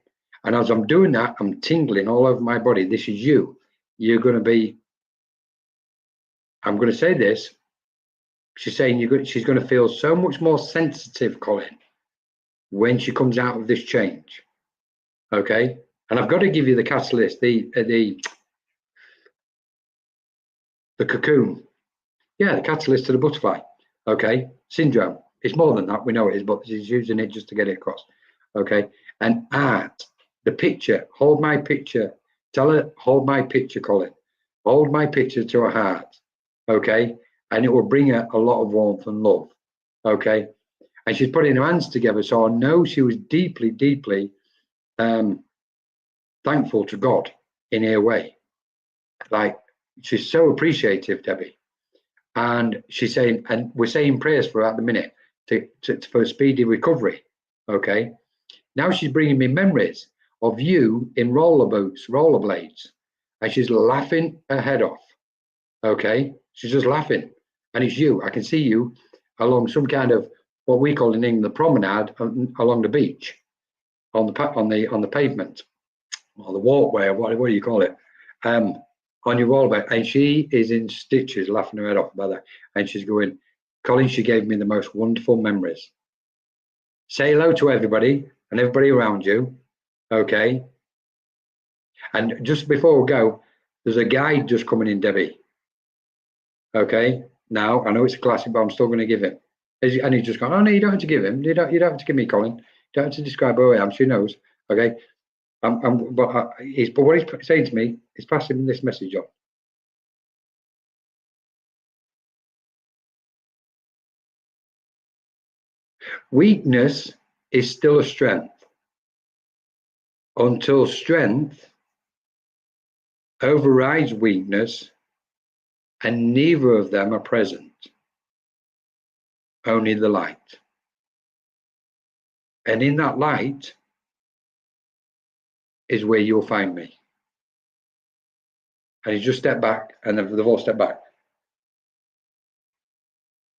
and as I'm doing that, I'm tingling all over my body. This is you. You're going to be, I'm going to say this. She's saying she's going to feel so much more sensitive, Colin, when she comes out of this change. Okay, and I've got to give you the catalyst, the cocoon. Yeah, the catalyst to the butterfly. Okay, syndrome. It's more than that. We know it is, but she's using it just to get it across. Okay, and art, the picture. Hold my picture. Tell her, hold my picture, Colin. Hold my picture to her heart. Okay, and it will bring her a lot of warmth and love. Okay, and she's putting her hands together, so I know she was deeply, deeply thankful to God in her way. Like, she's so appreciative, Debbie. And she's saying, and we're saying prayers for her at the minute for a speedy recovery. Okay. Now she's bringing me memories of you in rollerblades, and she's laughing her head off. Okay. She's just laughing, and it's you. I can see you along some kind of what we call in England the promenade along the beach, on the pavement, or the walkway, or what do you call it? On your wall, and she is in stitches laughing her head off about that, and she's going, Colin, she gave me the most wonderful memories. Say hello to everybody and everybody around you, okay? And just before we go, there's a guide just coming in, Debbie. Okay, now I know it's a classic, but I'm still going to give him. And he's just gone, oh no, you don't have to give him. You don't have to give me Colin. You don't have to describe who I am. She knows. Okay, but what he's saying to me is passing this message on. Weakness is still a strength until strength overrides weakness, and neither of them are present. Only the light. And in that light is where you'll find me. And he just stepped back, and they've all stepped back.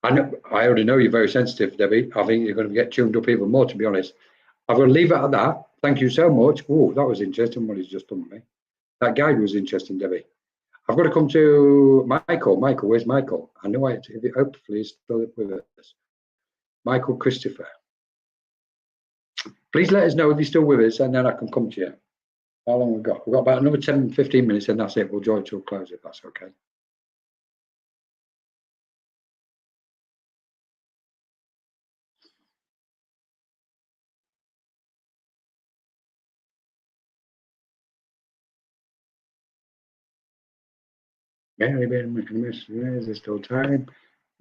I already know you're very sensitive, Debbie. I think you're going to get tuned up even more, to be honest. I'm going to leave it at that. Thank you so much. Oh, that was interesting what he's just done with me. That guide was interesting, Debbie. I've got to come to Michael. Michael, where's Michael? I know hopefully he's still with us. Michael Christopher. Please let us know if you're still with us, and then I can come to you. How long have we got? We've got about another 10, 15 minutes, and that's it. We'll draw it to a close if that's okay. Mary, is there still time?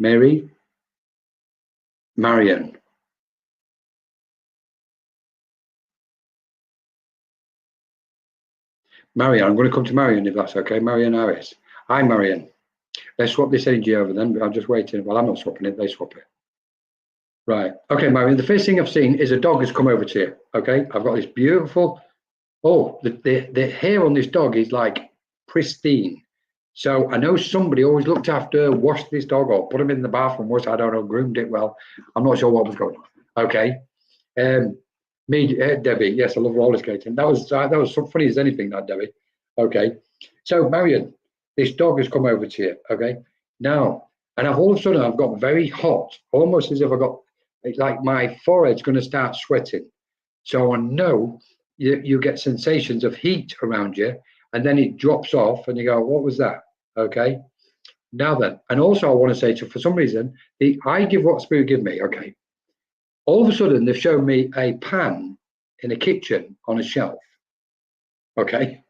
Mary, Marion. Marion, I'm going to come to Marion if that's okay. Marion Harris. Hi, Marion. Let's swap this energy over then. I'm just waiting. Well, I'm not swapping it. They swap it. Right. Okay, Marion. The first thing I've seen is a dog has come over to you. Okay. I've got this beautiful. Oh, the hair on this dog is like pristine. So I know somebody always looked after, washed this dog, or put him in the bathroom, I don't know, groomed it well. I'm not sure what was going on. Okay. Debbie, yes, I love roller skating. That was so funny as anything, that Debbie. Okay. So Marion, this dog has come over to you. Okay. Now, and all of a sudden I've got very hot, almost as if I got, like my forehead's going to start sweating. So I know you get sensations of heat around you, and then it drops off and you go, what was that? Okay. Now then, and also I want to say to, for some reason, I give what Spirit give me. Okay. All of a sudden they've shown me a pan in a kitchen on a shelf. Okay.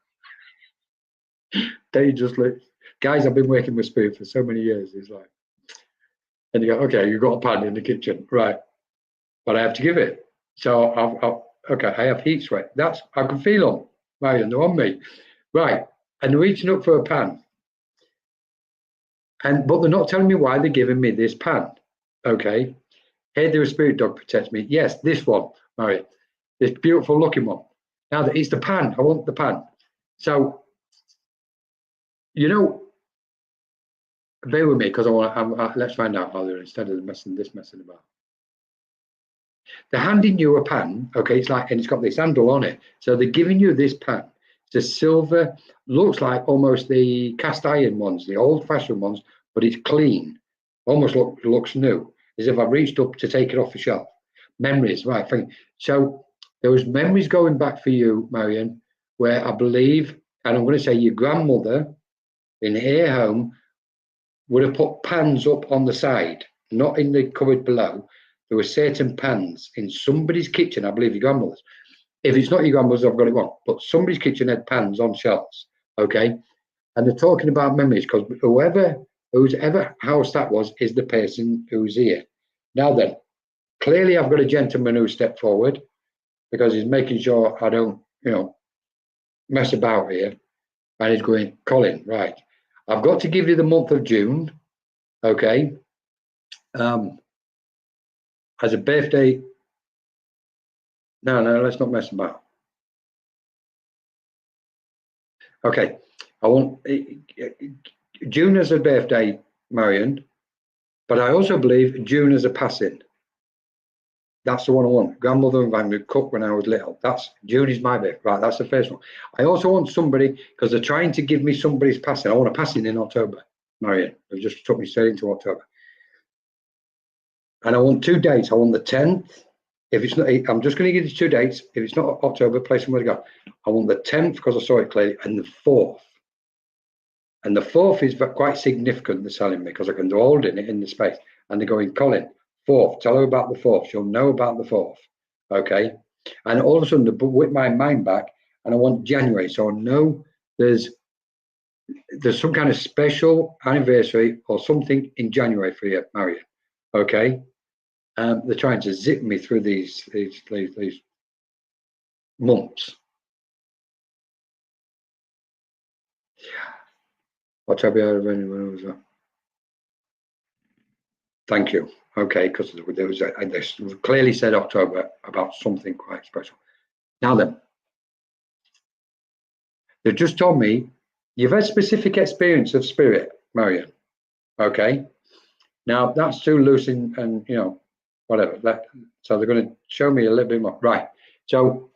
They just look, guys, I've been working with Spirit for so many years. It's like, and you go, okay, you've got a pan in the kitchen, right? But I have to give it. So okay, I have heat sweat. I can feel them, Marion, they're on me. Right, and they're reaching up for a pan. But they're not telling me why they're giving me this pan. Okay. Hey, there a spirit dog protects me. Yes, this one, Marion. This beautiful looking one. Now that it's the pan, I want the pan. So, you know, bear with me because let's find out how they're instead of messing about. They're handing you a pan, okay, and it's got this handle on it. So they're giving you this pan. It's a silver, looks like almost the cast iron ones, the old fashioned ones, but it's clean. Almost looks new, as if I reached up to take it off the shelf. Memories, right. So there was memories going back for you, Marion, where I believe, and I'm going to say your grandmother in her home would have put pans up on the side, not in the cupboard below. There were certain pans in somebody's kitchen, I believe your grandmother's. If it's not your grandmother's, I've got it wrong. But somebody's kitchen had pans on shelves, okay? And they're talking about memories because whose ever house that was is the person who's here. Now then, clearly I've got a gentleman who stepped forward because he's making sure I don't, mess about here. And he's going, Colin, right, I've got to give you the month of June, okay? As a birthday. No, let's not mess about. Okay, I want June as a birthday, Marion, but I also believe June as a passing. That's the one I want. Grandmother and grandmother cook when I was little. June is my birthday. Right, that's the first one. I also want somebody, because they're trying to give me somebody's passing. I want a passing in October, Marion. They've just took me straight into October. And I want 2 dates. I want the 10th. If it's not, I'm just going to give you 2 dates. If it's not October, place somewhere to go. I want the 10th because I saw it clearly, and the 4th. And the 4th is quite significant, they're telling me, because I can do holding it in the space. And they're going, Colin, 4th, tell her about the 4th. She'll know about the 4th. Okay. And all of a sudden, they whip my mind back, and I want January. So I know there's some kind of special anniversary or something in January for you, Marion. Okay. They're trying to zip me through these months. Thank you. Okay, because there was they clearly said October about something quite special. Now then, they just told me you've had specific experience of spirit, Marion. Okay. Now that's too loose and you know, whatever. So they're going to show me a little bit more. Right. So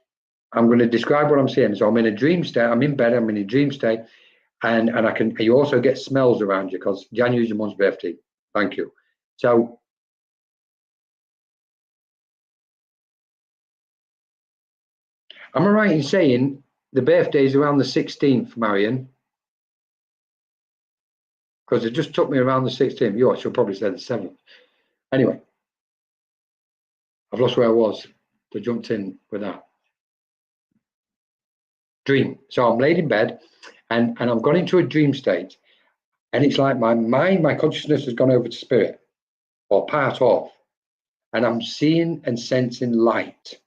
I'm going to describe what I'm seeing. So I'm in a dream state. I'm in bed. I'm in a dream state, and I can. You also get smells around you because January is your mum's birthday. Thank you. So am I right in saying the birthday is around the 16th, Marion? Because it just took me around the 16th. You she'll probably say the 7th. Anyway, I've lost where I was. I jumped in with that. Dream. So I'm laid in bed and I've gone into a dream state. And it's like my mind, my consciousness has gone over to spirit or part of. And I'm seeing and sensing light.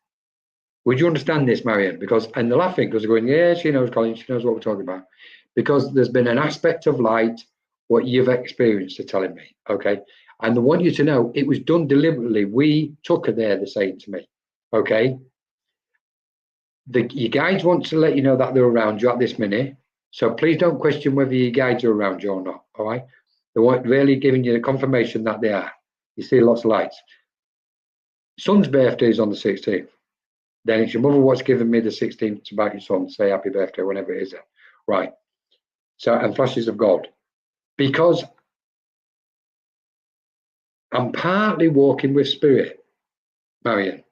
Would you understand this, Marion? Because, and they're laughing because they're going, yeah, she knows, Colin, she knows what we're talking about. Because there's been an aspect of light, what you've experienced, they're telling me, okay? And they want you to know it was done deliberately. We took her there, they're saying to me, okay? Your guides want to let you know that they're around you at this minute. So please don't question whether your guides are around you or not, all right? They want really giving you the confirmation that they are. You see lots of lights. Son's birthday is on the 16th. Then it's your mother what's given me the 16th about your son, say happy birthday, whenever it is. Right. So, and flashes of gold. Because I'm partly walking with spirit, Marion.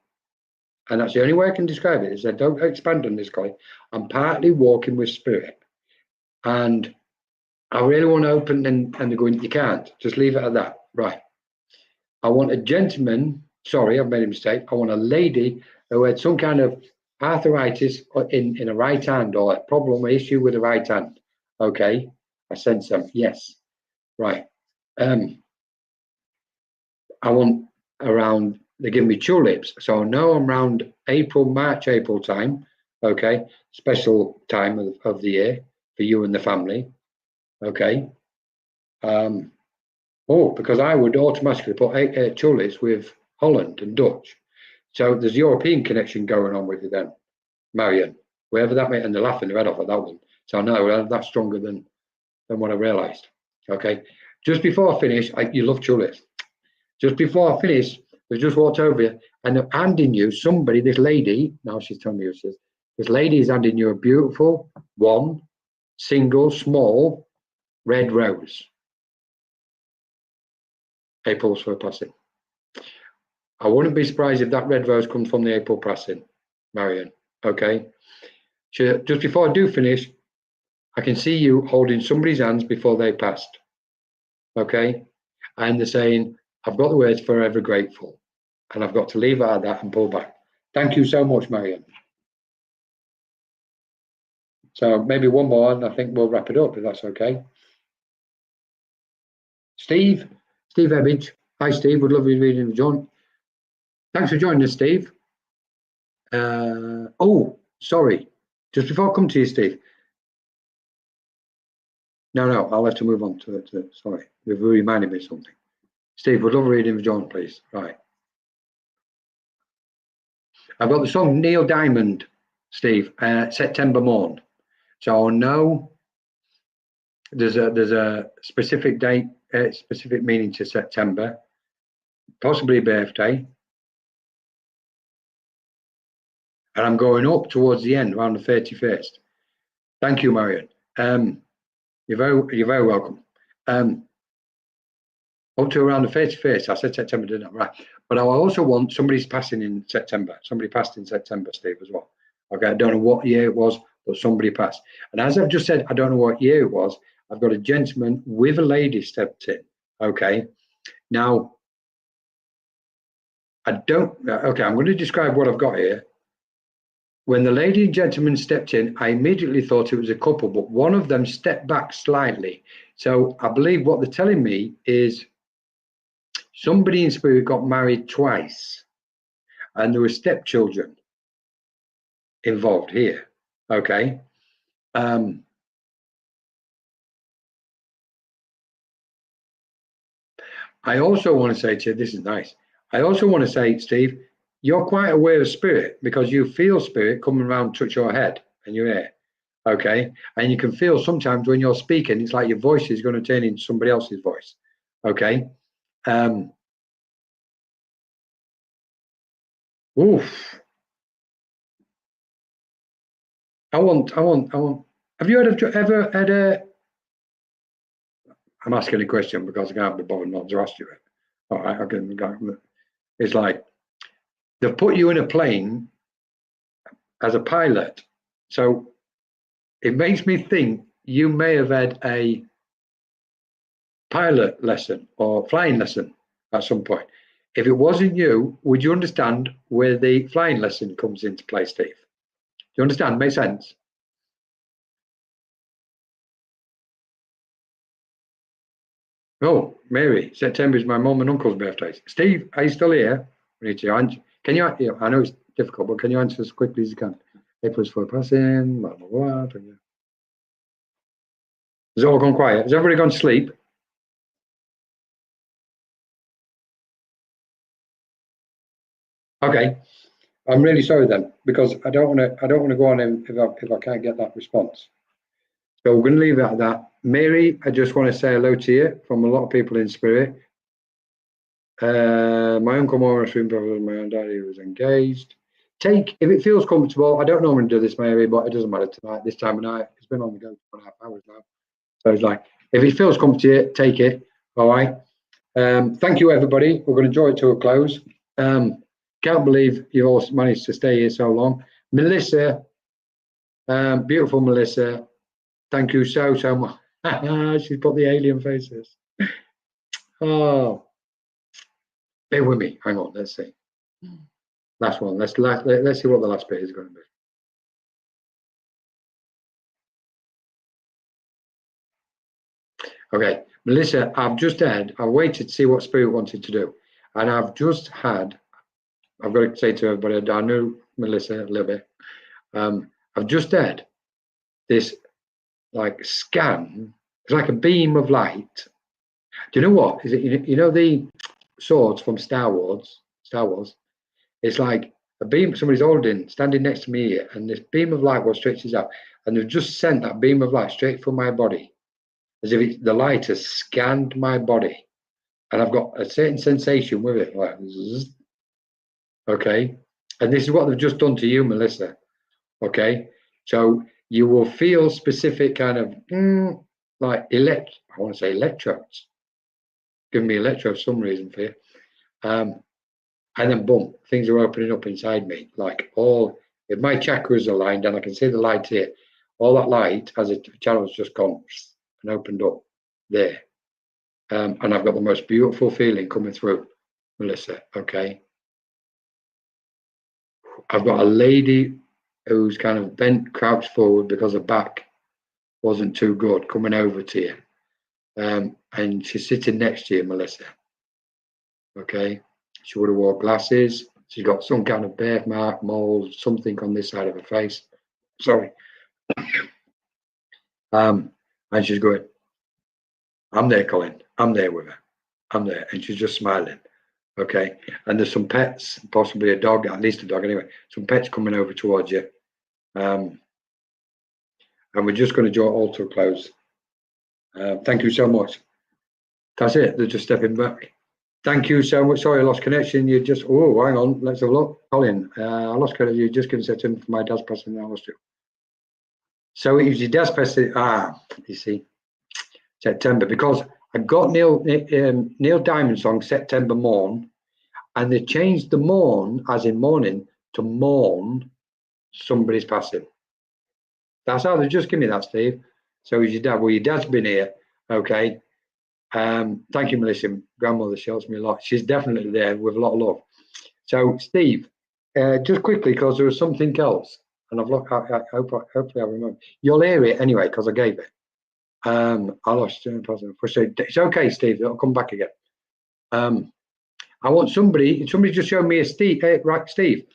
And that's the only way I can describe it, is I don't expand on this, Colin. I'm partly walking with spirit. And I really want to open and they're going, you can't. Just leave it at that. Right. I want a gentleman, sorry, I've made a mistake. I want a lady who had some kind of arthritis in a right hand or a problem or issue with the right hand. Okay. I sense them. Yes. Right. I want around, they give me tulips. So I know I'm around March, April time. Okay. Special time of the year for you and the family. Okay. Because I would automatically put tulips with Holland and Dutch. So there's European connection going on with you then, Marion. Wherever that may, and they're laughing their head off at that one. So no, that's stronger than what I realised. Okay. Just before I finish, you love tulips. Just before I finish, they just walked over you and they're handing you somebody, this lady, now she's telling me who she is. This lady is handing you a beautiful one, single, small, red rose. April's for a passing. I wouldn't be surprised if that red rose comes from the April passing, Marion. Okay. Just before I do finish, I can see you holding somebody's hands before they passed. Okay. And they're saying, I've got the words forever grateful. And I've got to leave it at that and pull back. Thank you so much, Marion. So maybe one more and I think we'll wrap it up if that's okay. Steve Ebbage. Hi, Steve. Would love you reading with John. Thanks for joining us, Steve. Oh, sorry. Just before I come to you, Steve. No, I'll have to move on to it. Sorry, you've reminded me of something. Steve, would love reading with John, please. Right. I've got the song Neil Diamond, Steve, September Morn. So I know there's a specific date, specific meaning to September, possibly a birthday. And I'm going up towards the end, around the 31st. Thank you, Marion. You're very welcome. up to around the face-to-face. I said September, didn't I? Right. But I also want somebody's passing in September. Somebody passed in September, Steve, as well. Okay, I don't know what year it was, but somebody passed. And as I've just said, I don't know what year it was. I've got a gentleman with a lady stepped in. Okay. Now, I'm going to describe what I've got here. When the lady and gentleman stepped in, I immediately thought it was a couple, but one of them stepped back slightly. So I believe what they're telling me is somebody in spirit got married twice and there were stepchildren involved here. Okay. I also want to say to you, this is nice. I also want to say, Steve, you're quite aware of spirit because you feel spirit coming around, touch your head and your ear. Okay. And you can feel sometimes when you're speaking, it's like your voice is going to turn into somebody else's voice. Okay. Oof. I want. Have you ever had a? I'm asking a question because I can't be bothered not to ask you it. All right, I can. It's like they've put you in a plane as a pilot, so it makes me think you may have had a pilot lesson or flying lesson at some point. If it wasn't you, would you understand where the flying lesson comes into play, Steve? Do you understand? Makes sense? Oh, Mary, September is my mum and uncle's birthdays. Steve, are you still here? We need to answer. Can you? Yeah, I know it's difficult, but can you answer as quickly as you can? April's for passing. Blah blah blah. Has it all gone quiet? Has everybody gone to sleep? Okay, I'm really sorry then because I don't want to go on if I can't get that response. So we're going to leave it at that. Mary, I just want to say hello to you from a lot of people in spirit. My uncle Maurice, my own daddy was engaged. If it feels comfortable. I don't normally do this, Mary, but it doesn't matter tonight. This time of night, it's been on the go for 1.5 hours now. So it's like, if it feels comfortable, take it. All right. Thank you, everybody. We're going to draw it to a close. Can't believe you all managed to stay here so long. Melissa, beautiful Melissa. Thank you so much. She's put the alien faces. Oh, bear with me. Hang on. Let's see. Last one. Let's see what the last bit is going to be. Okay, Melissa, I've waited to see what Spirit wanted to do. And I've got to say to everybody, I know Melissa a little bit. I've just had this like scan. It's like a beam of light. Do you know what? Is it, you know the swords from Star Wars? It's like a beam, somebody's holding, standing next to me here, and this beam of light stretches out. And they've just sent that beam of light straight from my body. As if the light has scanned my body, and I've got a certain sensation with it, like zzz. Okay, and this is what they've just done to you, Melissa. Okay, so you will feel specific kind of like I want to say electrodes. Give me electrodes for some reason for you, and then boom, things are opening up inside me. Like if my chakras are aligned, and I can see the light here, all that light as a channel's just gone and opened up there, and I've got the most beautiful feeling coming through, Melissa. Okay, I've got a lady who's kind of bent, crouched forward because her back wasn't too good, coming over to you, and she's sitting next to you, Melissa. Okay, she would have wore glasses. She's got some kind of birthmark, mole, something on this side of her face. Sorry. And she's going, I'm there, Colin. I'm there with her. I'm there. And she's just smiling. Okay. And there's some pets, possibly a dog, at least a dog anyway. Some pets coming over towards you. And we're just going to draw it all to a close. Thank you so much. That's it. They're just stepping back. Thank you so much. Sorry, I lost connection. You just, hang on. Let's have a look. Colin, I lost connection. You just couldn't set in for my dad's passing. I lost you. So it was your dad's passing. You see, September, because I got Neil Diamond song September Morn, and they changed the morn, as in morning, to mourn somebody's passing. That's how they just give me that, Steve. So is your dad? Well, your dad's been here. Okay. Thank you, Melissa. Grandmother shows me a lot. She's definitely there with a lot of love. So, Steve, just quickly, because there was something else, and I've looked. Hopefully, I remember. You'll hear it anyway, because I gave it. I lost positive. It's okay, Steve. It'll come back again. I want somebody. Somebody just showed me a Steve. Right, Steve.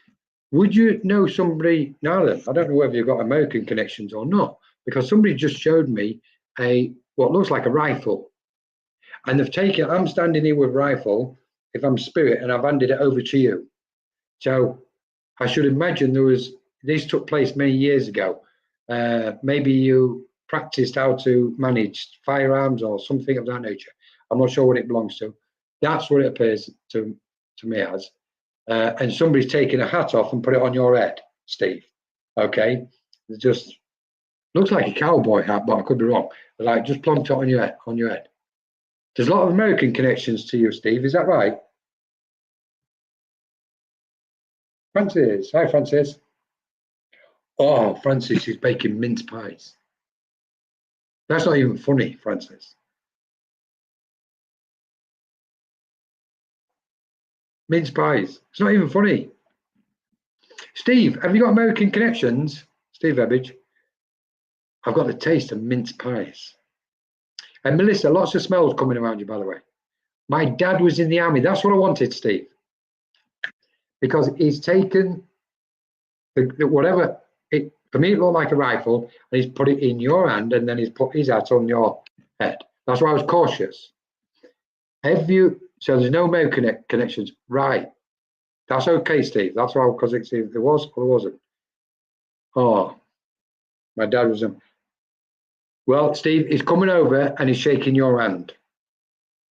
Would you know somebody? Now then, I don't know whether you've got American connections or not, because somebody just showed me what looks like a rifle, and they've taken. I'm standing here with a rifle. If I'm Spirit, and I've handed it over to you. So I should imagine this took place many years ago. Maybe you practiced how to manage firearms or something of that nature. I'm not sure what it belongs to. That's what it appears to me as. And somebody's taken a hat off and put it on your head, Steve. Okay, it just looks like a cowboy hat, but I could be wrong. Like just plonked it on your head. There's a lot of American connections to you, Steve. Is that right? Francis, hi Francis. Oh, Francis is baking mince pies. That's not even funny, Francis. Mince pies. It's not even funny. Steve, have you got American connections? Steve Ebbage. I've got the taste of mince pies. And Melissa, lots of smells coming around you, by the way. My dad was in the army. That's what I wanted, Steve. Because he's taken whatever, for me it looked like a rifle, and he's put it in your hand, and then he's put his hat on your head. That's why I was cautious. So there's no American connections, right? That's okay, Steve. That's why, because it was or it wasn't. Oh, my dad was well, Steve, he's coming over and he's shaking your hand.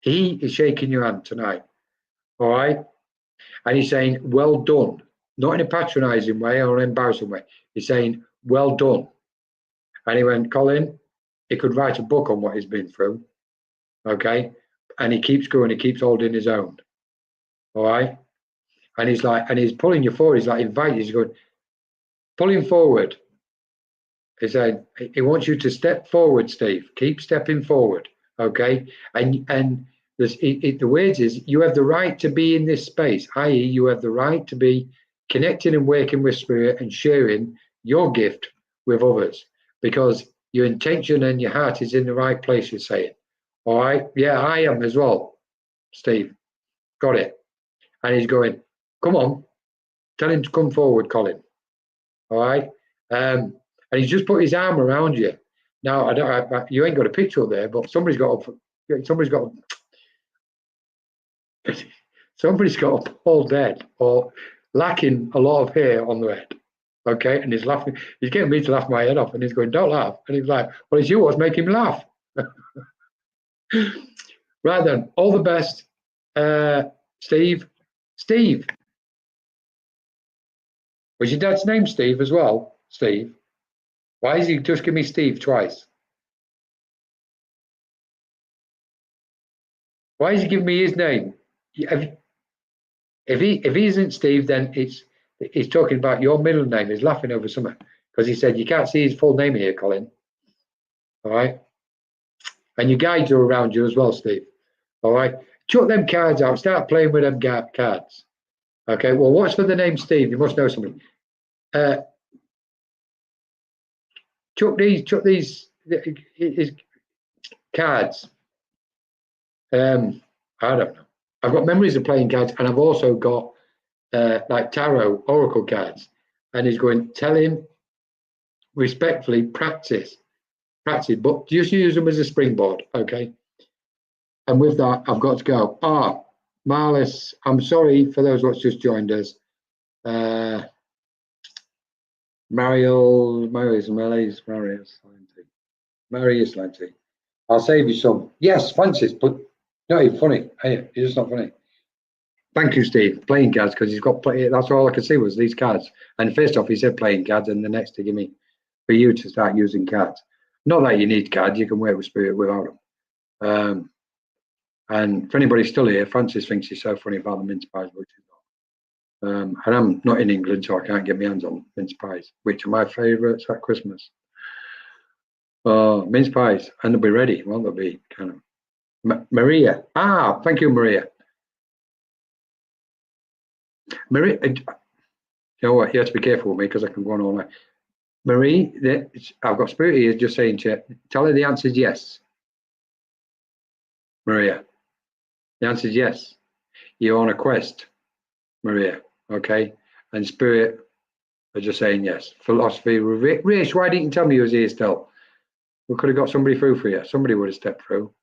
He is shaking your hand tonight. All right? And he's saying, well done. Not in a patronizing way or an embarrassing way. He's saying, well done. And he went, Colin, he could write a book on what he's been through. Okay? And he keeps going, he keeps holding his own. All right? And he's like, and he's pulling you forward. He's like, inviting you. He's going, pull him forward. He said, he wants you to step forward, Steve. Keep stepping forward. Okay? And the words is, you have the right to be in this space, i.e., you have the right to be connecting and working with Spirit and sharing your gift with others, because your intention and your heart is in the right place, you're saying. All right? Yeah, I am as well, Steve. Got it. And he's going, come on, tell him to come forward, Colin. All right? And he's just put his arm around you. Now, you ain't got a picture up there, but somebody's got a bald head or lacking a lot of hair on the head. Okay, and he's laughing. He's getting me to laugh my head off, and he's going, "Don't laugh." And he's like, "Well, it's you what's making me laugh." Right then, all the best, Steve. Steve, was your dad's name Steve as well? Steve. Why is he just give me Steve twice? Why is he giving me his name? If he isn't Steve, then he's talking about your middle name. He's laughing over something because he said you can't see his full name here, Colin. All right, and your guides are around you as well, Steve. All right, chuck them cards out. Start playing with them cards. Okay. Well, what's for the name Steve? You must know something. Chuck these cards. I don't know. I've got memories of playing cards, and I've also got like tarot, oracle cards. And he's going, tell him respectfully, practice, but just use them as a springboard, okay? And with that, I've got to go. Marlis, I'm sorry for those what's just joined us. Marius Lanty. I'll save you some. Yes, Francis, but not even funny. Hey, you're just not funny. Thank you, Steve. Playing cards, because he's got play. That's all I could see was these cards. And first off, he said playing cards, and the next to give me for you to start using cards. Not that you need cards; you can work with Spirit without them. And for anybody still here, Francis thinks he's so funny about the mince pies, which is not. And I'm not in England, so I can't get my hands on mince pies, which are my favourites at Christmas. Mince pies, and they'll be ready. Well, they'll be kind of Maria. Thank you, Maria. Maria, you know what? You have to be careful with me because I can go on all night. Marie, I've got Spirit here just saying to you, tell her the answer is yes. Maria, the answer is yes. You're on a quest, Maria. Okay, and Spirit are just saying yes. Philosophy, Rish, why didn't you tell me you was here still? We could have got somebody through for you. Somebody would have stepped through.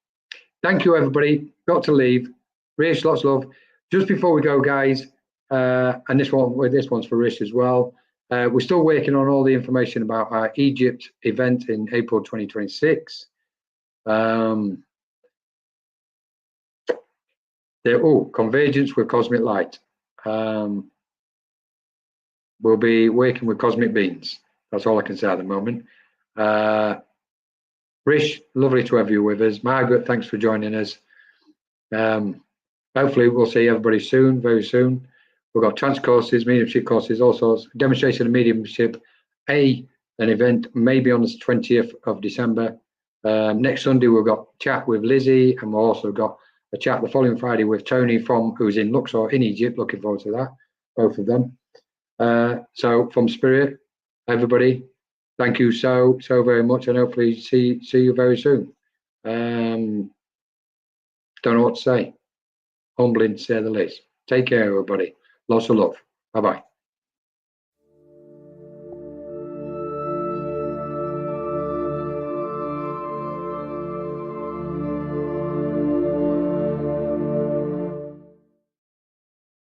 Thank you, everybody. Got to leave. Rish, lots of love. Just before we go, guys, and this one's for Rish as well. We're still working on all the information about our Egypt event in April 2026. Convergence with Cosmic Light. We'll be working with Cosmic Beings. That's all I can say at the moment. Rish, lovely to have you with us. Margaret, thanks for joining us. Hopefully we'll see everybody soon, very soon. We've got trance courses, mediumship courses, all sorts. Demonstration of mediumship, an event maybe on the 20th of December. Next Sunday we've got chat with Lizzie, and we've also got a chat the following Friday with Tony who's in Luxor in Egypt. Looking forward to that, both of them. So from Spirit, everybody, thank you so very much, and hopefully see you very soon. Don't know what to say. Humbling, to say the least. Take care, everybody. Lots of love. Bye-bye.